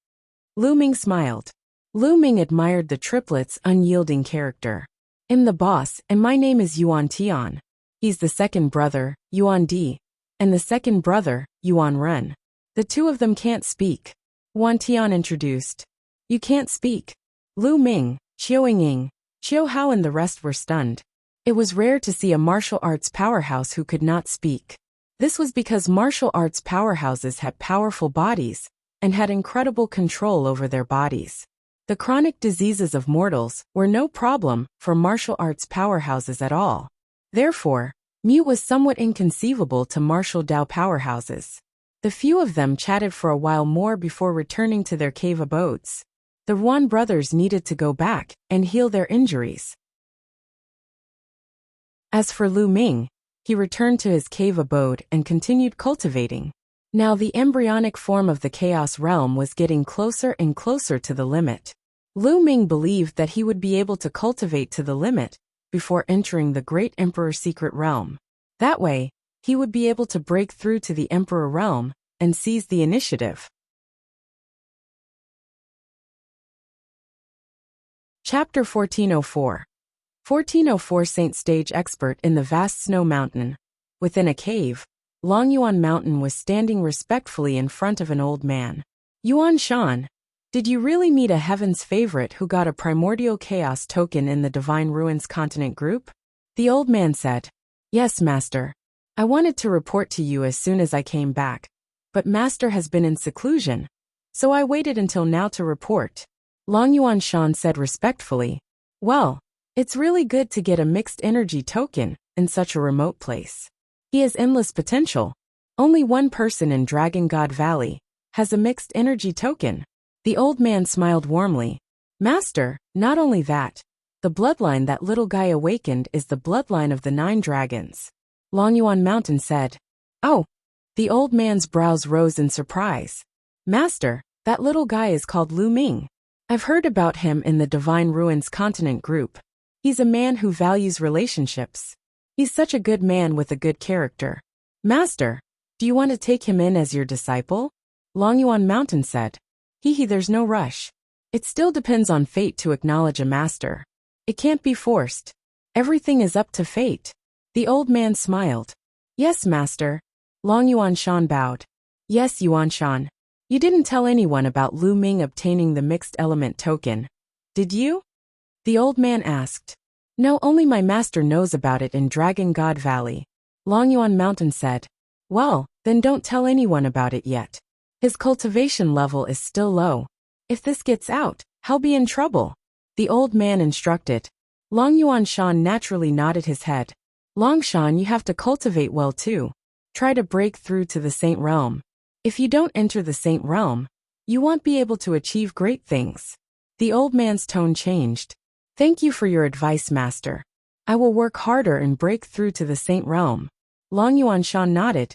Lu Ming smiled. Lu Ming admired the triplets' unyielding character. I'm the boss, and my name is Yuan Tian. He's the second brother, Yuan Di, and the second brother, Yuan Ren. The two of them can't speak. Yuan Tian introduced. You can't speak. Lu Ming, Xiao Yingning, Xiao Hao and the rest were stunned. It was rare to see a martial arts powerhouse who could not speak. This was because martial arts powerhouses had powerful bodies and had incredible control over their bodies. The chronic diseases of mortals were no problem for martial arts powerhouses at all. Therefore, mute was somewhat inconceivable to martial Dao powerhouses. The few of them chatted for a while more before returning to their cave abodes. The Yuan brothers needed to go back and heal their injuries. As for Lu Ming, he returned to his cave abode and continued cultivating. Now the embryonic form of the Chaos Realm was getting closer and closer to the limit. Lu Ming believed that he would be able to cultivate to the limit before entering the Great Emperor's secret realm. That way, he would be able to break through to the Emperor realm and seize the initiative. Chapter 1404. 1404 Saint Stage Expert in the vast snow mountain. Within a cave, Long Yuan Mountain was standing respectfully in front of an old man. Yuan Shan, did you really meet a heaven's favorite who got a primordial chaos token in the Divine Ruins Continent group? The old man said. Yes, Master. I wanted to report to you as soon as I came back, but Master has been in seclusion, so I waited until now to report. Long Yuan Shan said respectfully. Well, it's really good to get a mixed energy token in such a remote place. He has endless potential. Only one person in Dragon God Valley has a mixed energy token. The old man smiled warmly. Master, not only that, the bloodline that little guy awakened is the bloodline of the 9 dragons. Longyuan Mountain said. Oh. The old man's brows rose in surprise. Master, that little guy is called Lu Ming. I've heard about him in the Divine Ruins Continent group. He's a man who values relationships. He's such a good man with a good character. Master, do you want to take him in as your disciple? Longyuan Mountain said. There's no rush. It still depends on fate to acknowledge a master. It can't be forced. Everything is up to fate. The old man smiled. Yes, master. Long Yuanshan bowed. Yes, Yuanshan. You didn't tell anyone about Lu Ming obtaining the mixed element token, did you? The old man asked. No, only my master knows about it in Dragon God Valley. Longyuan Mountain said. Well, then don't tell anyone about it yet. His cultivation level is still low. If this gets out, he'll be in trouble. The old man instructed. Longyuanshan naturally nodded his head. Longshan, you have to cultivate well too. Try to break through to the Saint Realm. If you don't enter the Saint Realm, you won't be able to achieve great things. The old man's tone changed. Thank you for your advice, master. I will work harder and break through to the Saint Realm. Longyuanshan nodded.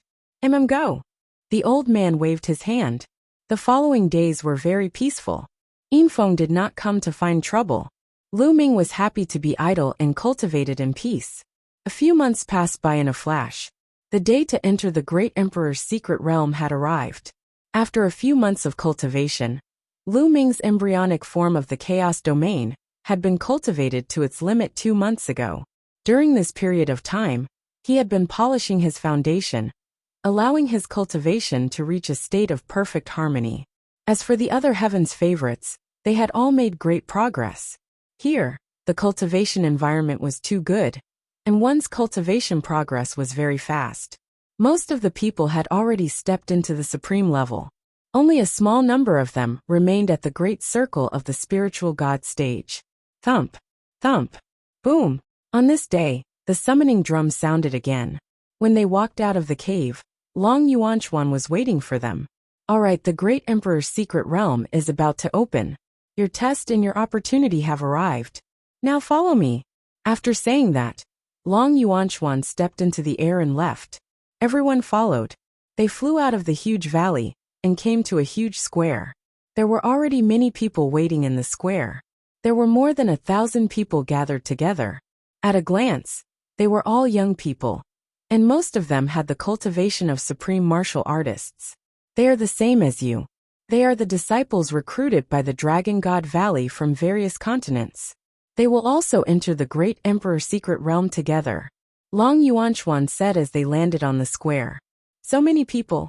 Go. The old man waved his hand. The following days were very peaceful. Yinfeng did not come to find trouble. Lu Ming was happy to be idle and cultivated in peace. A few months passed by in a flash. The day to enter the great emperor's secret realm had arrived. After a few months of cultivation, Lu Ming's embryonic form of the chaos domain had been cultivated to its limit 2 months ago. During this period of time, he had been polishing his foundation, allowing his cultivation to reach a state of perfect harmony. As for the other heaven's favorites, they had all made great progress. Here, the cultivation environment was too good, and one's cultivation progress was very fast. Most of the people had already stepped into the supreme level. Only a small number of them remained at the great circle of the spiritual god stage. Thump, thump, boom. On this day, the summoning drum sounded again. When they walked out of the cave, Long Yuanchuan was waiting for them. Alright, the great emperor's secret realm is about to open. Your test and your opportunity have arrived. Now follow me. After saying that, Long Yuanchuan stepped into the air and left. Everyone followed. They flew out of the huge valley and came to a huge square. There were already many people waiting in the square. There were more than 1,000 people gathered together. At a glance, they were all young people, and most of them had the cultivation of supreme martial artists. They are the same as you. They are the disciples recruited by the Dragon God Valley from various continents. They will also enter the great emperor's secret realm together. Long Yuanchuan said as they landed on the square. So many people.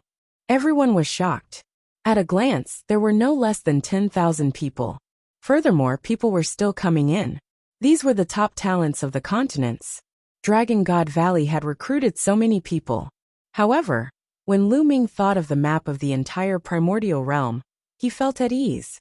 Everyone was shocked. At a glance, there were no less than 10,000 people. Furthermore, people were still coming in. These were the top talents of the continents. Dragon God Valley had recruited so many people. However, when Lu Ming thought of the map of the entire primordial realm, he felt at ease.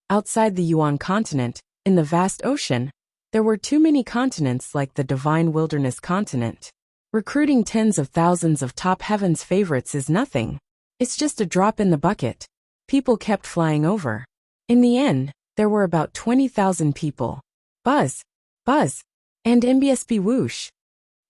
Outside the Yuan continent, in the vast ocean, there were too many continents like the Divine Wilderness continent. Recruiting tens of thousands of top heaven's favorites is nothing. It's just a drop in the bucket. People kept flying over. In the end, there were about 20,000 people. Buzz, buzz, and MBSB whoosh.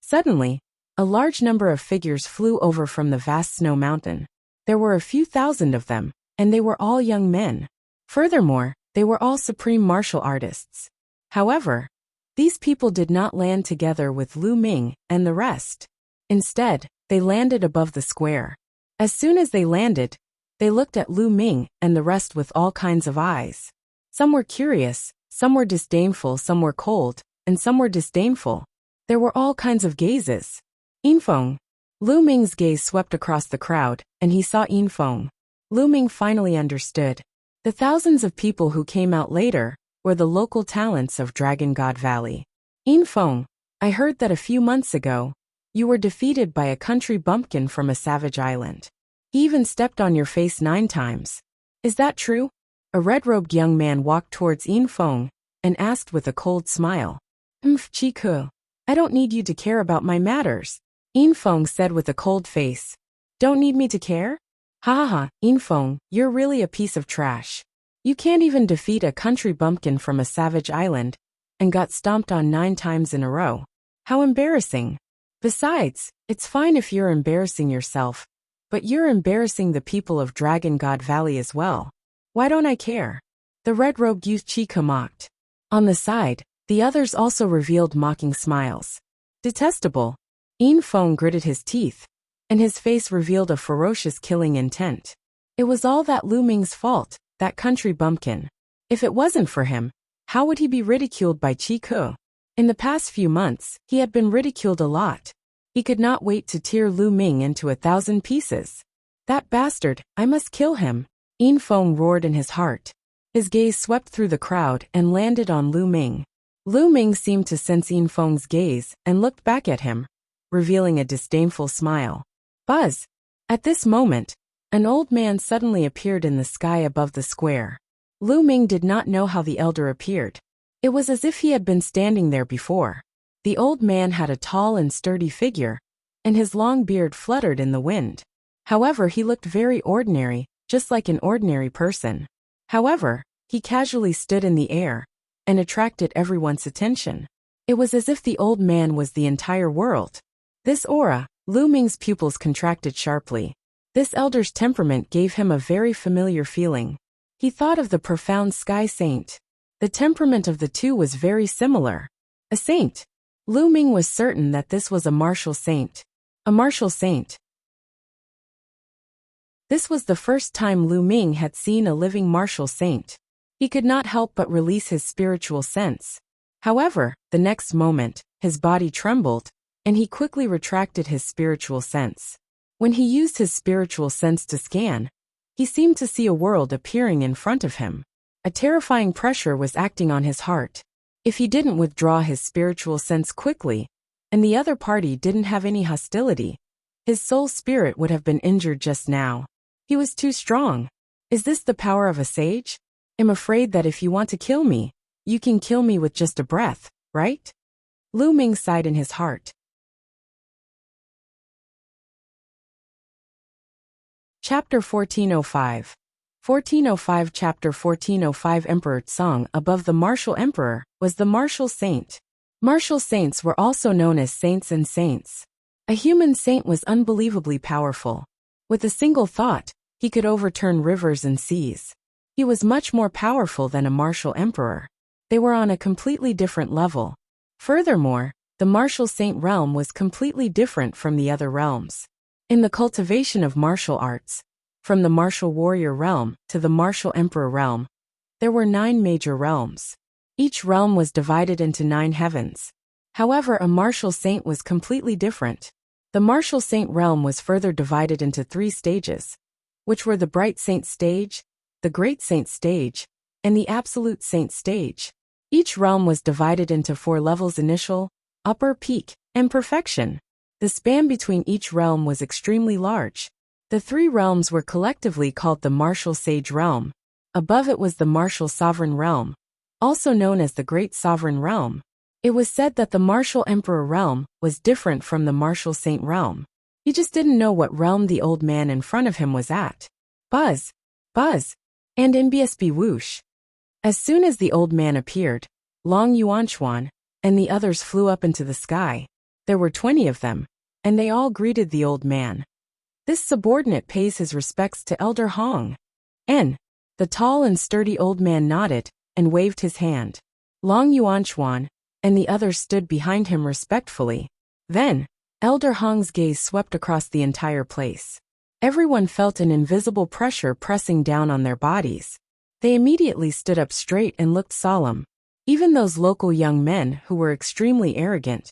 Suddenly, a large number of figures flew over from the vast snow mountain. There were a few thousand of them, and they were all young men. Furthermore, they were all supreme martial artists. However, these people did not land together with Lu Ming and the rest. Instead, they landed above the square. As soon as they landed, they looked at Lu Ming and the rest with all kinds of eyes. Some were curious, some were disdainful, some were cold, and some were disdainful. There were all kinds of gazes. Yinfeng. Lu Ming's gaze swept across the crowd, and he saw Yinfeng. Lu Ming finally understood. The thousands of people who came out later were the local talents of Dragon God Valley. Yinfeng, I heard that a few months ago, you were defeated by a country bumpkin from a savage island. He even stepped on your face 9 times. Is that true? A red-robed young man walked towards Yinfeng and asked with a cold smile. Chiku, I don't need you to care about my matters. Yinfeng said with a cold face. Don't need me to care? Ha ha ha, Yinfeng, you're really a piece of trash. You can't even defeat a country bumpkin from a savage island, and got stomped on 9 times in a row. How embarrassing. Besides, it's fine if you're embarrassing yourself, but you're embarrassing the people of Dragon God Valley as well. Why don't I care? The red-robed youth Chica mocked. On the side, the others also revealed mocking smiles. Detestable. Yin Feng gritted his teeth, and his face revealed a ferocious killing intent. It was all that Lu Ming's fault, that country bumpkin. If it wasn't for him, how would he be ridiculed by Chica? In the past few months, he had been ridiculed a lot. He could not wait to tear Lu Ming into 1,000 pieces. That bastard, I must kill him. Yin Feng roared in his heart. His gaze swept through the crowd and landed on Lu Ming. Lu Ming seemed to sense Yin Feng's gaze and looked back at him, revealing a disdainful smile. Buzz! At this moment, an old man suddenly appeared in the sky above the square. Lu Ming did not know how the elder appeared. It was as if he had been standing there before. The old man had a tall and sturdy figure, and his long beard fluttered in the wind. However, he looked very ordinary, just like an ordinary person. However, he casually stood in the air and attracted everyone's attention. It was as if the old man was the entire world. This aura, Lu Ming's pupils contracted sharply. This elder's temperament gave him a very familiar feeling. He thought of the profound sky saint. The temperament of the two was very similar. A saint. Lu Ming was certain that this was a martial saint. A martial saint. This was the first time Lu Ming had seen a living martial saint. He could not help but release his spiritual sense. However, the next moment, his body trembled, and he quickly retracted his spiritual sense. When he used his spiritual sense to scan, he seemed to see a world appearing in front of him. A terrifying pressure was acting on his heart. If he didn't withdraw his spiritual sense quickly, and the other party didn't have any hostility, his soul spirit would have been injured just now. He was too strong. Is this the power of a sage? I'm afraid that if you want to kill me, you can kill me with just a breath, right? Lu Ming sighed in his heart. Chapter 1405. 1405 Chapter 1405 Emperor Tsang above the martial emperor was the martial saint. Martial saints were also known as saints and saints. A human saint was unbelievably powerful. With a single thought, he could overturn rivers and seas. He was much more powerful than a martial emperor. They were on a completely different level. Furthermore, the martial saint realm was completely different from the other realms. In the cultivation of martial arts, from the martial warrior realm to the martial emperor realm, there were 9 major realms. Each realm was divided into 9 heavens. However, a martial saint was completely different. The martial saint realm was further divided into 3 stages, which were the bright saint stage, the great saint stage, and the absolute saint stage. Each realm was divided into 4 levels: initial, upper, peak, and perfection. The span between each realm was extremely large. The 3 realms were collectively called the martial sage realm. Above it was the martial sovereign realm, also known as the great sovereign realm. It was said that the martial emperor realm was different from the martial saint realm. He just didn't know what realm the old man in front of him was at. Buzz! Buzz! And NBSB whoosh! As soon as the old man appeared, Long Yuanchuan and the others flew up into the sky. There were 20 of them, and they all greeted the old man. This subordinate pays his respects to Elder Hong. The tall and sturdy old man nodded and waved his hand. Long Yuanchuan and the others stood behind him respectfully. Then, Elder Hong's gaze swept across the entire place. Everyone felt an invisible pressure pressing down on their bodies. They immediately stood up straight and looked solemn. Even those local young men who were extremely arrogant,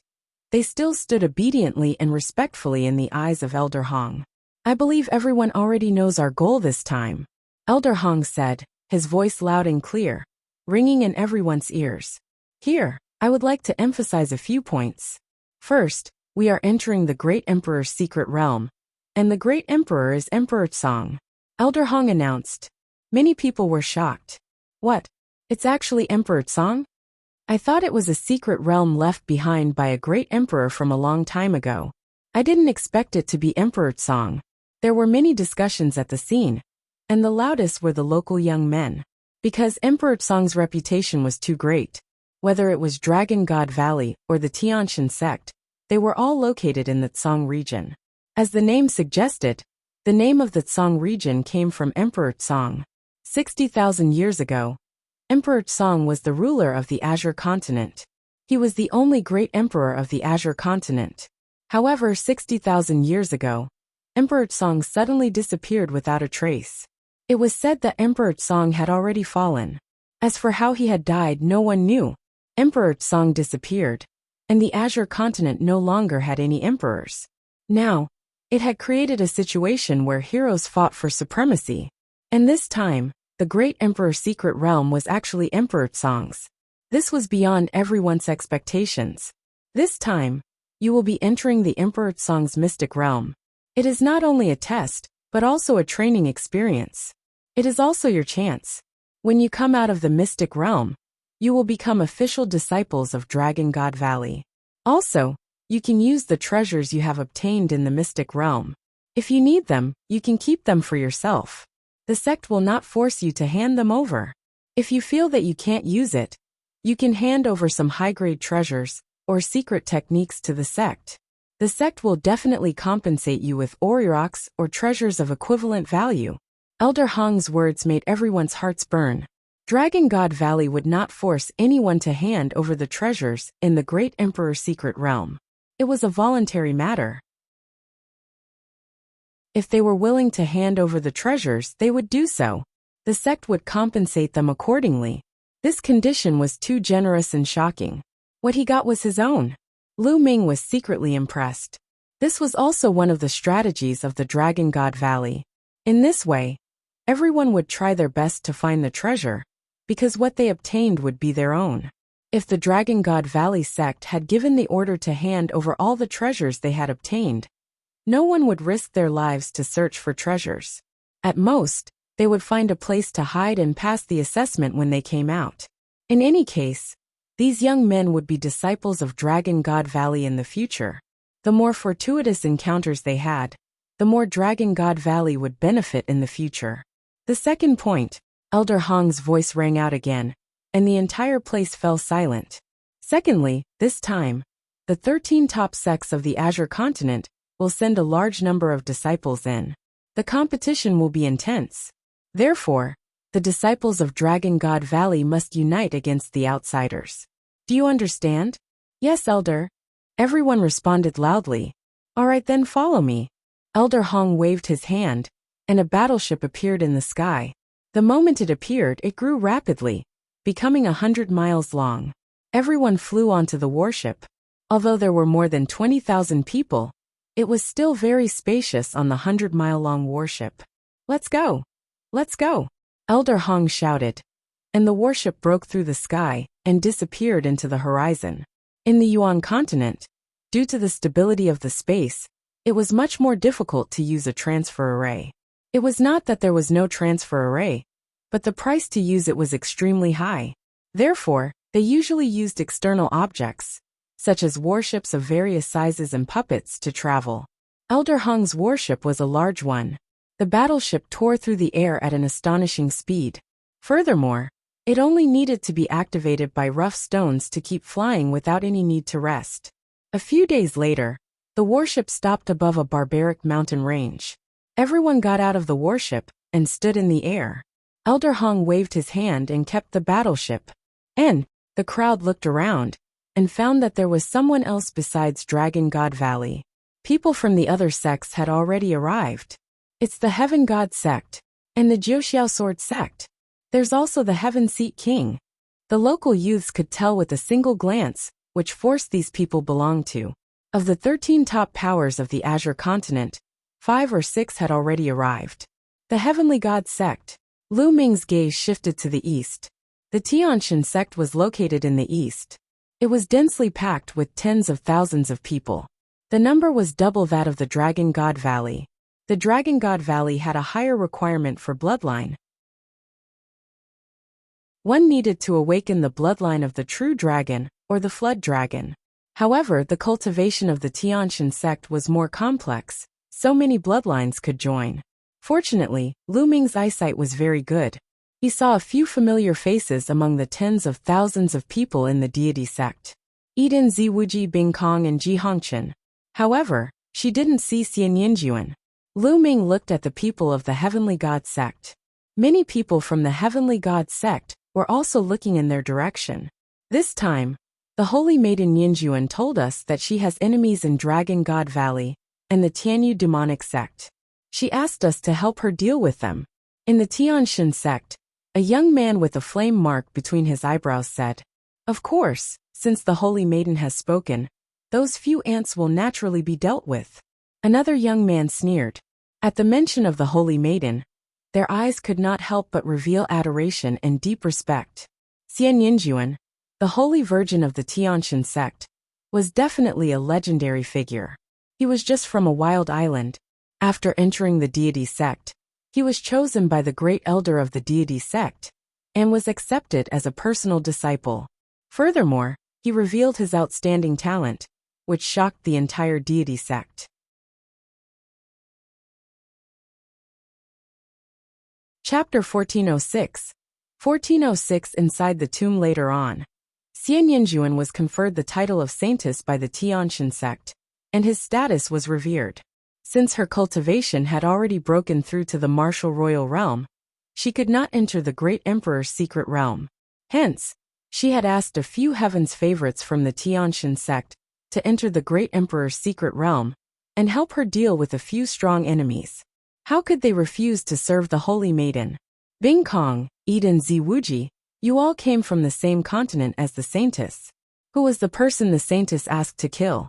they still stood obediently and respectfully in the eyes of Elder Hong. I believe everyone already knows our goal this time, Elder Hong said, his voice loud and clear, ringing in everyone's ears. Here, I would like to emphasize a few points. First, we are entering the Great Emperor's secret realm, and the Great Emperor is Emperor Tsang, Elder Hong announced. Many people were shocked. What? It's actually Emperor Tsang? I thought it was a secret realm left behind by a great emperor from a long time ago. I didn't expect it to be Emperor Tsang. There were many discussions at the scene, and the loudest were the local young men. because Emperor Song's reputation was too great. Whether it was Dragon God Valley or the Tianshan sect, they were all located in the Tsong region. As the name suggested, the name of the Tsong region came from Emperor Tsong. 60,000 years ago, Emperor Tsong was the ruler of the Azure continent. He was the only great emperor of the Azure continent. However, 60,000 years ago, Emperor Tsong suddenly disappeared without a trace. It was said that Emperor Tsong had already fallen. As for how he had died, no one knew. Emperor Tsong disappeared, and the Azure continent no longer had any emperors. Now, it had created a situation where heroes fought for supremacy. And this time, the great emperor's secret realm was actually Emperor Tsong's. This was beyond everyone's expectations. This time, you will be entering the Emperor Tsong's mystic realm. It is not only a test, but also a training experience. It is also your chance. When you come out of the mystic realm, you will become official disciples of Dragon God Valley. Also, you can use the treasures you have obtained in the mystic realm. If you need them, you can keep them for yourself. The sect will not force you to hand them over. If you feel that you can't use it, you can hand over some high-grade treasures or secret techniques to the sect. The sect will definitely compensate you with Oriox or treasures of equivalent value. Elder Hong's words made everyone's hearts burn. Dragon God Valley would not force anyone to hand over the treasures in the Great Emperor's secret realm. It was a voluntary matter. If they were willing to hand over the treasures, they would do so. The sect would compensate them accordingly. This condition was too generous and shocking. What he got was his own. Lu Ming was secretly impressed. This was also one of the strategies of the Dragon God Valley. In this way, everyone would try their best to find the treasure, because what they obtained would be their own. If the Dragon God Valley sect had given the order to hand over all the treasures they had obtained, no one would risk their lives to search for treasures. At most, they would find a place to hide and pass the assessment when they came out. In any case, these young men would be disciples of Dragon God Valley in the future. The more fortuitous encounters they had, the more Dragon God Valley would benefit in the future. The second point, Elder Hong's voice rang out again, and the entire place fell silent. Secondly, this time, the 13 top sects of the Azure continent will send a large number of disciples in. The competition will be intense. Therefore, the disciples of Dragon God Valley must unite against the outsiders. Do you understand? Yes, Elder. Everyone responded loudly. All right, then follow me. Elder Hong waved his hand, and a battleship appeared in the sky. The moment it appeared, it grew rapidly, becoming 100 miles long. Everyone flew onto the warship. Although there were more than 20,000 people, it was still very spacious on the 100-mile-long warship. Let's go! Let's go! Elder Hong shouted, and the warship broke through the sky and disappeared into the horizon. In the Yuan continent, due to the stability of the space, it was much more difficult to use a transfer array. It was not that there was no transfer array, but the price to use it was extremely high. Therefore, they usually used external objects, such as warships of various sizes and puppets, to travel. Elder Hong's warship was a large one. The battleship tore through the air at an astonishing speed. Furthermore, it only needed to be activated by rough stones to keep flying without any need to rest. A few days later, the warship stopped above a barbaric mountain range. Everyone got out of the warship and stood in the air. Elder Hong waved his hand and kept the battleship. And the crowd looked around and found that there was someone else besides Dragon God Valley. People from the other sects had already arrived. It's the Heaven God sect and the Jiuxiao Sword sect. There's also the Heaven Seat King. The local youths could tell with a single glance which force these people belonged to. Of the 13 top powers of the Azure continent, 5 or 6 had already arrived. The Heavenly God sect. Lu Ming's gaze shifted to the east. The Tianshan sect was located in the east. It was densely packed with tens of thousands of people. The number was double that of the Dragon God Valley. The Dragon God Valley had a higher requirement for bloodline. One needed to awaken the bloodline of the true dragon, or the flood dragon. However, the cultivation of the Tianshan sect was more complex, so many bloodlines could join. Fortunately, Lu Ming's eyesight was very good. He saw a few familiar faces among the tens of thousands of people in the deity sect. Eden Ziwuji Bingkong and Ji Hongqian. However, she didn't see Xian Yinjuan. Lu Ming looked at the people of the Heavenly God sect. Many people from the Heavenly God sect were also looking in their direction. This time, the Holy Maiden Yinjuan told us that she has enemies in Dragon God Valley and the Tianyu demonic sect. She asked us to help her deal with them. In the Tianshan sect, a young man with a flame mark between his eyebrows said, "Of course, since the Holy Maiden has spoken, those few ants will naturally be dealt with." Another young man sneered. At the mention of the Holy Maiden, their eyes could not help but reveal adoration and deep respect. Xian Yinjuan, the Holy Virgin of the Tianshan sect, was definitely a legendary figure. He was just from a wild island. After entering the deity sect, he was chosen by the great elder of the deity sect and was accepted as a personal disciple. Furthermore, he revealed his outstanding talent, which shocked the entire deity sect. Chapter 1406. 1406 Inside the tomb. Later on, Xian Yinjuan was conferred the title of Saintess by the Tianshan sect, and his status was revered. Since her cultivation had already broken through to the martial royal realm, she could not enter the great emperor's secret realm. Hence, she had asked a few heaven's favorites from the Tianshan sect to enter the great emperor's secret realm and help her deal with a few strong enemies. How could they refuse to serve the Holy Maiden? Bingkong, Eden Ziwuji, you all came from the same continent as the Saintess. Who was the person the Saintess asked to kill?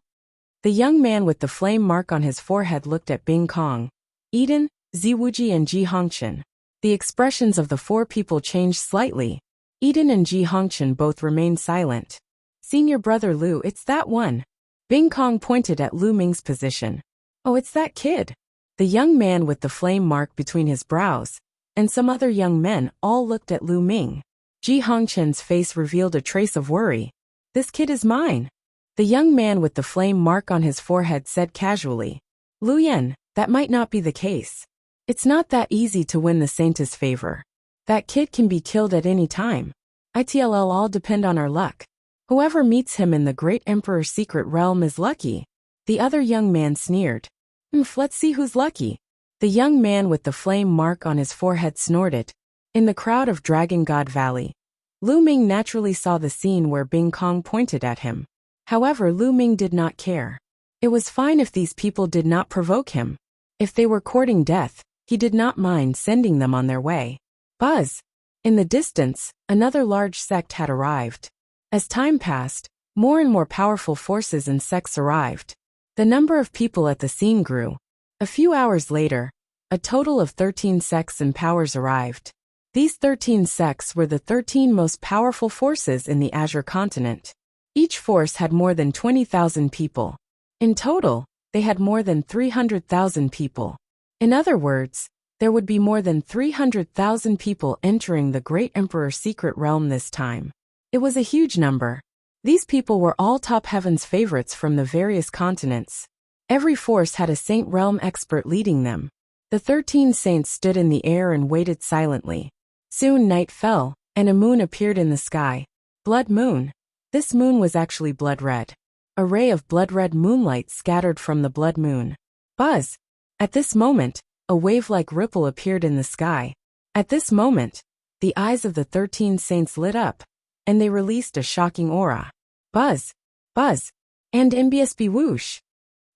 The young man with the flame mark on his forehead looked at Bingkong, Eden, Ziwuji and Ji Hongqian. The expressions of the four people changed slightly. Eden and Ji Hongqian both remained silent. Senior brother Lu, it's that one. Bingkong pointed at Lu Ming's position. Oh, it's that kid. The young man with the flame mark between his brows, and some other young men all looked at Lu Ming. Ji Hongqian's face revealed a trace of worry. This kid is mine. The young man with the flame mark on his forehead said casually. Lu Yan, that might not be the case. It's not that easy to win the Saintess' favor. That kid can be killed at any time. It'll all depend on our luck. Whoever meets him in the great emperor's secret realm is lucky. The other young man sneered. Let's see who's lucky. The young man with the flame mark on his forehead snorted. In the crowd of Dragon God Valley, Lu Ming naturally saw the scene where Bingkong pointed at him. However, Lu Ming did not care. It was fine if these people did not provoke him. If they were courting death, he did not mind sending them on their way. Buzz! In the distance, another large sect had arrived. As time passed, more and more powerful forces and sects arrived. The number of people at the scene grew. A few hours later, a total of 13 sects and powers arrived. These 13 sects were the 13 most powerful forces in the Azure continent. Each force had more than 20,000 people. In total, they had more than 300,000 people. In other words, there would be more than 300,000 people entering the Great Emperor's secret realm this time. It was a huge number. These people were all top heaven's favorites from the various continents. Every force had a Saint Realm expert leading them. The 13 saints stood in the air and waited silently. Soon night fell, and a moon appeared in the sky. Blood moon. This moon was actually blood red. A ray of blood-red moonlight scattered from the blood moon. Buzz! At this moment, a wave-like ripple appeared in the sky. At this moment, the eyes of the 13 saints lit up, and they released a shocking aura. Buzz! Buzz! And MBSB whoosh!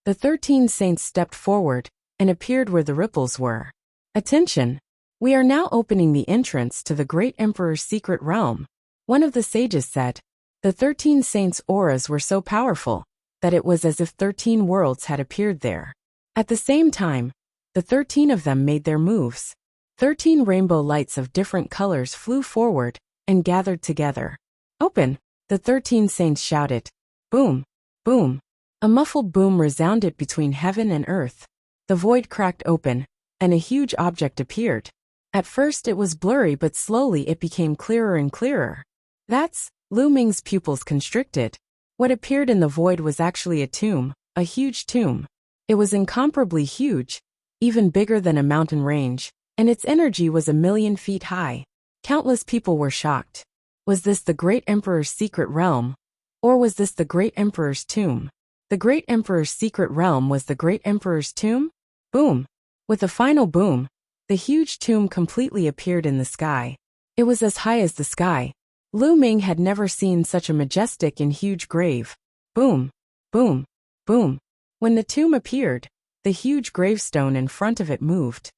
The 13 saints stepped forward, and appeared where the ripples were. Attention! We are now opening the entrance to the Great Emperor's secret realm. One of the sages said. The 13 saints' auras were so powerful that it was as if 13 worlds had appeared there. At the same time, the 13 of them made their moves. 13 rainbow lights of different colors flew forward and gathered together. Open! The 13 saints shouted. Boom! Boom! A muffled boom resounded between heaven and earth. The void cracked open, and a huge object appeared. At first it was blurry, but slowly it became clearer and clearer. That's Lu Ming's pupils constricted. What appeared in the void was actually a tomb, a huge tomb. It was incomparably huge, even bigger than a mountain range, and its energy was 1,000,000 feet high. Countless people were shocked. Was this the great emperor's secret realm? Or was this the great emperor's tomb? The great emperor's secret realm was the great emperor's tomb? Boom! With a final boom, the huge tomb completely appeared in the sky. It was as high as the sky. Lu Ming had never seen such a majestic and huge grave. Boom! Boom! Boom! When the tomb appeared, the huge gravestone in front of it moved.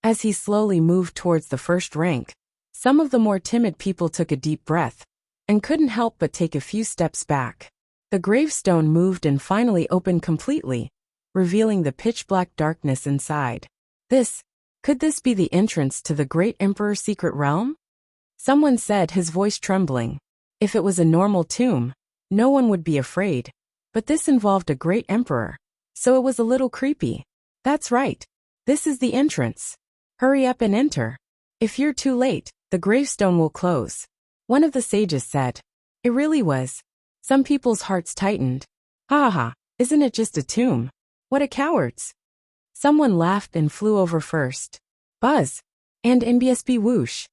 As he slowly moved towards the first rank, some of the more timid people took a deep breath and couldn't help but take a few steps back. The gravestone moved and finally opened completely, revealing the pitch-black darkness inside. Could this be the entrance to the great emperor's secret realm? Someone said, his voice trembling. If it was a normal tomb, no one would be afraid. But this involved a great emperor, so it was a little creepy. That's right. This is the entrance. Hurry up and enter. If you're too late, the gravestone will close. One of the sages said. It really was. Some people's hearts tightened. Ha ha ha, isn't it just a tomb? What a cowards. Someone laughed and flew over first. Buzz. And NBSB whoosh.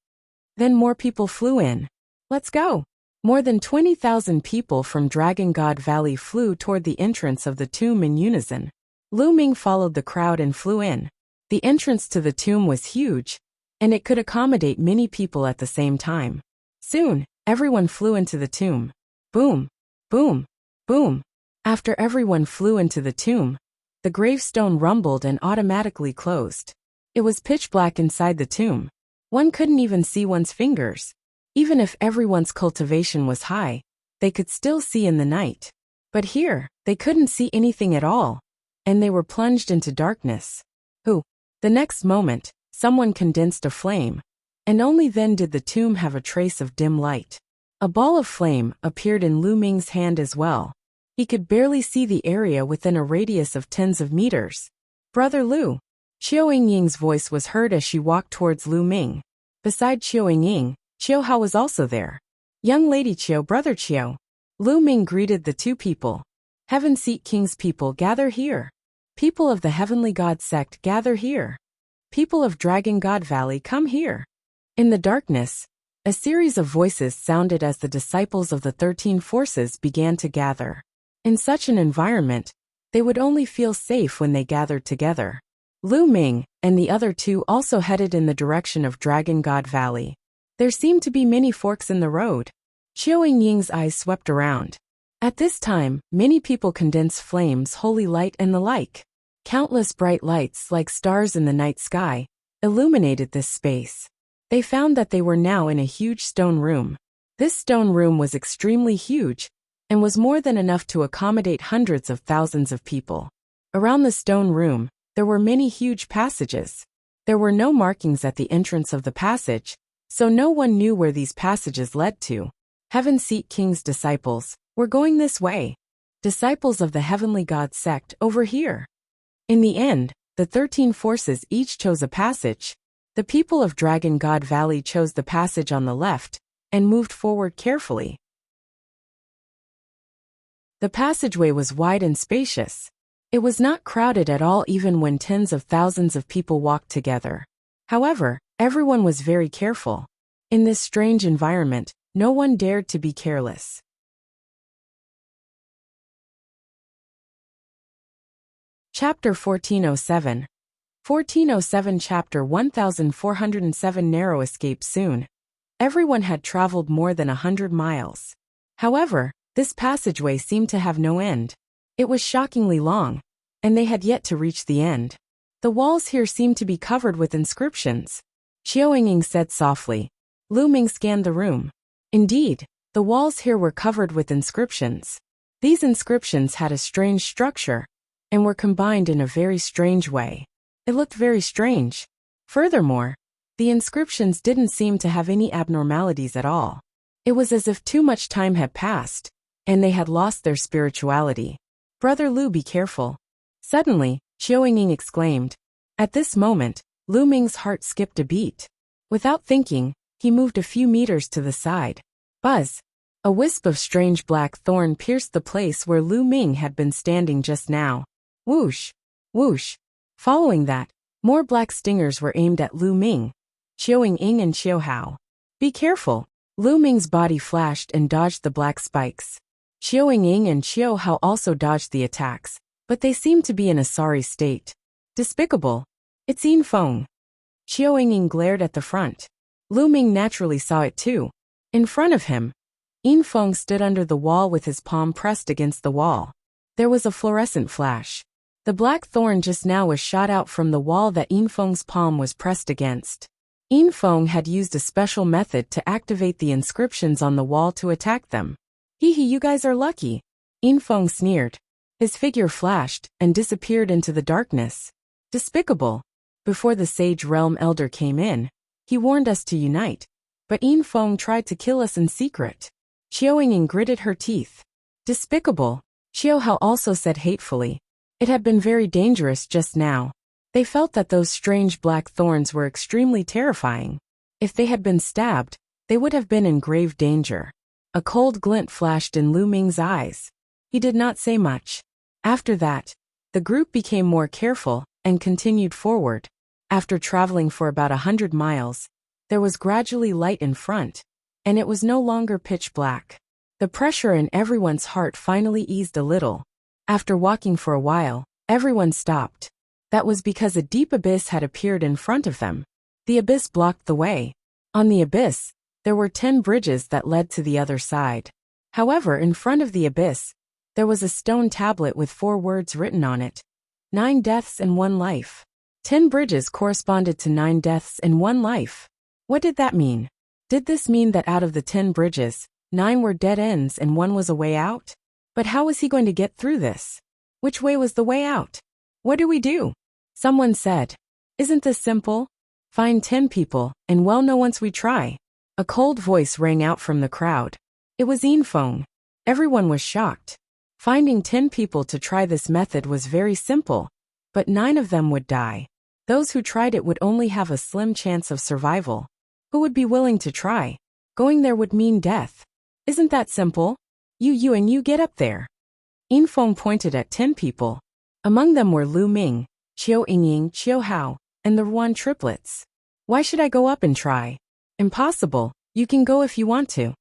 Then more people flew in. Let's go. More than 20,000 people from Dragon God Valley flew toward the entrance of the tomb in unison. Lu Ming followed the crowd and flew in. The entrance to the tomb was huge, and it could accommodate many people at the same time. Soon, everyone flew into the tomb. Boom, boom, boom. After everyone flew into the tomb, the gravestone rumbled and automatically closed. It was pitch black inside the tomb. One couldn't even see one's fingers. Even if everyone's cultivation was high, they could still see in the night. But here, they couldn't see anything at all, and they were plunged into darkness. The next moment, someone condensed a flame, and only then did the tomb have a trace of dim light. A ball of flame appeared in Lu Ming's hand as well. He could barely see the area within a radius of tens of meters. Brother Lu. Qiao Yingying's voice was heard as she walked towards Lu Ming. Beside Qiao Yingying, Qiao Hao was also there. Young lady Qiao, brother Qiao. Lu Ming greeted the two people. Heaven Seat King's people, gather here. People of the Heavenly God sect, gather here. People of Dragon God Valley, come here. In the darkness, a series of voices sounded as the disciples of the 13 forces began to gather. In such an environment, they would only feel safe when they gathered together. Lu Ming and the other two also headed in the direction of Dragon God Valley. There seemed to be many forks in the road. Qiao Yingying's eyes swept around. At this time, many people condensed flames, holy light and the like. Countless bright lights like stars in the night sky illuminated this space. They found that they were now in a huge stone room. This stone room was extremely huge and was more than enough to accommodate hundreds of thousands of people. Around the stone room, there were many huge passages. There were no markings at the entrance of the passage, so no one knew where these passages led to. Heaven Seat King's disciples were going this way. Disciples of the Heavenly God sect over here. In the end, the 13 forces each chose a passage. The people of Dragon God Valley chose the passage on the left and moved forward carefully. The passageway was wide and spacious. It was not crowded at all even when tens of thousands of people walked together. However, everyone was very careful. In this strange environment, no one dared to be careless. Chapter 1407. 1407 Chapter 1407 Narrow escape soon. Everyone had traveled more than 100 miles. However, this passageway seemed to have no end. It was shockingly long, and they had yet to reach the end. The walls here seemed to be covered with inscriptions. Qiao Yingying said softly. Lu Ming scanned the room. Indeed, the walls here were covered with inscriptions. These inscriptions had a strange structure and were combined in a very strange way. It looked very strange. Furthermore, the inscriptions didn't seem to have any abnormalities at all. It was as if too much time had passed, and they had lost their spirituality. Brother Lu, be careful. Suddenly, Qiao Yingying exclaimed. At this moment, Lu Ming's heart skipped a beat. Without thinking, he moved a few meters to the side. Buzz! A wisp of strange black thorn pierced the place where Lu Ming had been standing just now. Whoosh! Whoosh! Following that, more black stingers were aimed at Lu Ming. Xiao Ying and Xiao Hao. Be careful. Lu Ming's body flashed and dodged the black spikes. Xiao Ying and Xiao Hao also dodged the attacks, but they seemed to be in a sorry state. Despicable. It's Yin Feng. Xiao Ying glared at the front. Lu Ming naturally saw it too. In front of him, Yin Feng stood under the wall with his palm pressed against the wall. There was a fluorescent flash. The black thorn just now was shot out from the wall that Yin Feng's palm was pressed against. Yin Feng had used a special method to activate the inscriptions on the wall to attack them. Hee hee, you guys are lucky. Yin Feng sneered. His figure flashed and disappeared into the darkness. Despicable. Before the Sage Realm Elder came in, he warned us to unite. But Yin Feng tried to kill us in secret. Xiao Ying gritted her teeth. Despicable. Xiao Hao also said hatefully. It had been very dangerous just now. They felt that those strange black thorns were extremely terrifying. If they had been stabbed, they would have been in grave danger. A cold glint flashed in Lu Ming's eyes. He did not say much. After that, the group became more careful and continued forward. After traveling for about 100 miles, there was gradually light in front, and it was no longer pitch black. The pressure in everyone's heart finally eased a little. After walking for a while, everyone stopped. That was because a deep abyss had appeared in front of them. The abyss blocked the way. On the abyss, there were 10 bridges that led to the other side. However, in front of the abyss, there was a stone tablet with 4 words written on it. 9 deaths and 1 life. 10 bridges corresponded to 9 deaths and 1 life. What did that mean? Did this mean that out of the 10 bridges, 9 were dead ends and 1 was a way out? But how was he going to get through this? Which way was the way out? What do we do? Someone said. Isn't this simple? Find 10 people, and we'll know once we try. A cold voice rang out from the crowd. It was Yin Feng. Everyone was shocked. Finding 10 people to try this method was very simple, but 9 of them would die. Those who tried it would only have a slim chance of survival. Who would be willing to try? Going there would mean death. Isn't that simple? You and you get up there. Yin Feng pointed at 10 people. Among them were Lu Ming, Xiao Ying, Xiao Hao, and the Ruan triplets. Why should I go up and try? Impossible. You can go if you want to.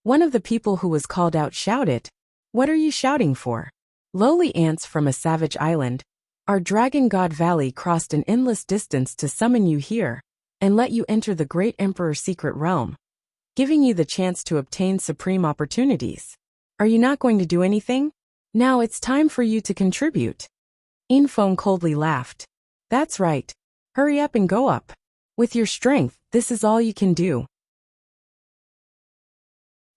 One of the people who was called out shouted. What are you shouting for? Lowly ants from a savage island. Our dragon god valley crossed an endless distance to summon you here, and let you enter the great emperor's secret realm, giving you the chance to obtain supreme opportunities. Are you not going to do anything? Now it's time for you to contribute. Yin Feng coldly laughed. That's right. Hurry up and go up. With your strength, this is all you can do.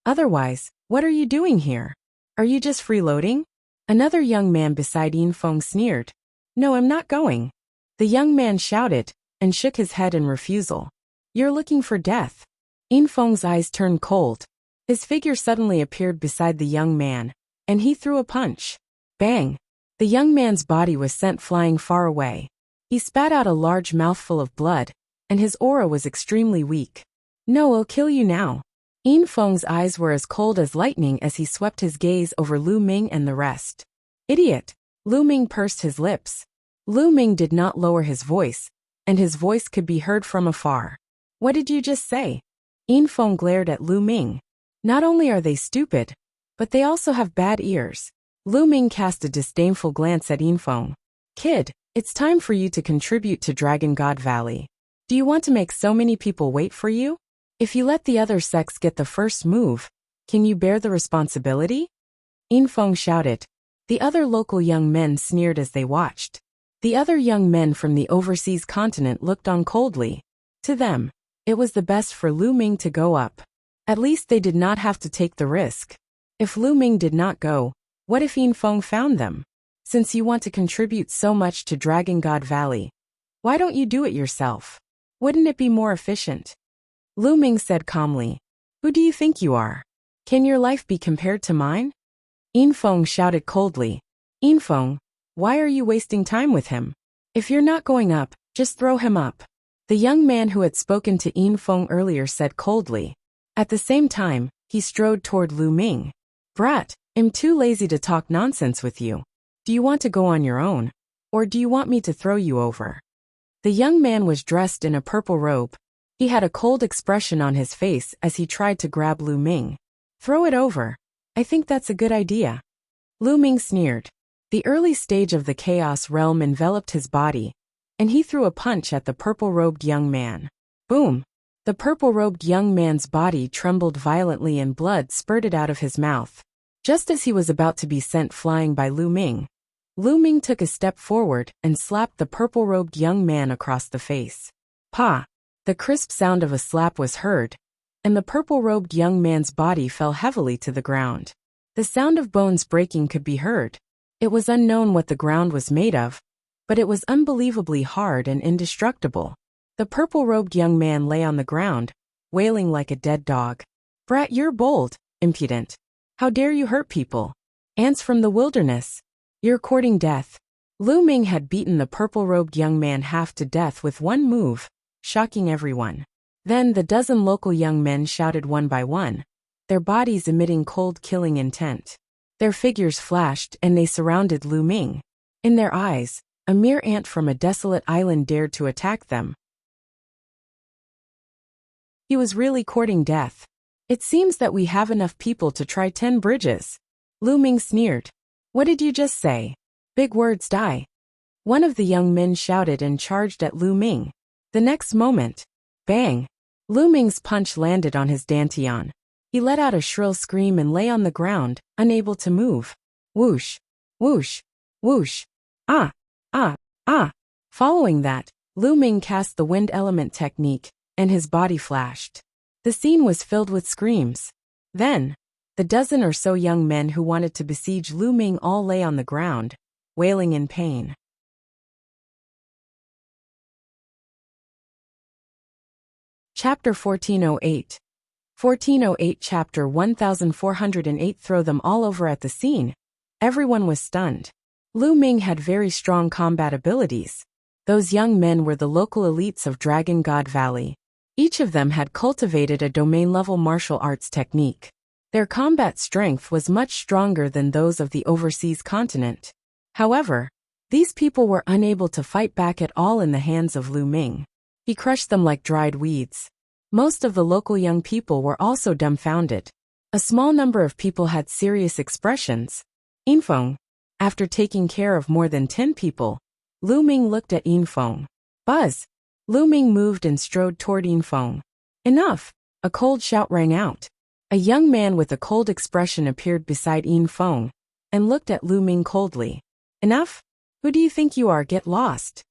Otherwise, what are you doing here? Are you just freeloading? Another young man beside Yin Feng sneered. No, I'm not going. The young man shouted, and shook his head in refusal. You're looking for death. Yin Feng's eyes turned cold. His figure suddenly appeared beside the young man, and he threw a punch. Bang! The young man's body was sent flying far away. He spat out a large mouthful of blood, and his aura was extremely weak. No, I'll kill you now. Yin Feng's eyes were as cold as lightning as he swept his gaze over Lu Ming and the rest. Idiot! Lu Ming pursed his lips. Lu Ming did not lower his voice, and his voice could be heard from afar. What did you just say? Yin Feng glared at Lu Ming. Not only are they stupid, but they also have bad ears. Lu Ming cast a disdainful glance at Yin Feng. Kid, it's time for you to contribute to Dragon God Valley. Do you want to make so many people wait for you? If you let the other sex get the first move, can you bear the responsibility? Yin Feng shouted. The other local young men sneered as they watched. The other young men from the overseas continent looked on coldly. To them, it was the best for Lu Ming to go up. At least they did not have to take the risk. If Lu Ming did not go, what if Yin Feng found them? Since you want to contribute so much to Dragon God Valley, why don't you do it yourself? Wouldn't it be more efficient? Lu Ming said calmly. Who do you think you are? Can your life be compared to mine? Yin Feng shouted coldly. Yin Feng, why are you wasting time with him? If you're not going up, just throw him up. The young man who had spoken to Yin Feng earlier said coldly. At the same time, he strode toward Lu Ming. Brat, I'm too lazy to talk nonsense with you. Do you want to go on your own? Or do you want me to throw you over? The young man was dressed in a purple robe. He had a cold expression on his face as he tried to grab Lu Ming. Throw it over. I think that's a good idea. Lu Ming sneered. The early stage of the chaos realm enveloped his body, and he threw a punch at the purple-robed young man. Boom! The purple-robed young man's body trembled violently and blood spurted out of his mouth. Just as he was about to be sent flying by Lu Ming took a step forward and slapped the purple-robed young man across the face. Pa! The crisp sound of a slap was heard, and the purple-robed young man's body fell heavily to the ground. The sound of bones breaking could be heard. It was unknown what the ground was made of, but it was unbelievably hard and indestructible. The purple-robed young man lay on the ground, wailing like a dead dog. Brat, you're bold, impudent. How dare you hurt people? Ants from the wilderness. You're courting death. Lu Ming had beaten the purple-robed young man half to death with one move, shocking everyone. Then the dozen local young men shouted one by one, their bodies emitting cold killing intent. Their figures flashed and they surrounded Lu Ming. In their eyes, a mere ant from a desolate island dared to attack them. He was really courting death. It seems that we have enough people to try 10 bridges. Lu Ming sneered. What did you just say? Big words die. One of the young men shouted and charged at Lu Ming. The next moment, bang! Lu Ming's punch landed on his dantian. He let out a shrill scream and lay on the ground, unable to move. Whoosh! Whoosh! Whoosh! Ah! Ah! Ah! Following that, Lu Ming cast the wind element technique, and his body flashed. The scene was filled with screams. Then, the dozen or so young men who wanted to besiege Lu Ming all lay on the ground, wailing in pain. Chapter 1408. 1408 Chapter 1408 Throw them all over at the scene. Everyone was stunned. Lu Ming had very strong combat abilities. Those young men were the local elites of Dragon God Valley. Each of them had cultivated a domain-level martial arts technique. Their combat strength was much stronger than those of the overseas continent. However, these people were unable to fight back at all in the hands of Lu Ming. He crushed them like dried weeds. Most of the local young people were also dumbfounded. A small number of people had serious expressions. Yinfeng. After taking care of more than 10 people, Lu Ming looked at Yinfeng. Buzz! Lu Ming moved and strode toward Yinfeng. Enough! A cold shout rang out. A young man with a cold expression appeared beside Yinfeng and looked at Lu Ming coldly. Enough? Who do you think you are? Get lost!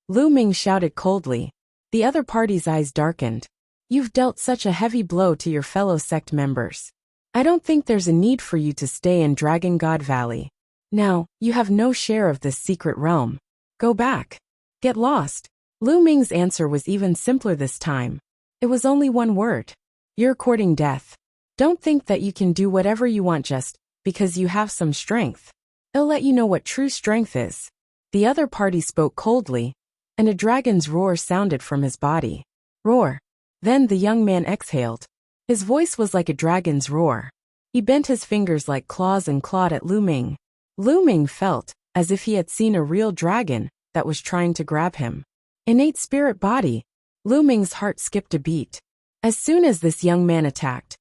Lu Ming shouted coldly. The other party's eyes darkened. You've dealt such a heavy blow to your fellow sect members. I don't think there's a need for you to stay in Dragon God Valley. Now, you have no share of this secret realm. Go back. Get lost. Lu Ming's answer was even simpler this time. It was only one word. You're courting death. Don't think that you can do whatever you want just because you have some strength. It'll let you know what true strength is. The other party spoke coldly, and a dragon's roar sounded from his body. Roar. Then the young man exhaled. His voice was like a dragon's roar. He bent his fingers like claws and clawed at Lu Ming. Lu Ming felt as if he had seen a real dragon that was trying to grab him. Innate spirit body. Lu Ming's heart skipped a beat. As soon as this young man attacked,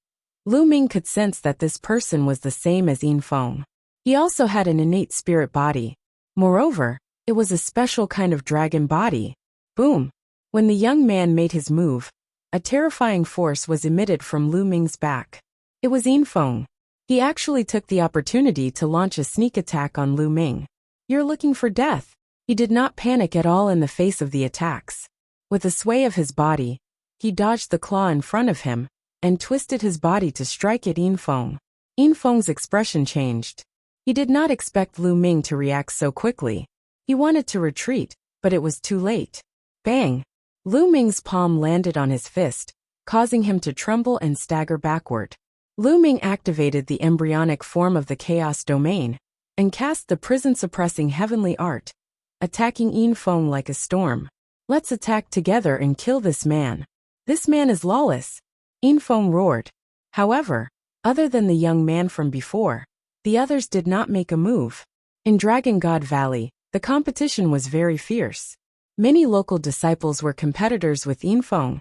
Lu Ming could sense that this person was the same as Yinfeng. He also had an innate spirit body. Moreover, it was a special kind of dragon body. Boom! When the young man made his move, a terrifying force was emitted from Lu Ming's back. It was Yinfeng. He actually took the opportunity to launch a sneak attack on Lu Ming. You're looking for death. He did not panic at all in the face of the attacks. With a sway of his body, he dodged the claw in front of him and twisted his body to strike at Yinfeng. Yinfeng's expression changed. He did not expect Lu Ming to react so quickly. He wanted to retreat, but it was too late. Bang! Lu Ming's palm landed on his fist, causing him to tremble and stagger backward. Lu Ming activated the embryonic form of the chaos domain and cast the prison-suppressing heavenly art, attacking Yinfeng like a storm. Let's attack together and kill this man. This man is lawless. Yinfeng roared. However, other than the young man from before, the others did not make a move. In Dragon God Valley, the competition was very fierce. Many local disciples were competitors with Yinfeng,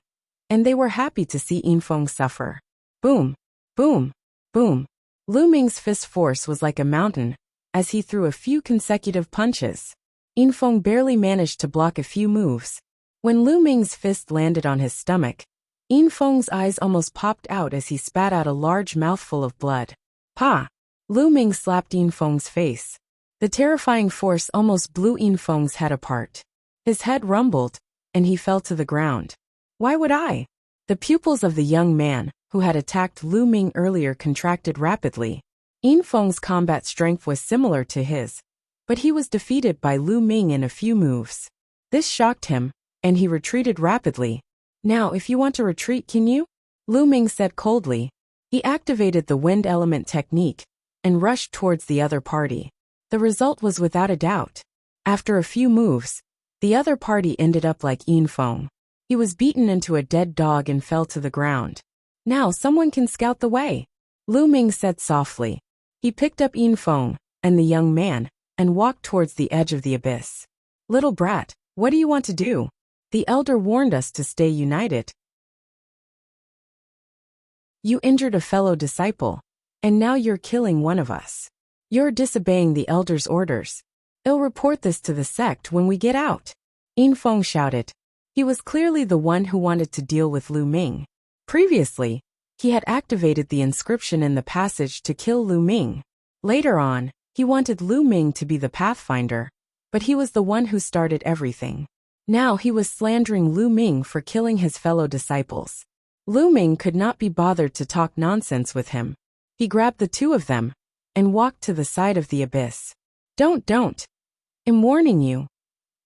and they were happy to see Yinfeng suffer. Boom, boom, boom. Lu Ming's fist force was like a mountain, as he threw a few consecutive punches. Yinfeng barely managed to block a few moves. When Lu Ming's fist landed on his stomach, Yinfeng's eyes almost popped out as he spat out a large mouthful of blood. Pa! Lu Ming slapped Yinfeng's face. The terrifying force almost blew Yinfeng's head apart. His head rumbled, and he fell to the ground. Why would I? The pupils of the young man, who had attacked Lu Ming earlier, contracted rapidly. Yinfeng's combat strength was similar to his, but he was defeated by Lu Ming in a few moves. This shocked him, and he retreated rapidly. Now if you want to retreat, can you? Lu Ming said coldly. He activated the wind element technique, and rushed towards the other party. The result was without a doubt. After a few moves, the other party ended up like Yinfeng. He was beaten into a dead dog and fell to the ground. Now someone can scout the way, Lu Ming said softly. He picked up Yinfeng and the young man and walked towards the edge of the abyss. Little brat, what do you want to do? The elder warned us to stay united. You injured a fellow disciple, and now you're killing one of us. You're disobeying the elder's orders. I'll report this to the sect when we get out. Yinfeng shouted. He was clearly the one who wanted to deal with Lu Ming. Previously, he had activated the inscription in the passage to kill Lu Ming. Later on, he wanted Lu Ming to be the pathfinder, but he was the one who started everything. Now he was slandering Lu Ming for killing his fellow disciples. Lu Ming could not be bothered to talk nonsense with him. He grabbed the two of them and walked to the side of the abyss. Don't. I'm warning you.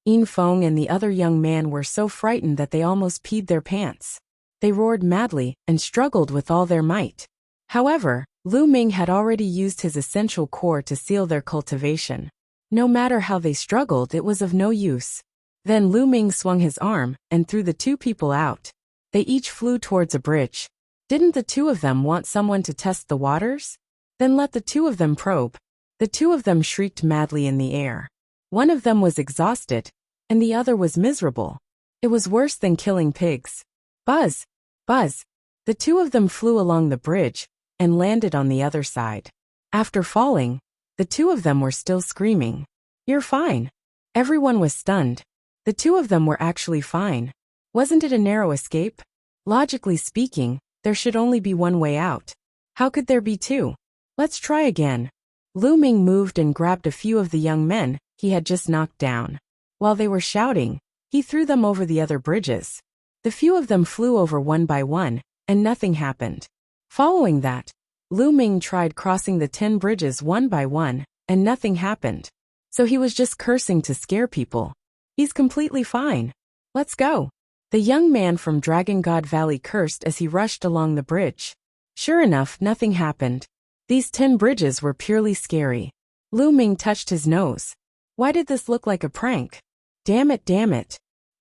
Yinfeng and the other young man were so frightened that they almost peed their pants. They roared madly and struggled with all their might. However, Lu Ming had already used his essential core to seal their cultivation. No matter how they struggled, it was of no use. Then Lu Ming swung his arm and threw the two people out. They each flew towards a bridge. Didn't the two of them want someone to test the waters? Then let the two of them probe. The two of them shrieked madly in the air. One of them was exhausted, and the other was miserable. It was worse than killing pigs. Buzz! Buzz! The two of them flew along the bridge and landed on the other side. After falling, the two of them were still screaming. You're fine. Everyone was stunned. The two of them were actually fine. Wasn't it a narrow escape? Logically speaking, there should only be one way out. How could there be two? Let's try again. Lu Ming moved and grabbed a few of the young men he had just knocked down. While they were shouting, he threw them over the other bridges. The few of them flew over one by one, and nothing happened. Following that, Lu Ming tried crossing the 10 bridges one by one, and nothing happened. So he was just cursing to scare people. He's completely fine. Let's go. The young man from Dragon God Valley cursed as he rushed along the bridge. Sure enough, nothing happened. These 10 bridges were purely scary. Lu Ming touched his nose. Why did this look like a prank? Damn it.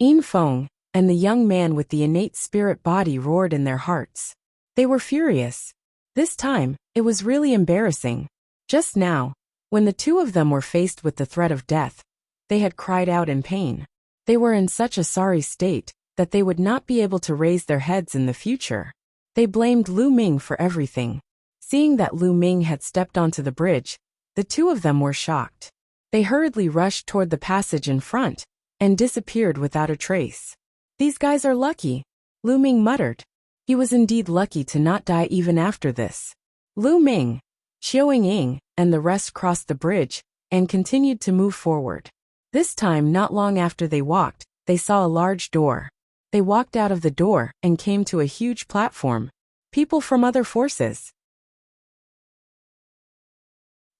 Yinfeng and the young man with the innate spirit body roared in their hearts. They were furious. This time, it was really embarrassing. Just now, when the two of them were faced with the threat of death, they had cried out in pain. They were in such a sorry state that they would not be able to raise their heads in the future. They blamed Lu Ming for everything. Seeing that Lu Ming had stepped onto the bridge, the two of them were shocked. They hurriedly rushed toward the passage in front and disappeared without a trace. These guys are lucky, Lu Ming muttered. He was indeed lucky to not die even after this. Lu Ming, Xiao Ying, and the rest crossed the bridge and continued to move forward. This time, not long after they walked, they saw a large door. They walked out of the door and came to a huge platform. People from other forces.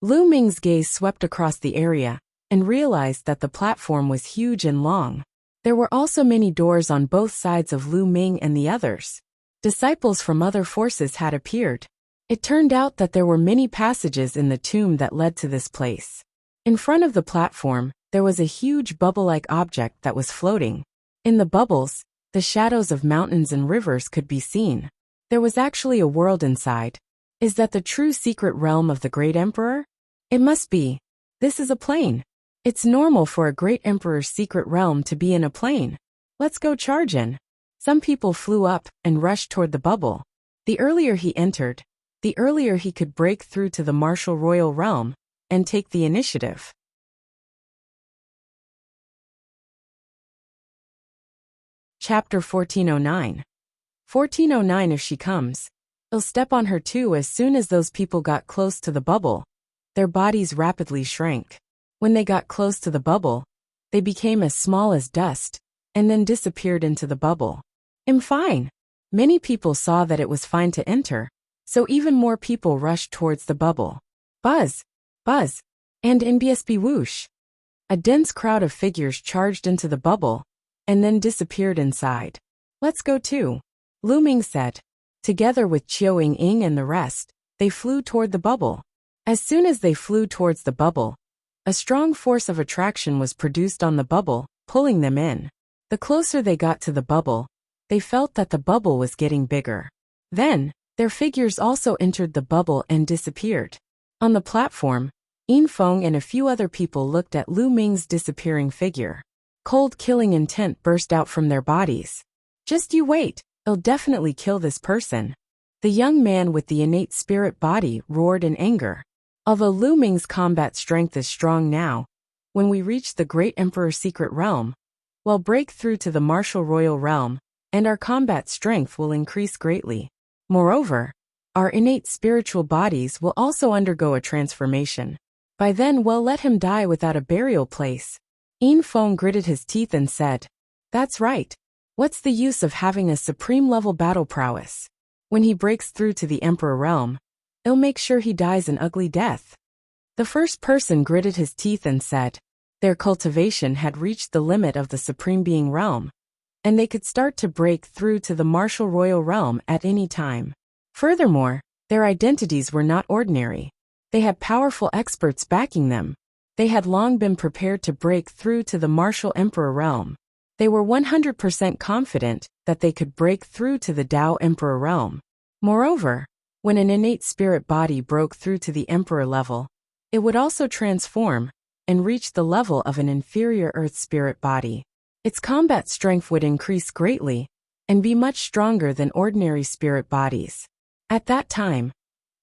Lu Ming's gaze swept across the area and realized that the platform was huge and long. There were also many doors on both sides of Lu Ming and the others. Disciples from other forces had appeared. It turned out that there were many passages in the tomb that led to this place. In front of the platform, there was a huge bubble-like object that was floating. In the bubbles, the shadows of mountains and rivers could be seen. There was actually a world inside. Is that the true secret realm of the Great Emperor? It must be. This is a plane. It's normal for a Great Emperor's secret realm to be in a plane. Let's go charge in. Some people flew up and rushed toward the bubble. The earlier he entered, the earlier he could break through to the martial royal realm and take the initiative. Chapter 1409. 1409. If she comes, he'll step on her too. As soon as those people got close to the bubble, their bodies rapidly shrank. When they got close to the bubble, they became as small as dust, and then disappeared into the bubble. Fine. Many people saw that it was fine to enter, so even more people rushed towards the bubble. Buzz, buzz, and NBSB whoosh. A dense crowd of figures charged into the bubble, and then disappeared inside. Let's go too, Lu Ming said. Together with Qiao Ying and the rest, they flew toward the bubble. As soon as they flew towards the bubble, a strong force of attraction was produced on the bubble, pulling them in. The closer they got to the bubble, they felt that the bubble was getting bigger. Then, their figures also entered the bubble and disappeared. On the platform, Yin Feng and a few other people looked at Lu Ming's disappearing figure. Cold killing intent burst out from their bodies. Just you wait, I'll definitely kill this person. The young man with the innate spirit body roared in anger. Although Lu Ming's combat strength is strong now, when we reach the Great Emperor's secret realm, we'll break through to the martial royal realm, and our combat strength will increase greatly. Moreover, our innate spiritual bodies will also undergo a transformation. By then we'll let him die without a burial place. Yin Feng gritted his teeth and said, "That's right. What's the use of having a supreme-level battle prowess? When he breaks through to the Emperor realm, he'll make sure he dies an ugly death." The first person gritted his teeth and said, their cultivation had reached the limit of the Supreme Being realm, and they could start to break through to the martial royal realm at any time. Furthermore, their identities were not ordinary. They had powerful experts backing them. They had long been prepared to break through to the martial emperor realm. They were 100% confident that they could break through to the Tao Emperor realm. Moreover, when an innate spirit body broke through to the emperor level, it would also transform and reach the level of an inferior earth spirit body. Its combat strength would increase greatly and be much stronger than ordinary spirit bodies. At that time,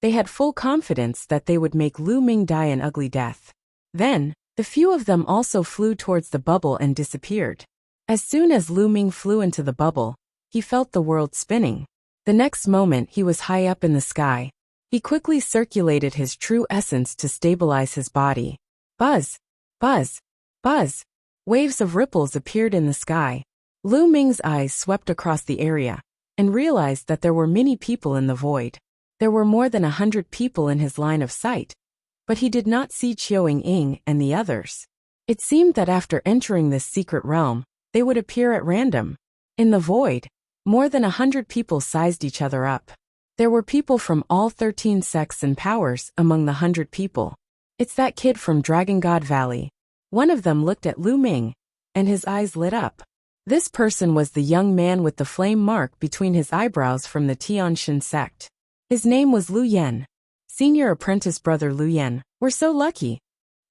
they had full confidence that they would make Lu Ming die an ugly death. Then, the few of them also flew towards the bubble and disappeared. As soon as Lu Ming flew into the bubble, he felt the world spinning. The next moment he was high up in the sky. He quickly circulated his true essence to stabilize his body. Buzz, buzz, buzz. Waves of ripples appeared in the sky. Lu Ming's eyes swept across the area and realized that there were many people in the void. There were more than 100 people in his line of sight, but he did not see Qiao Ying and the others. It seemed that after entering this secret realm, they would appear at random. In the void, more than 100 people sized each other up. There were people from all 13 sects and powers among the 100 people. It's that kid from Dragon God Valley. One of them looked at Lu Ming, and his eyes lit up. This person was the young man with the flame mark between his eyebrows from the Tianshan sect. His name was Lu Yan. Senior apprentice brother Lu Yan. We're so lucky.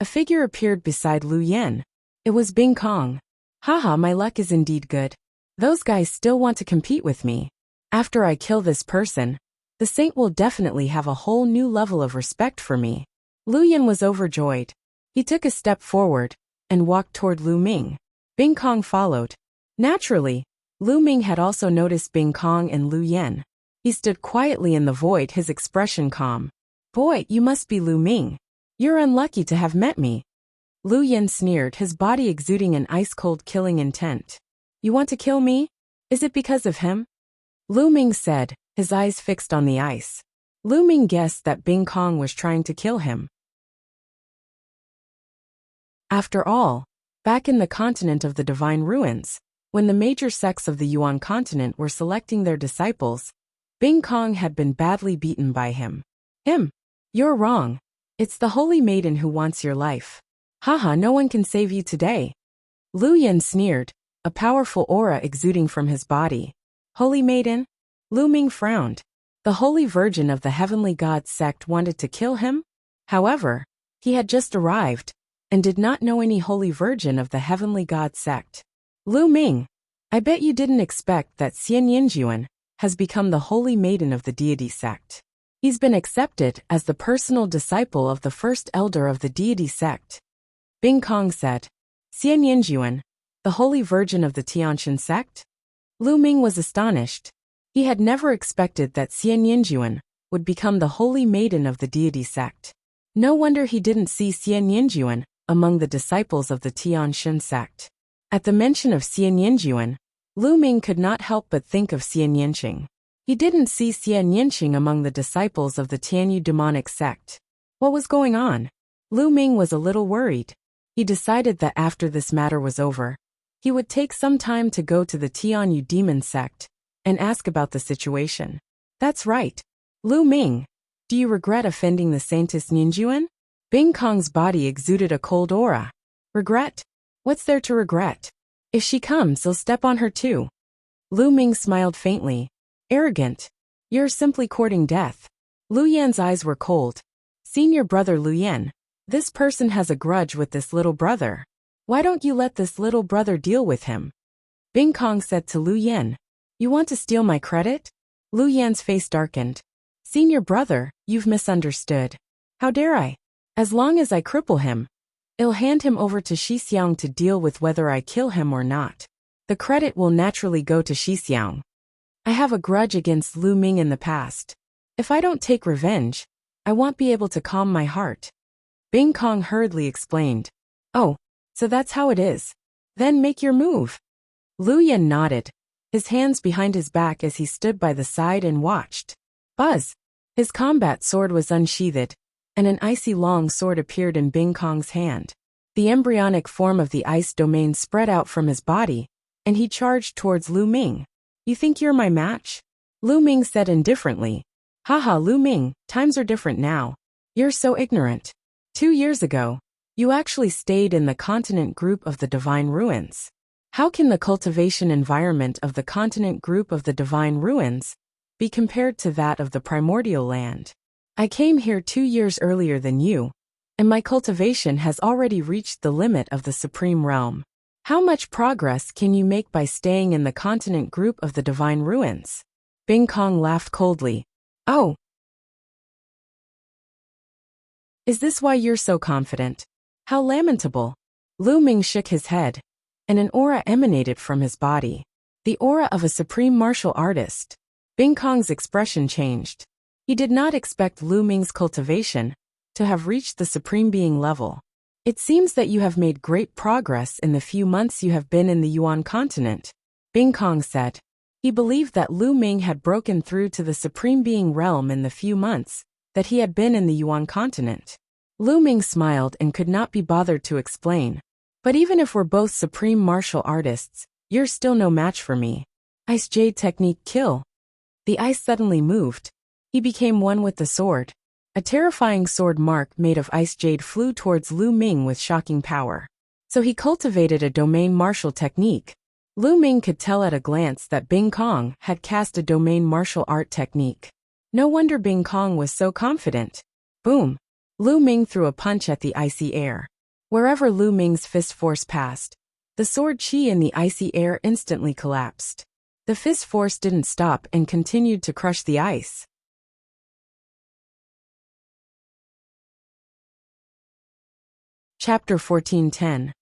A figure appeared beside Lu Yan. It was Bing Kong. Haha, my luck is indeed good. Those guys still want to compete with me. After I kill this person, the saint will definitely have a whole new level of respect for me. Lu Yan was overjoyed. He took a step forward and walked toward Lu Ming. Bing Kong followed. Naturally, Lu Ming had also noticed Bing Kong and Lu Yan. He stood quietly in the void, his expression calm. Boy, you must be Lu Ming. You're unlucky to have met me. Lu Yan sneered, his body exuding an ice-cold killing intent. You want to kill me? Is it because of him? Lu Ming said, his eyes fixed on the ice. Lu Ming guessed that Bing Kong was trying to kill him. After all, back in the continent of the Divine Ruins, when the major sects of the Yuan continent were selecting their disciples, Bing Kong had been badly beaten by him. You're wrong. It's the Holy Maiden who wants your life. Haha, no one can save you today. Lu Yan sneered, a powerful aura exuding from his body. Holy Maiden? Lu Ming frowned. The Holy Virgin of the Heavenly God sect wanted to kill him? However, he had just arrived and did not know any Holy Virgin of the Heavenly God sect. Lu Ming, I bet you didn't expect that Xian Yinjuan has become the holy maiden of the deity sect. He's been accepted as the personal disciple of the first elder of the deity sect. Bing Kong said. Xian Yinjuan, the holy virgin of the Tiantian sect? Lu Ming was astonished. He had never expected that Xian Yinjuan would become the holy maiden of the deity sect. No wonder he didn't see Xian Yinjuan among the disciples of the Tiantian sect. At the mention of Xian Yinjuan, Lu Ming could not help but think of Xian Yinqing. He didn't see Xian Yinqing among the disciples of the Tianyu demonic sect. What was going on? Lu Ming was a little worried. He decided that after this matter was over, he would take some time to go to the Tianyu demon sect and ask about the situation. That's right. Lu Ming, do you regret offending the Saintess Ninjuan? Bing Kong's body exuded a cold aura. Regret? What's there to regret? If she comes, I'll step on her too. Lu Ming smiled faintly. Arrogant. You're simply courting death. Lu Yan's eyes were cold. Senior brother Lu Yan, this person has a grudge with this little brother. Why don't you let this little brother deal with him? Bing Kong said to Lu Yan. You want to steal my credit? Lu Yan's face darkened. Senior brother, you've misunderstood. How dare I? As long as I cripple him, I'll hand him over to Shixiang to deal with whether I kill him or not. The credit will naturally go to Shixiang. I have a grudge against Lu Ming in the past. If I don't take revenge, I won't be able to calm my heart. Bing Kong hurriedly explained. Oh, so that's how it is. Then make your move. Lu Yan nodded, his hands behind his back as he stood by the side and watched. Buzz! His combat sword was unsheathed, and an icy long sword appeared in Bing Kong's hand. The embryonic form of the ice domain spread out from his body, and he charged towards Lu Ming. You think you're my match? Lu Ming said indifferently. Haha, Lu Ming, times are different now. You're so ignorant. 2 years ago, you actually stayed in the continent group of the Divine Ruins. How can the cultivation environment of the continent group of the Divine Ruins be compared to that of the primordial land? I came here 2 years earlier than you, and my cultivation has already reached the limit of the Supreme Realm. How much progress can you make by staying in the continent group of the Divine Ruins? Bing Kong laughed coldly. Oh! Is this why you're so confident? How lamentable! Lu Ming shook his head, and an aura emanated from his body. The aura of a supreme martial artist. Bing Kong's expression changed. He did not expect Lu Ming's cultivation to have reached the supreme being level. It seems that you have made great progress in the few months you have been in the Yuan continent, Bing Kong said. He believed that Lu Ming had broken through to the supreme being realm in the few months that he had been in the Yuan continent. Lu Ming smiled and could not be bothered to explain. But even if we're both supreme martial artists, you're still no match for me. Ice Jade technique kill. The ice suddenly moved. He became one with the sword. A terrifying sword mark made of ice jade flew towards Lu Ming with shocking power. So he cultivated a domain martial technique. Lu Ming could tell at a glance that Bing Kong had cast a domain martial art technique. No wonder Bing Kong was so confident. Boom! Lu Ming threw a punch at the icy air. Wherever Lu Ming's fist force passed, the sword chi in the icy air instantly collapsed. The fist force didn't stop and continued to crush the ice. Chapter 1410.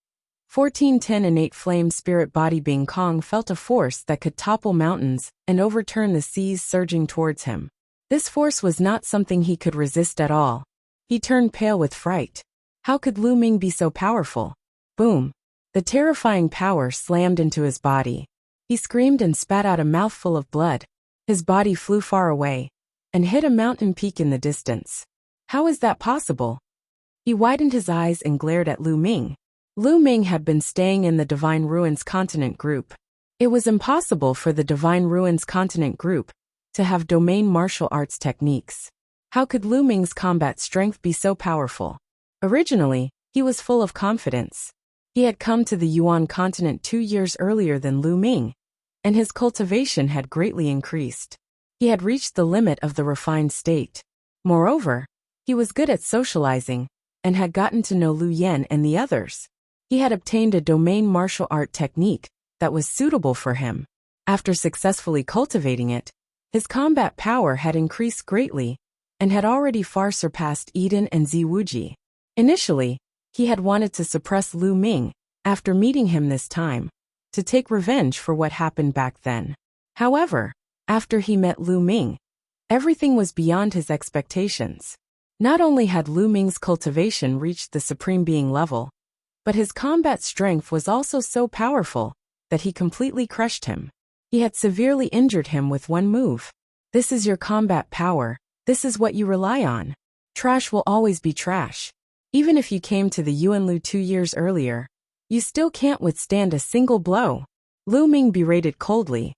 1410 Innate flame spirit body Bing Kong felt a force that could topple mountains and overturn the seas surging towards him. This force was not something he could resist at all. He turned pale with fright. How could Lu Ming be so powerful? Boom! The terrifying power slammed into his body. He screamed and spat out a mouthful of blood. His body flew far away and hit a mountain peak in the distance. How is that possible? He widened his eyes and glared at Lu Ming. Lu Ming had been staying in the Divine Ruins continent group. It was impossible for the Divine Ruins continent group to have domain martial arts techniques. How could Lu Ming's combat strength be so powerful? Originally, he was full of confidence. He had come to the Yuan continent 2 years earlier than Lu Ming, and his cultivation had greatly increased. He had reached the limit of the refined state. Moreover, he was good at socializing, and had gotten to know Lu Yan and the others. He had obtained a domain martial art technique that was suitable for him. After successfully cultivating it, his combat power had increased greatly and had already far surpassed Eden and Ziwuji. Initially, he had wanted to suppress Lu Ming after meeting him this time, to take revenge for what happened back then. However, after he met Lu Ming, everything was beyond his expectations. Not only had Lu Ming's cultivation reached the Supreme Being level, but his combat strength was also so powerful that he completely crushed him. He had severely injured him with one move. This is your combat power, this is what you rely on. Trash will always be trash. Even if you came to the Yuanlu 2 years earlier, you still can't withstand a single blow. Lu Ming berated coldly.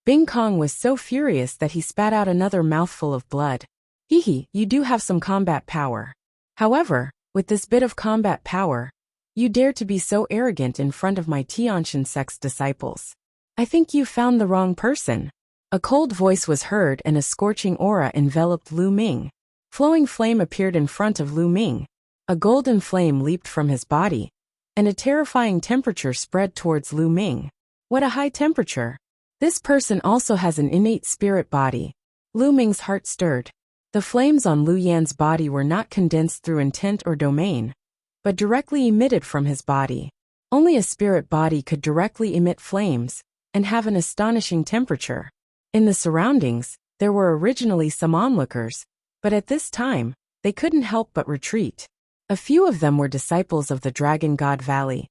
Bing Kong was so furious that he spat out another mouthful of blood. Hehe, you do have some combat power. However, with this bit of combat power, you dare to be so arrogant in front of my Tianshan sect's disciples. I think you found the wrong person. A cold voice was heard and a scorching aura enveloped Lu Ming. Flowing flame appeared in front of Lu Ming. A golden flame leaped from his body, and a terrifying temperature spread towards Lu Ming. What a high temperature! This person also has an innate spirit body. Lu Ming's heart stirred. The flames on Lu Yan's body were not condensed through intent or domain, but directly emitted from his body. Only a spirit body could directly emit flames and have an astonishing temperature. In the surroundings, there were originally some onlookers, but at this time, they couldn't help but retreat. A few of them were disciples of the Dragon God Valley,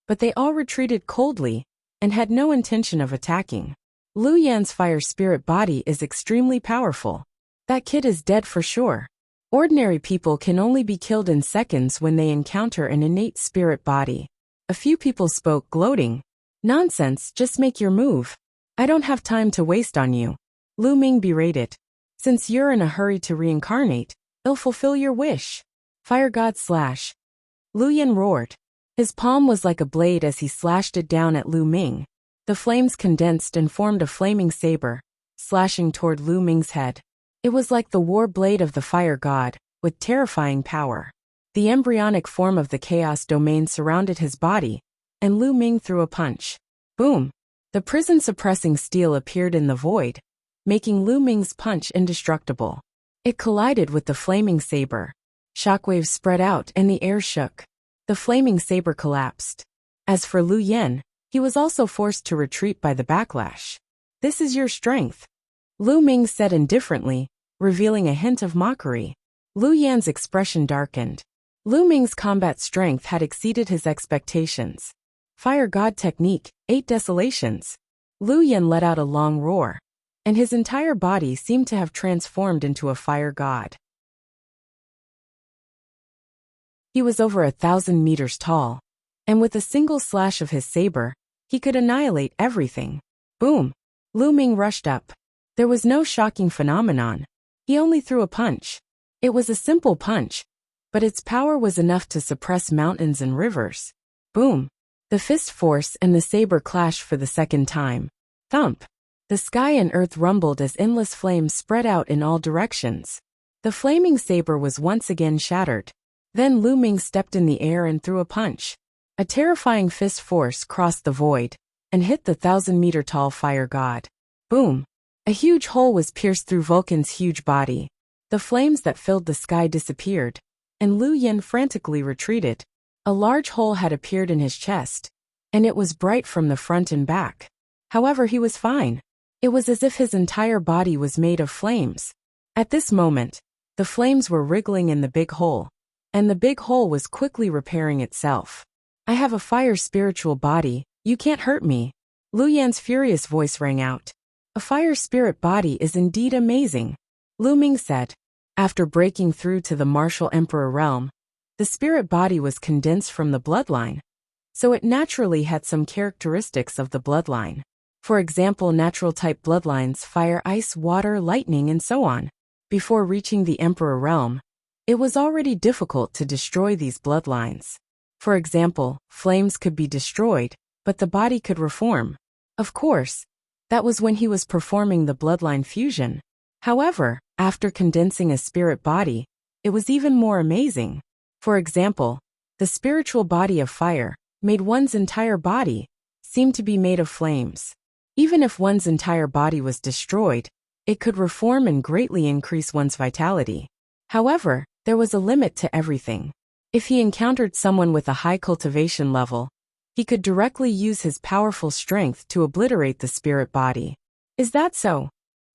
but they all retreated coldly and had no intention of attacking. Lu Yan's fire spirit body is extremely powerful. That kid is dead for sure. Ordinary people can only be killed in seconds when they encounter an innate spirit body. A few people spoke, gloating. Nonsense, just make your move. I don't have time to waste on you. Lu Ming berated. Since you're in a hurry to reincarnate, I'll fulfill your wish. Fire God slash. Lu Yan roared. His palm was like a blade as he slashed it down at Lu Ming. The flames condensed and formed a flaming saber, slashing toward Lu Ming's head. It was like the war blade of the fire god, with terrifying power. The embryonic form of the chaos domain surrounded his body, and Lu Ming threw a punch. Boom! The prison-suppressing steel appeared in the void, making Lu Ming's punch indestructible. It collided with the flaming saber. Shockwaves spread out and the air shook. The flaming saber collapsed. As for Lu Yan, he was also forced to retreat by the backlash. This is your strength, Lu Ming said indifferently, revealing a hint of mockery. Lu Yan's expression darkened. Lu Ming's combat strength had exceeded his expectations. Fire God technique, 8 desolations. Lu Yan let out a long roar, and his entire body seemed to have transformed into a fire god. He was over 1,000 meters tall, and with a single slash of his saber, he could annihilate everything. Boom! Lu Ming rushed up. There was no shocking phenomenon. He only threw a punch. It was a simple punch, but its power was enough to suppress mountains and rivers. Boom! The fist force and the saber clashed for the second time. Thump! The sky and earth rumbled as endless flames spread out in all directions. The flaming saber was once again shattered. Then Lu Ming stepped in the air and threw a punch. A terrifying fist force crossed the void and hit the 1,000-meter-tall fire god. Boom! A huge hole was pierced through Vulcan's huge body. The flames that filled the sky disappeared, and Lu Yan frantically retreated. A large hole had appeared in his chest, and it was bright from the front and back. However, he was fine. It was as if his entire body was made of flames. At this moment, the flames were wriggling in the big hole, and the big hole was quickly repairing itself. I have a fire spiritual body, you can't hurt me. Lu Yan's furious voice rang out. A fire spirit body is indeed amazing, Lu Ming said. After breaking through to the martial emperor realm, the spirit body was condensed from the bloodline, so it naturally had some characteristics of the bloodline. For example, natural type bloodlines, fire, ice, water, lightning, and so on. Before reaching the emperor realm, it was already difficult to destroy these bloodlines. For example, flames could be destroyed, but the body could reform. Of course, that was when he was performing the bloodline fusion. However, after condensing a spirit body, it was even more amazing. For example, the spiritual body of fire made one's entire body seemed to be made of flames. Even if one's entire body was destroyed, it could reform and greatly increase one's vitality. However, there was a limit to everything. If he encountered someone with a high cultivation level, he could directly use his powerful strength to obliterate the spirit body. Is that so?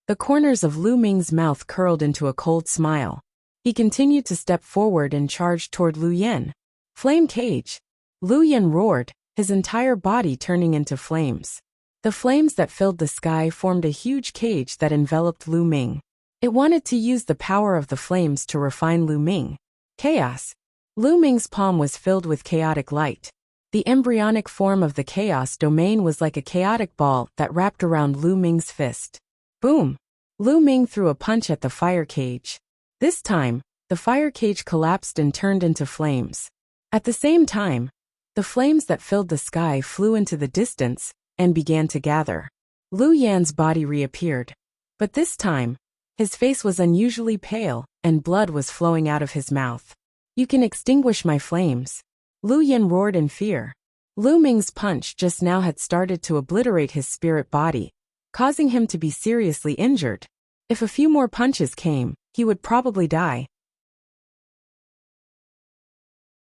The corners of Lu Ming's mouth curled into a cold smile. He continued to step forward and charged toward Lu Yan. Flame cage! Lu Yan roared, his entire body turning into flames. The flames that filled the sky formed a huge cage that enveloped Lu Ming. It wanted to use the power of the flames to refine Lu Ming. Chaos! Lu Ming's palm was filled with chaotic light. The embryonic form of the chaos domain was like a chaotic ball that wrapped around Lu Ming's fist. Boom! Lu Ming threw a punch at the fire cage. This time, the fire cage collapsed and turned into flames. At the same time, the flames that filled the sky flew into the distance and began to gather. Lu Yan's body reappeared. But this time, his face was unusually pale, and blood was flowing out of his mouth. You can extinguish my flames. Lu Yan roared in fear. Lu Ming's punch just now had started to obliterate his spirit body, causing him to be seriously injured. If a few more punches came, he would probably die.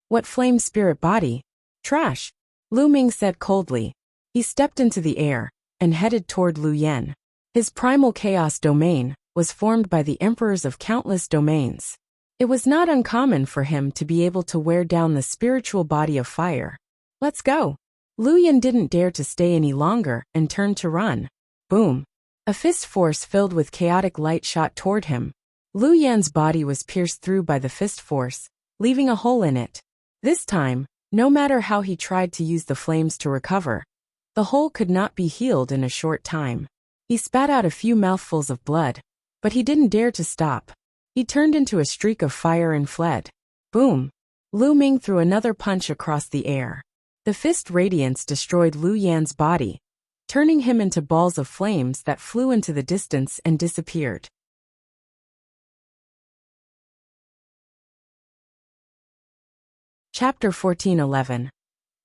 What flame spirit body? Trash! Lu Ming said coldly. He stepped into the air and headed toward Lu Yan. His primal chaos domain was formed by the emperors of countless domains. It was not uncommon for him to be able to wear down the spiritual body of fire. Let's go! Lu Yan didn't dare to stay any longer and turned to run. Boom! A fist force filled with chaotic light shot toward him. Lu Yan's body was pierced through by the fist force, leaving a hole in it. This time, no matter how he tried to use the flames to recover, the hole could not be healed in a short time. He spat out a few mouthfuls of blood, but he didn't dare to stop. He turned into a streak of fire and fled. Boom! Lu Ming threw another punch across the air. The fist radiance destroyed Lu Yan's body, turning him into balls of flames that flew into the distance and disappeared. Chapter 1411.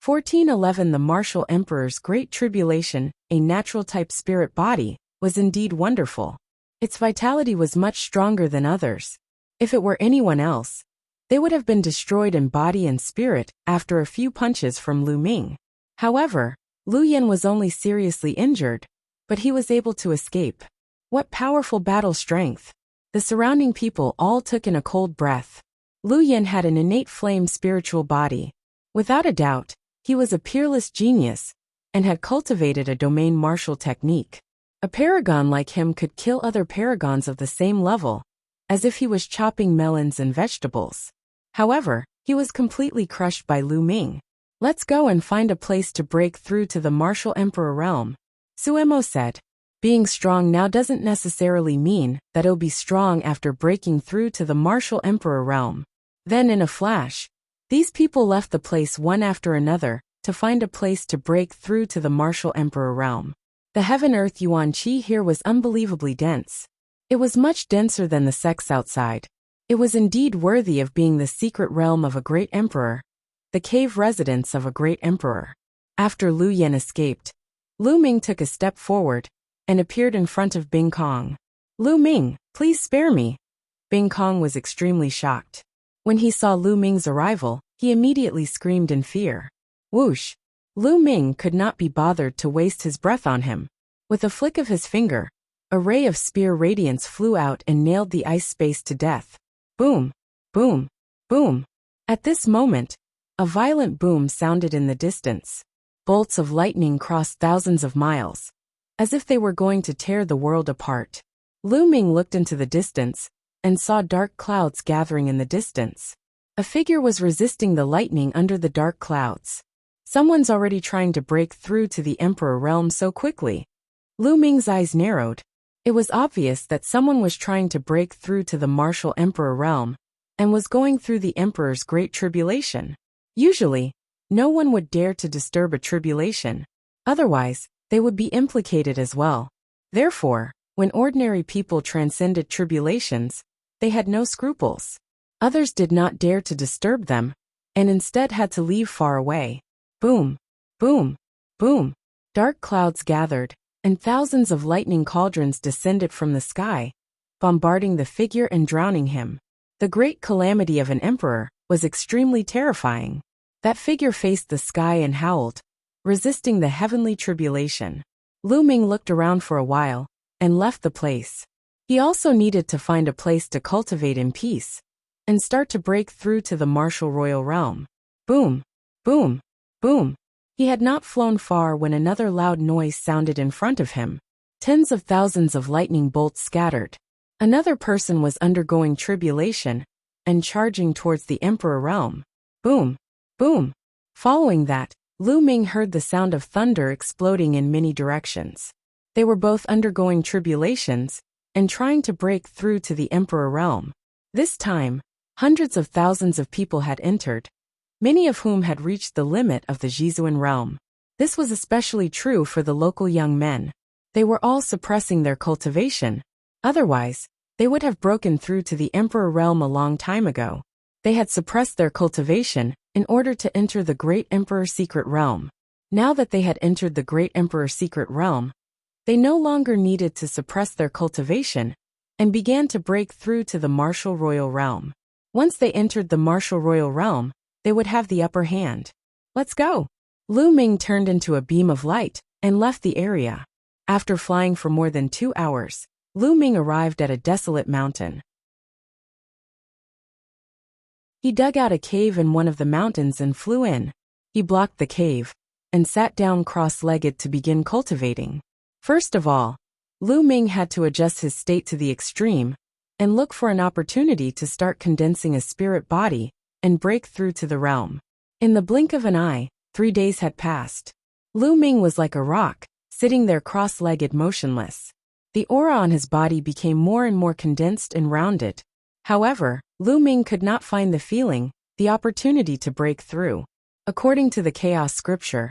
1411 The Martial Emperor's Great Tribulation, a natural-type spirit body, was indeed wonderful. Its vitality was much stronger than others. If it were anyone else, they would have been destroyed in body and spirit after a few punches from Lu Ming. However, Lu Yan was only seriously injured, but he was able to escape. What powerful battle strength! The surrounding people all took in a cold breath. Lu Yan had an innate flame spiritual body. Without a doubt, he was a peerless genius and had cultivated a domain martial technique. A paragon like him could kill other paragons of the same level, as if he was chopping melons and vegetables. However, he was completely crushed by Lu Ming. Let's go and find a place to break through to the martial emperor realm, Suemo said. Being strong now doesn't necessarily mean that it'll be strong after breaking through to the martial emperor realm. Then in a flash, these people left the place one after another to find a place to break through to the martial emperor realm. The heaven-earth yuan qi here was unbelievably dense. It was much denser than the sex outside. It was indeed worthy of being the secret realm of a great emperor, the cave residence of a great emperor. After Lu Yan escaped, Lu Ming took a step forward and appeared in front of Bing Kong. Lu Ming, please spare me. Bing Kong was extremely shocked. When he saw Lu Ming's arrival, he immediately screamed in fear. Whoosh! Lu Ming could not be bothered to waste his breath on him. With a flick of his finger, a ray of spear radiance flew out and nailed the ice space to death. Boom! Boom! Boom! At this moment, a violent boom sounded in the distance. Bolts of lightning crossed thousands of miles, as if they were going to tear the world apart. Lu Ming looked into the distance and saw dark clouds gathering in the distance. A figure was resisting the lightning under the dark clouds. Someone's already trying to break through to the Emperor realm so quickly. Lu Ming's eyes narrowed. It was obvious that someone was trying to break through to the martial Emperor realm and was going through the Emperor's great tribulation. Usually, no one would dare to disturb a tribulation. Otherwise, they would be implicated as well. Therefore, when ordinary people transcended tribulations, they had no scruples. Others did not dare to disturb them, and instead had to leave far away. Boom! Boom! Boom! Dark clouds gathered, and thousands of lightning cauldrons descended from the sky, bombarding the figure and drowning him. The great calamity of an emperor was extremely terrifying. That figure faced the sky and howled, resisting the heavenly tribulation. Lu Ming looked around for a while, and left the place. He also needed to find a place to cultivate in peace, and start to break through to the martial royal realm. Boom! Boom! Boom! He had not flown far when another loud noise sounded in front of him. Tens of thousands of lightning bolts scattered. Another person was undergoing tribulation and charging towards the emperor realm. Boom! Boom! Following that, Lu Ming heard the sound of thunder exploding in many directions. They were both undergoing tribulations and trying to break through to the emperor realm. This time, hundreds of thousands of people had entered, many of whom had reached the limit of the Jizuan realm. This was especially true for the local young men. They were all suppressing their cultivation. Otherwise, they would have broken through to the emperor realm a long time ago. They had suppressed their cultivation in order to enter the great emperor secret realm. Now that they had entered the great emperor secret realm, they no longer needed to suppress their cultivation and began to break through to the martial royal realm. Once they entered the martial royal realm, they would have the upper hand. Let's go! Lu Ming turned into a beam of light and left the area. After flying for more than 2 hours, Lu Ming arrived at a desolate mountain. He dug out a cave in one of the mountains and flew in. He blocked the cave and sat down cross-legged to begin cultivating. First of all, Lu Ming had to adjust his state to the extreme and look for an opportunity to start condensing a spirit body and break through to the realm. In the blink of an eye, 3 days had passed. Lu Ming was like a rock, sitting there cross-legged motionless. The aura on his body became more and more condensed and rounded. However, Lu Ming could not find the feeling, the opportunity to break through. According to the chaos scripture,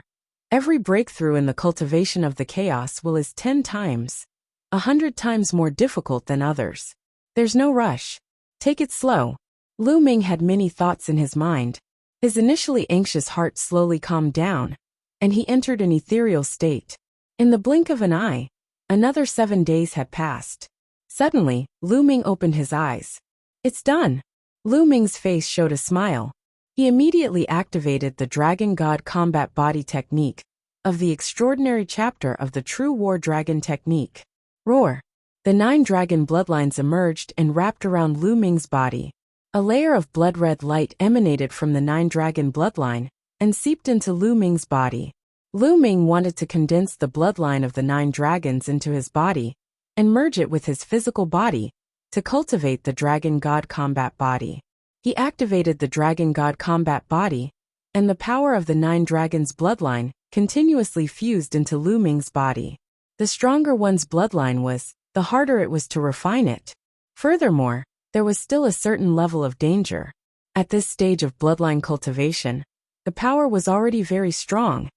every breakthrough in the cultivation of the chaos will is 10 times, 100 times more difficult than others. There's no rush. Take it slow. Lu Ming had many thoughts in his mind. His initially anxious heart slowly calmed down, and he entered an ethereal state. In the blink of an eye, another 7 days had passed. Suddenly, Lu Ming opened his eyes. It's done. Lu Ming's face showed a smile. He immediately activated the Dragon God Combat Body Technique of the extraordinary chapter of the True War Dragon Technique. Roar! The 9 dragon bloodlines emerged and wrapped around Lu Ming's body. A layer of blood-red light emanated from the 9 dragon bloodline and seeped into Lu Ming's body. Lu Ming wanted to condense the bloodline of the 9 dragons into his body and merge it with his physical body to cultivate the Dragon God Combat Body. He activated the Dragon God Combat Body, and the power of the 9 dragons' bloodline continuously fused into Lu Ming's body. The stronger one's bloodline was, the harder it was to refine it. Furthermore, there was still a certain level of danger. At this stage of bloodline cultivation, the power was already very strong,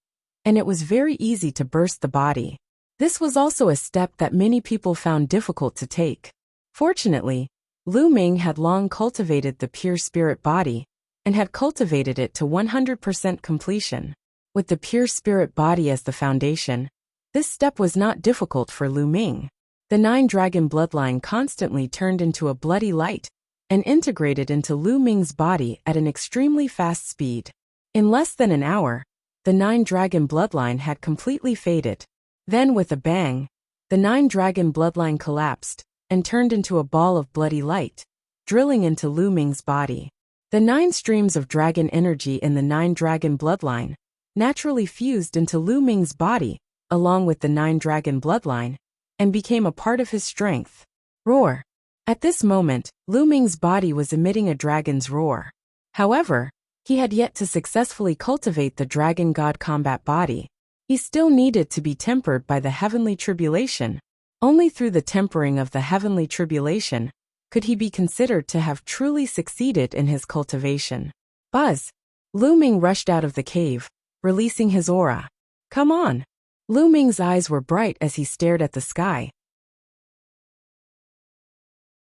and it was very easy to burst the body. This was also a step that many people found difficult to take. Fortunately, Lu Ming had long cultivated the pure spirit body and had cultivated it to 100% completion. With the pure spirit body as the foundation, this step was not difficult for Lu Ming. The 9 dragon bloodline constantly turned into a bloody light and integrated into Lu Ming's body at an extremely fast speed. In less than an hour, the 9 dragon bloodline had completely faded. Then with a bang, the 9 dragon bloodline collapsed and turned into a ball of bloody light, drilling into Lu Ming's body. The 9 streams of dragon energy in the 9 dragon bloodline naturally fused into Lu Ming's body, along with the 9 dragon bloodline, and became a part of his strength. Roar! At this moment, Lu Ming's body was emitting a dragon's roar. However, he had yet to successfully cultivate the Dragon God Combat Body. He still needed to be tempered by the heavenly tribulation. Only through the tempering of the heavenly tribulation could he be considered to have truly succeeded in his cultivation. Buzz! Lu Ming rushed out of the cave, releasing his aura. Come on! Lu Ming's eyes were bright as he stared at the sky.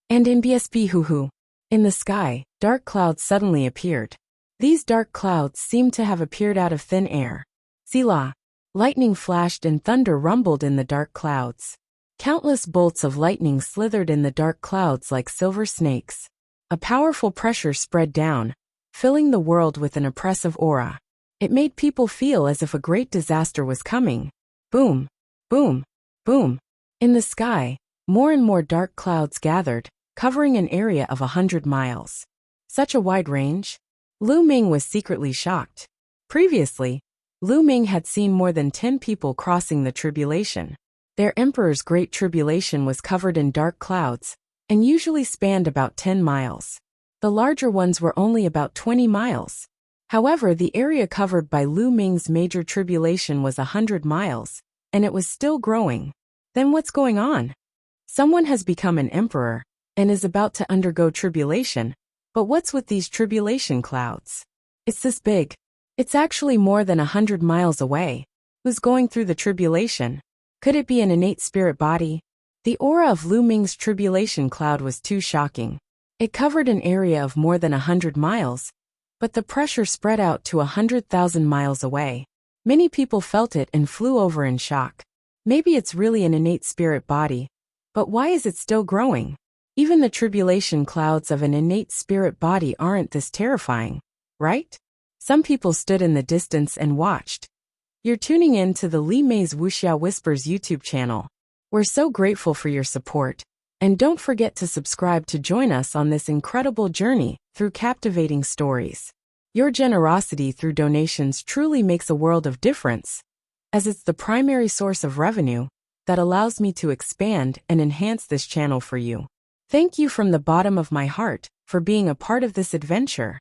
And in BSB hoo-hoo. In the sky, dark clouds suddenly appeared. These dark clouds seemed to have appeared out of thin air. Selah. Lightning flashed and thunder rumbled in the dark clouds. Countless bolts of lightning slithered in the dark clouds like silver snakes. A powerful pressure spread down, filling the world with an oppressive aura. It made people feel as if a great disaster was coming. Boom, boom, boom. In the sky, more and more dark clouds gathered, covering an area of 100 miles. Such a wide range? Lu Ming was secretly shocked. Previously, Lu Ming had seen more than 10 people crossing the tribulation. Their emperor's great tribulation was covered in dark clouds, and usually spanned about 10 miles. The larger ones were only about 20 miles. However, the area covered by Lu Ming's major tribulation was 100 miles, and it was still growing. Then what's going on? Someone has become an emperor, and is about to undergo tribulation, but what's with these tribulation clouds? It's this big. It's actually more than 100 miles away. Who's going through the tribulation? Could it be an innate spirit body? The aura of Lu Ming's tribulation cloud was too shocking. It covered an area of more than 100 miles, but the pressure spread out to 100,000 miles away. Many people felt it and flew over in shock. Maybe it's really an innate spirit body, but why is it still growing? Even the tribulation clouds of an innate spirit body aren't this terrifying, right? Some people stood in the distance and watched. You're tuning in to the Li Mei's Wuxia Whispers YouTube channel. We're so grateful for your support, and don't forget to subscribe to join us on this incredible journey through captivating stories. Your generosity through donations truly makes a world of difference, as it's the primary source of revenue that allows me to expand and enhance this channel for you. Thank you from the bottom of my heart for being a part of this adventure.